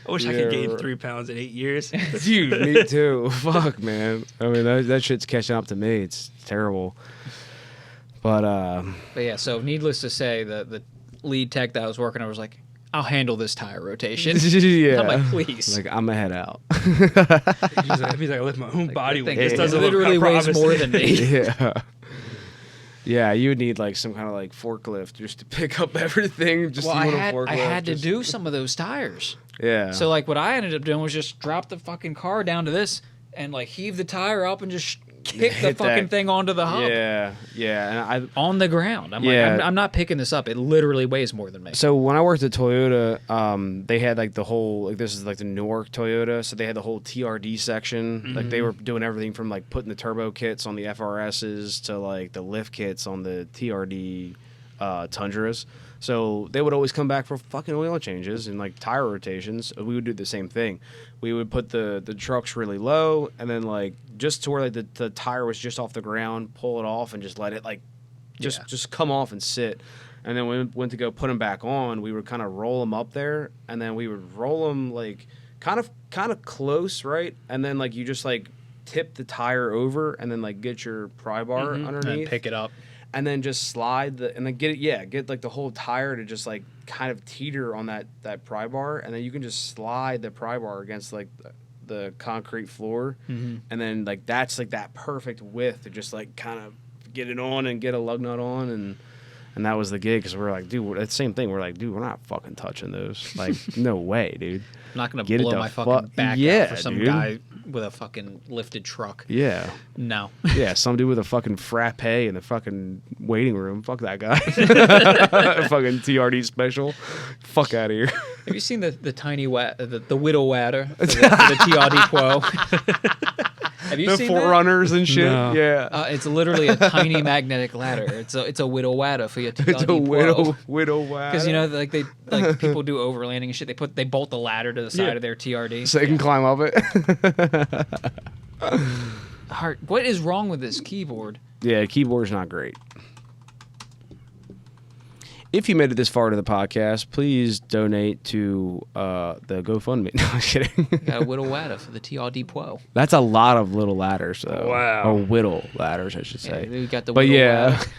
Speaker 1: I wish I could gain 3 pounds in 8 years.
Speaker 2: Dude, me too. Fuck, man. I mean, that shit's catching up to me. It's terrible. But
Speaker 3: yeah, so needless to say, the lead tech that I was working on was like, I'll handle this tire rotation.
Speaker 2: Yeah.
Speaker 3: I'm like, please.
Speaker 2: Like, I'm going to head out.
Speaker 1: He's like, I lift my own body weight. This
Speaker 3: It
Speaker 1: doesn't
Speaker 3: literally
Speaker 1: look
Speaker 3: weighs more than me.
Speaker 2: Yeah. Yeah, you would need like some kind of like forklift just to pick up everything. Just
Speaker 3: Well,
Speaker 2: a
Speaker 3: I
Speaker 2: little
Speaker 3: had
Speaker 2: forklift.
Speaker 3: to do some of those tires.
Speaker 2: Yeah.
Speaker 3: So like what I ended up doing was just drop the fucking car down to this and like heave the tire up and just kick the fucking thing onto the hub.
Speaker 2: Yeah, and
Speaker 3: on the ground. I'm like, I'm not picking this up. It literally weighs more than me.
Speaker 2: So when I worked at Toyota, they had like the whole, like this is like the Newark Toyota, so they had the whole TRD section. Like they were doing everything from like putting the turbo kits on the FRSs to like the lift kits on the TRD Tundras. So they would always come back for fucking oil changes and like tire rotations. We would do the same thing. We would put the trucks really low, and then like just to where like the tire was just off the ground, pull it off and just let it like just come off and sit. And then when we went to go put them back on, we would kind of roll them up there, and then we would roll them like kind of close, right? And then like you just like tip the tire over, and then like get your pry bar underneath,
Speaker 3: and pick it up.
Speaker 2: And then just slide and then get like the whole tire to just like kind of teeter on that pry bar, and then you can just slide the pry bar against like the concrete floor, and then like that's like that perfect width to just like kind of get it on and get a lug nut on, and that was the gig, because we're like, dude, it's the same thing. We're like, dude, we're not fucking touching those. Like, no way, dude.
Speaker 3: I'm not gonna blow my fucking back out for some guy with a fucking lifted truck.
Speaker 2: Yeah.
Speaker 3: No.
Speaker 2: Yeah, some dude with a fucking frappe in the fucking waiting room. Fuck that guy. Fucking TRD special. Fuck out of here.
Speaker 3: Have you seen the tiny the widow ladder for the TRD Quo? Have you seen
Speaker 2: the Forerunners and shit?
Speaker 1: No.
Speaker 2: Yeah.
Speaker 3: It's literally a tiny magnetic ladder. It's a widow ladder for your TRD
Speaker 2: It's a widow ladder.
Speaker 3: Because like people do overlanding and shit. They bolt the ladder to the side of their TRD
Speaker 2: so they can climb up it.
Speaker 3: What is wrong with this keyboard?
Speaker 2: Yeah, keyboard's not great. If you made it this far to the podcast, please donate to the GoFundMe. No, I'm kidding.
Speaker 3: Got a whittle ladder for the TRD Quo.
Speaker 2: That's a lot of little ladders, though.
Speaker 1: Wow.
Speaker 2: Or whittle ladders, I should say.
Speaker 3: Yeah, we got the
Speaker 2: but
Speaker 3: whittle
Speaker 2: yeah,
Speaker 3: ladder.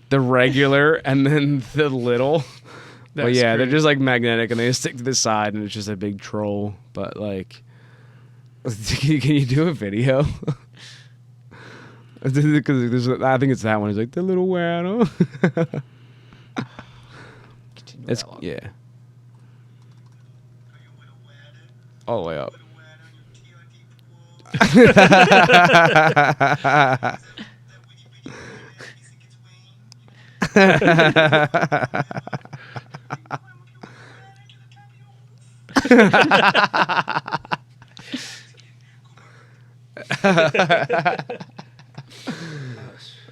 Speaker 2: the regular and then the little. But yeah,
Speaker 1: great.
Speaker 2: they're just like magnetic, and they just stick to the side, and it's just a big troll. But like, can you do a video? Because I think it's that one. It's like the little waddle. It's yeah. All the way up.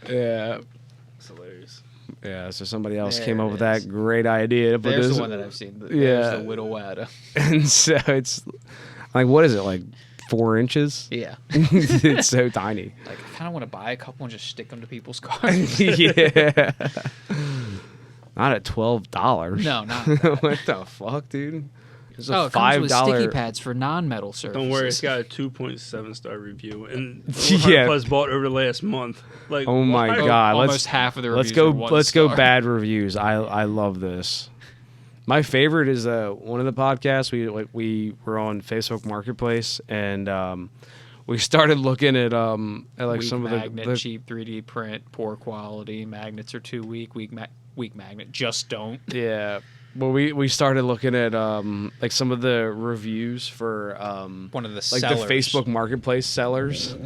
Speaker 2: Yeah.
Speaker 1: That's hilarious.
Speaker 2: Yeah, so somebody else came up with that great idea to put
Speaker 3: There's
Speaker 2: this.
Speaker 3: the one that I've seen. There's the widow ladder.
Speaker 2: And so it's like, what is it, like 4 inches?
Speaker 3: Yeah.
Speaker 2: It's so tiny.
Speaker 3: Like, I kind of want to buy a couple and just stick them to people's cars.
Speaker 2: Yeah. Not at $12.
Speaker 3: No, not that.
Speaker 2: What the fuck, dude? It's
Speaker 3: It comes with sticky pads for non-metal surfaces.
Speaker 1: Don't worry, it's got a 2.7 star review, and
Speaker 2: Yeah.
Speaker 1: plus bought over the last month. Like,
Speaker 2: Oh my god!
Speaker 3: Almost half of the
Speaker 2: let's
Speaker 3: reviews
Speaker 2: go.
Speaker 3: are 1
Speaker 2: Let's go
Speaker 3: star.
Speaker 2: bad reviews. I love this. My favorite is one of the podcasts we were on Facebook Marketplace, and we started looking at like
Speaker 3: Weak
Speaker 2: some
Speaker 3: magnet,
Speaker 2: of the
Speaker 3: cheap 3D print, poor quality. Magnets are too weak. Weak magnet. Just don't.
Speaker 2: yeah. Well, we started looking at like some of the reviews for
Speaker 3: One of the
Speaker 2: like
Speaker 3: sellers.
Speaker 2: the Facebook Marketplace sellers,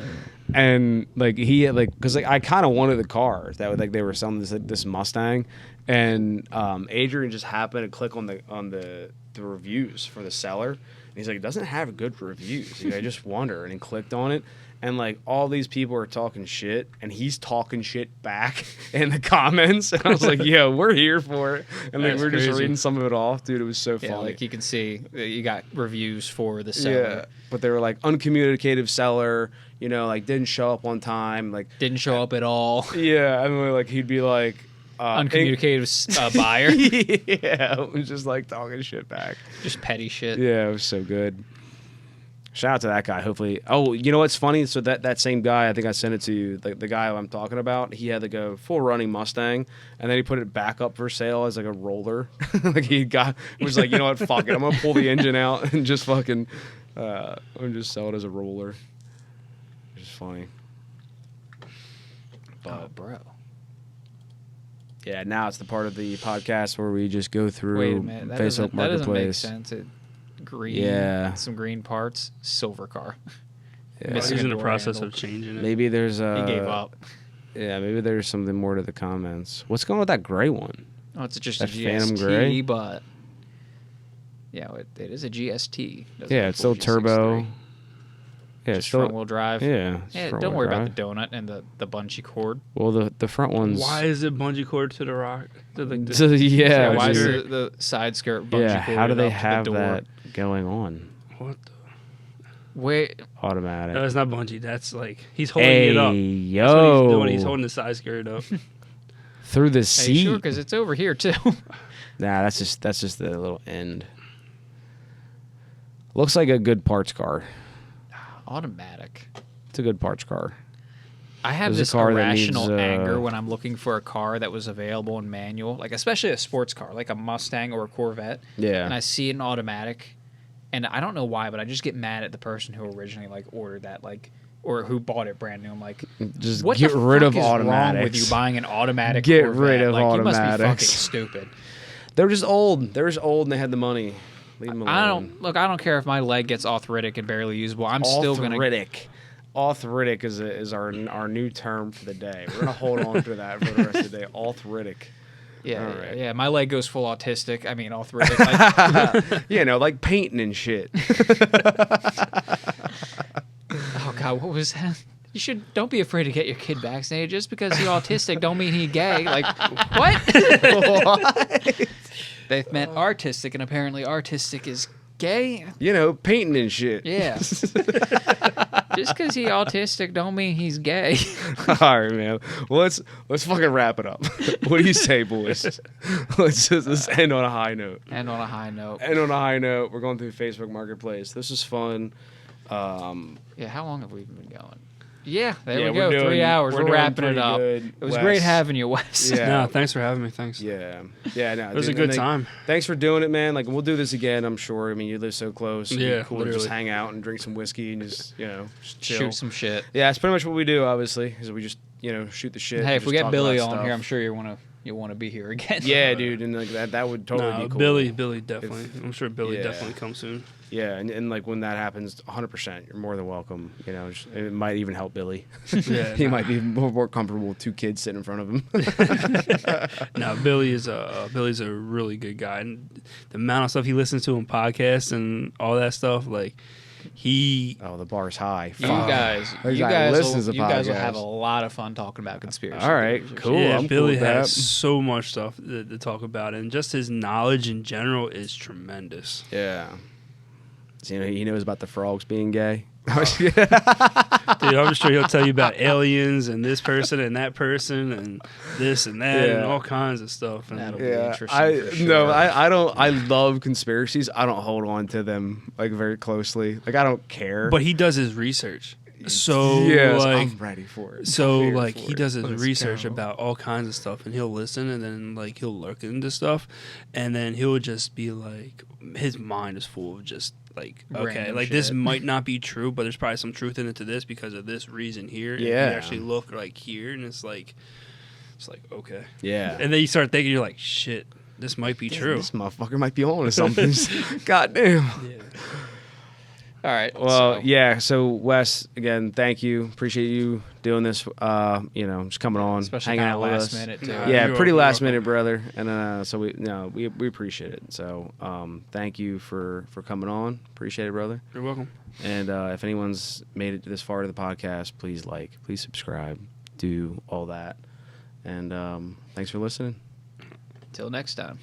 Speaker 2: and like he had like, because like I kind of wanted the car that like they were selling this Mustang, and Adrian just happened to click on the reviews for the seller, and he's like, it doesn't have good reviews. I just wonder, and he clicked on it. And, like, all these people are talking shit, and he's talking shit back in the comments. And I was like, yo, we're here for it. And, like,
Speaker 1: That's
Speaker 2: we're just
Speaker 1: crazy.
Speaker 2: reading some of it off. Dude, it was so
Speaker 3: Yeah,
Speaker 2: funny.
Speaker 3: like you can see, you got reviews for the seller.
Speaker 2: Yeah, but they were, like, uncommunicative seller, you know, like, didn't show up on time. Like,
Speaker 3: Didn't show up at all.
Speaker 2: yeah, I mean, like, he'd be like...
Speaker 3: Uncommunicative buyer.
Speaker 2: Yeah, it was just, like, talking shit back.
Speaker 3: Just petty shit.
Speaker 2: Yeah, it was so good. Shout out to that guy. Hopefully, oh, you know what's funny? So that same guy, I think I sent it to you. The guy I'm talking about, he had like a full running Mustang, and then he put it back up for sale as like a roller. Like he was like, you know what? Fuck it, I'm gonna pull the engine out and just fucking, and just sell it as a roller. Which is funny. But
Speaker 3: Oh, bro.
Speaker 2: yeah, now it's the part of the podcast where we just go through
Speaker 3: Wait a minute. That
Speaker 2: Facebook
Speaker 3: doesn't make
Speaker 2: Marketplace.
Speaker 3: sense. Green.
Speaker 2: Yeah.
Speaker 3: Some green parts. Silver car.
Speaker 2: Yeah.
Speaker 1: He's
Speaker 3: missing
Speaker 1: in
Speaker 3: a
Speaker 1: the
Speaker 3: door
Speaker 1: process
Speaker 3: handle.
Speaker 1: of changing it.
Speaker 2: Maybe there's
Speaker 3: He gave up.
Speaker 2: Yeah, maybe there's something more to the comments. What's going on with that gray one?
Speaker 3: Oh, it's just
Speaker 2: That
Speaker 3: a
Speaker 2: Phantom
Speaker 3: GST,
Speaker 2: Gray?
Speaker 3: but yeah, it is a GST. Doesn't
Speaker 2: Yeah,
Speaker 3: have
Speaker 2: it's
Speaker 3: full
Speaker 2: still turbo.
Speaker 3: G63.
Speaker 2: Yeah, it's
Speaker 3: Just
Speaker 2: still
Speaker 3: front wheel drive.
Speaker 2: Yeah, it's
Speaker 3: Yeah,
Speaker 2: front
Speaker 3: don't
Speaker 2: wheel
Speaker 3: worry
Speaker 2: drive.
Speaker 3: about the donut and the bungee cord.
Speaker 2: Well, the front one's
Speaker 1: Why is it bungee cord to the rock? To the
Speaker 2: So, yeah,
Speaker 3: Why is
Speaker 2: dude.
Speaker 3: the side skirt bungee
Speaker 2: Yeah,
Speaker 3: cord
Speaker 2: how do they
Speaker 3: up to the
Speaker 2: have
Speaker 3: door?
Speaker 2: that going on?
Speaker 1: what the?
Speaker 3: Wait,
Speaker 2: Automatic.
Speaker 1: No, it's not bungee. That's like he's holding it up.
Speaker 2: Hey,
Speaker 1: That's what he's
Speaker 2: yo.
Speaker 1: doing. He's holding the side skirt up.
Speaker 2: Through the
Speaker 3: hey,
Speaker 2: seat.
Speaker 3: sure, because it's over here too.
Speaker 2: Nah, that's just the little end. Looks like a good parts car.
Speaker 3: Automatic.
Speaker 2: It's a good parts car.
Speaker 3: I have
Speaker 2: There's a
Speaker 3: this
Speaker 2: car that
Speaker 3: irrational
Speaker 2: needs,
Speaker 3: anger when I'm looking for a car that was available in manual, like especially a sports car, like a Mustang or a Corvette.
Speaker 2: Yeah.
Speaker 3: And I see it in automatic, and I don't know why, but I just get mad at the person who originally like ordered that, like, or who bought it brand new. I'm like,
Speaker 2: Just
Speaker 3: what
Speaker 2: get
Speaker 3: the
Speaker 2: rid
Speaker 3: fuck
Speaker 2: of
Speaker 3: is
Speaker 2: automatics.
Speaker 3: wrong with you buying an automatic?
Speaker 2: Get
Speaker 3: Corvette?
Speaker 2: rid of
Speaker 3: like, You must be fucking
Speaker 2: automatics.
Speaker 3: stupid.
Speaker 2: They're just old. They're just old and they had the money. Leave them alone.
Speaker 3: I don't care if my leg gets arthritic and barely usable. I'm still gonna.
Speaker 2: Arthritic is our new term for the day. We're gonna hold on to that for the rest of the day. Arthritic.
Speaker 3: Yeah,
Speaker 2: All right.
Speaker 3: yeah. My leg goes full autistic. I mean, arthritic. Like,
Speaker 2: You know, like painting and shit.
Speaker 3: oh God, what was that? Don't be afraid to get your kid vaccinated. Just because he's autistic don't mean he's gay. Like, what?
Speaker 2: What?
Speaker 3: They meant artistic, and apparently artistic is gay.
Speaker 2: You know, painting and shit.
Speaker 3: Yeah. Just because he's autistic don't mean he's gay.
Speaker 2: All right, man. Well, let's fucking wrap it up. What do you say, boys? Let's end on a high note.
Speaker 3: And on a high note.
Speaker 2: We're going through Facebook Marketplace. This is fun.
Speaker 3: Yeah, how long have we been going? Yeah, there
Speaker 2: Yeah,
Speaker 3: we go.
Speaker 2: we're
Speaker 3: 3
Speaker 2: doing-
Speaker 3: hours.
Speaker 2: we're
Speaker 3: We're
Speaker 2: doing
Speaker 3: wrapping it
Speaker 2: pretty
Speaker 3: up.
Speaker 2: good,
Speaker 3: It was
Speaker 2: Wes.
Speaker 3: great having you, Wes.
Speaker 2: Yeah.
Speaker 1: No, thanks for having me. Thanks.
Speaker 2: Yeah. No.
Speaker 1: It was
Speaker 2: dude,
Speaker 1: a good
Speaker 2: and,
Speaker 1: time.
Speaker 2: Thanks for doing it, man. Like, we'll do this again, I'm sure. I mean, you live so close. It'd be
Speaker 1: Yeah,
Speaker 2: cool to just
Speaker 1: literally.
Speaker 2: hang out and drink some whiskey and just, just chill.
Speaker 3: Shoot some shit.
Speaker 2: Yeah, it's pretty much what we do, obviously, is we just, shoot the shit.
Speaker 3: Hey,
Speaker 2: and
Speaker 3: if we
Speaker 2: just
Speaker 3: get
Speaker 2: talk
Speaker 3: Billy
Speaker 2: about
Speaker 3: on
Speaker 2: stuff.
Speaker 3: here, I'm sure you'll want to be here again.
Speaker 2: Yeah, dude, and like that would totally
Speaker 1: No,
Speaker 2: be cool.
Speaker 1: Billy definitely. I'm sure Billy
Speaker 2: Yeah.
Speaker 1: definitely comes soon.
Speaker 2: Yeah, and like when that happens, 100%, you're more than welcome. It might even help Billy.
Speaker 1: Yeah,
Speaker 2: He
Speaker 1: no.
Speaker 2: might be more comfortable with two kids sitting in front of him.
Speaker 1: No, Billy's a really good guy, and the amount of stuff he listens to in podcasts and all that stuff, like he.
Speaker 2: Oh, the bar's high.
Speaker 3: You
Speaker 2: Fuck.
Speaker 3: guys,
Speaker 2: This
Speaker 3: you
Speaker 2: guy
Speaker 3: guys,
Speaker 2: listens
Speaker 3: will,
Speaker 2: to
Speaker 3: you guys will
Speaker 2: podcasts.
Speaker 3: have a lot of fun talking about conspiracy.
Speaker 2: All right,
Speaker 3: theories.
Speaker 2: cool.
Speaker 1: Yeah,
Speaker 2: I'm
Speaker 1: Billy
Speaker 2: cool with
Speaker 1: has
Speaker 2: that.
Speaker 1: so much stuff to talk about, and just his knowledge in general is tremendous.
Speaker 2: Yeah. So, he knows about the frogs being gay.
Speaker 1: Dude, I'm sure he'll tell you about aliens and this person and that person and this and that and
Speaker 2: Yeah.
Speaker 1: all kinds of stuff. And
Speaker 3: That'll be
Speaker 2: Yeah,
Speaker 3: interesting for sure.
Speaker 2: I don't. I love conspiracies. I don't hold on to them like very closely. Like I don't care.
Speaker 1: but he does his research. So
Speaker 2: yes,
Speaker 1: like
Speaker 2: I'm ready for it.
Speaker 1: So
Speaker 2: I'm here
Speaker 1: like
Speaker 2: for
Speaker 1: he
Speaker 2: it.
Speaker 1: does his
Speaker 2: Let's
Speaker 1: research
Speaker 2: go.
Speaker 1: about all kinds of stuff, and he'll listen, and then like he'll look into stuff, and then he'll just be like, his mind is full of just like, okay,
Speaker 3: Random
Speaker 1: like this
Speaker 3: shit.
Speaker 1: might not be true, but there's probably some truth in it to this because of this reason here. And
Speaker 2: Yeah.
Speaker 1: you actually look like here, and it's like okay,
Speaker 2: Yeah.
Speaker 1: and then you start thinking, you're like, shit, this might be
Speaker 2: Damn,
Speaker 1: true.
Speaker 2: This motherfucker might be on to something. God damn.
Speaker 1: Yeah.
Speaker 3: All right.
Speaker 2: Well,
Speaker 3: so,
Speaker 2: yeah. So Wes, again, thank you. Appreciate you doing this. Just coming on,
Speaker 3: especially
Speaker 2: hanging
Speaker 3: kind
Speaker 2: out
Speaker 3: of
Speaker 2: with
Speaker 3: last
Speaker 2: us.
Speaker 3: minute too.
Speaker 2: Yeah,
Speaker 1: You're
Speaker 2: pretty
Speaker 1: welcome,
Speaker 2: last
Speaker 1: you're
Speaker 2: minute, brother. And so we appreciate it. So thank you for coming on. Appreciate it, brother.
Speaker 1: You're welcome.
Speaker 2: And if anyone's made it this far to the podcast, please please subscribe, do all that. And thanks for listening.
Speaker 3: Till next time.